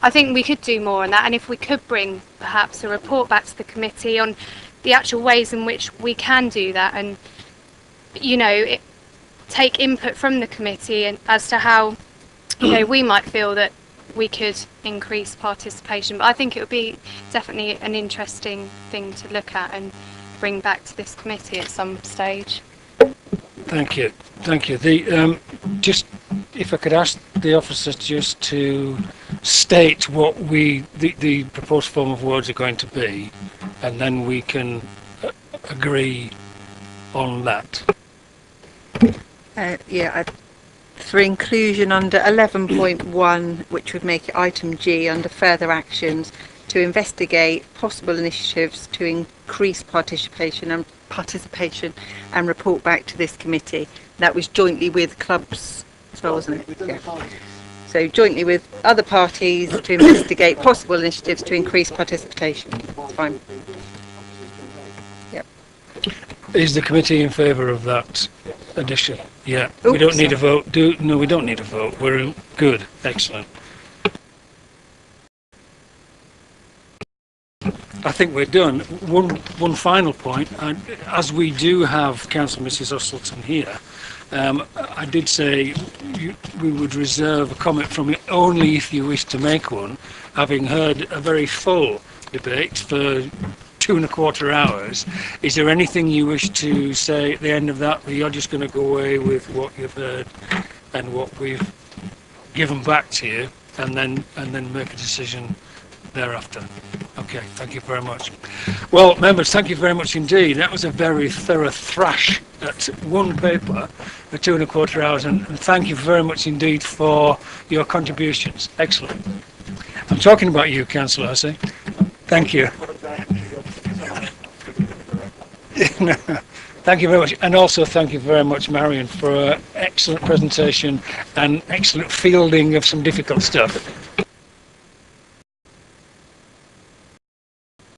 I think we could do more on that, and if we could bring perhaps a report back to the committee on the actual ways in which we can do that, and take input from the committee and as to how we might feel that we could increase participation. But I think it would be definitely an interesting thing to look at and bring back to this committee at some stage. Thank you. The just if I could ask the officers just to state what the proposed form of words are going to be, and then we can agree on that. For inclusion under 11.1, which would make it item G under further actions, to investigate possible initiatives to increase participation and report back to this committee. That was jointly with clubs as well, wasn't it? Yeah. So jointly with other parties to investigate possible initiatives to increase participation. Fine. Yep. Is the committee in favour of that addition? Yeah. We don't need a vote. No, we don't need a vote. We're good. Excellent. I think we're done. One final point. As we do have Councillor Mrs. Ostleton here, I did say we would reserve a comment from you only if you wish to make one, having heard a very full debate for 2.25 hours. Is there anything you wish to say at the end of that, or you're just going to go away with what you've heard and what we've given back to you, and then make a decision thereafter? Okay, thank you very much. Well, members, thank you very much indeed. That was a very thorough thrash at one paper for 2.25 hours, and thank you very much indeed for your contributions. Excellent. I'm talking about you, Councillor Hussey. Thank you. Thank you very much, and also thank you very much, Marion, for an excellent presentation and excellent fielding of some difficult stuff.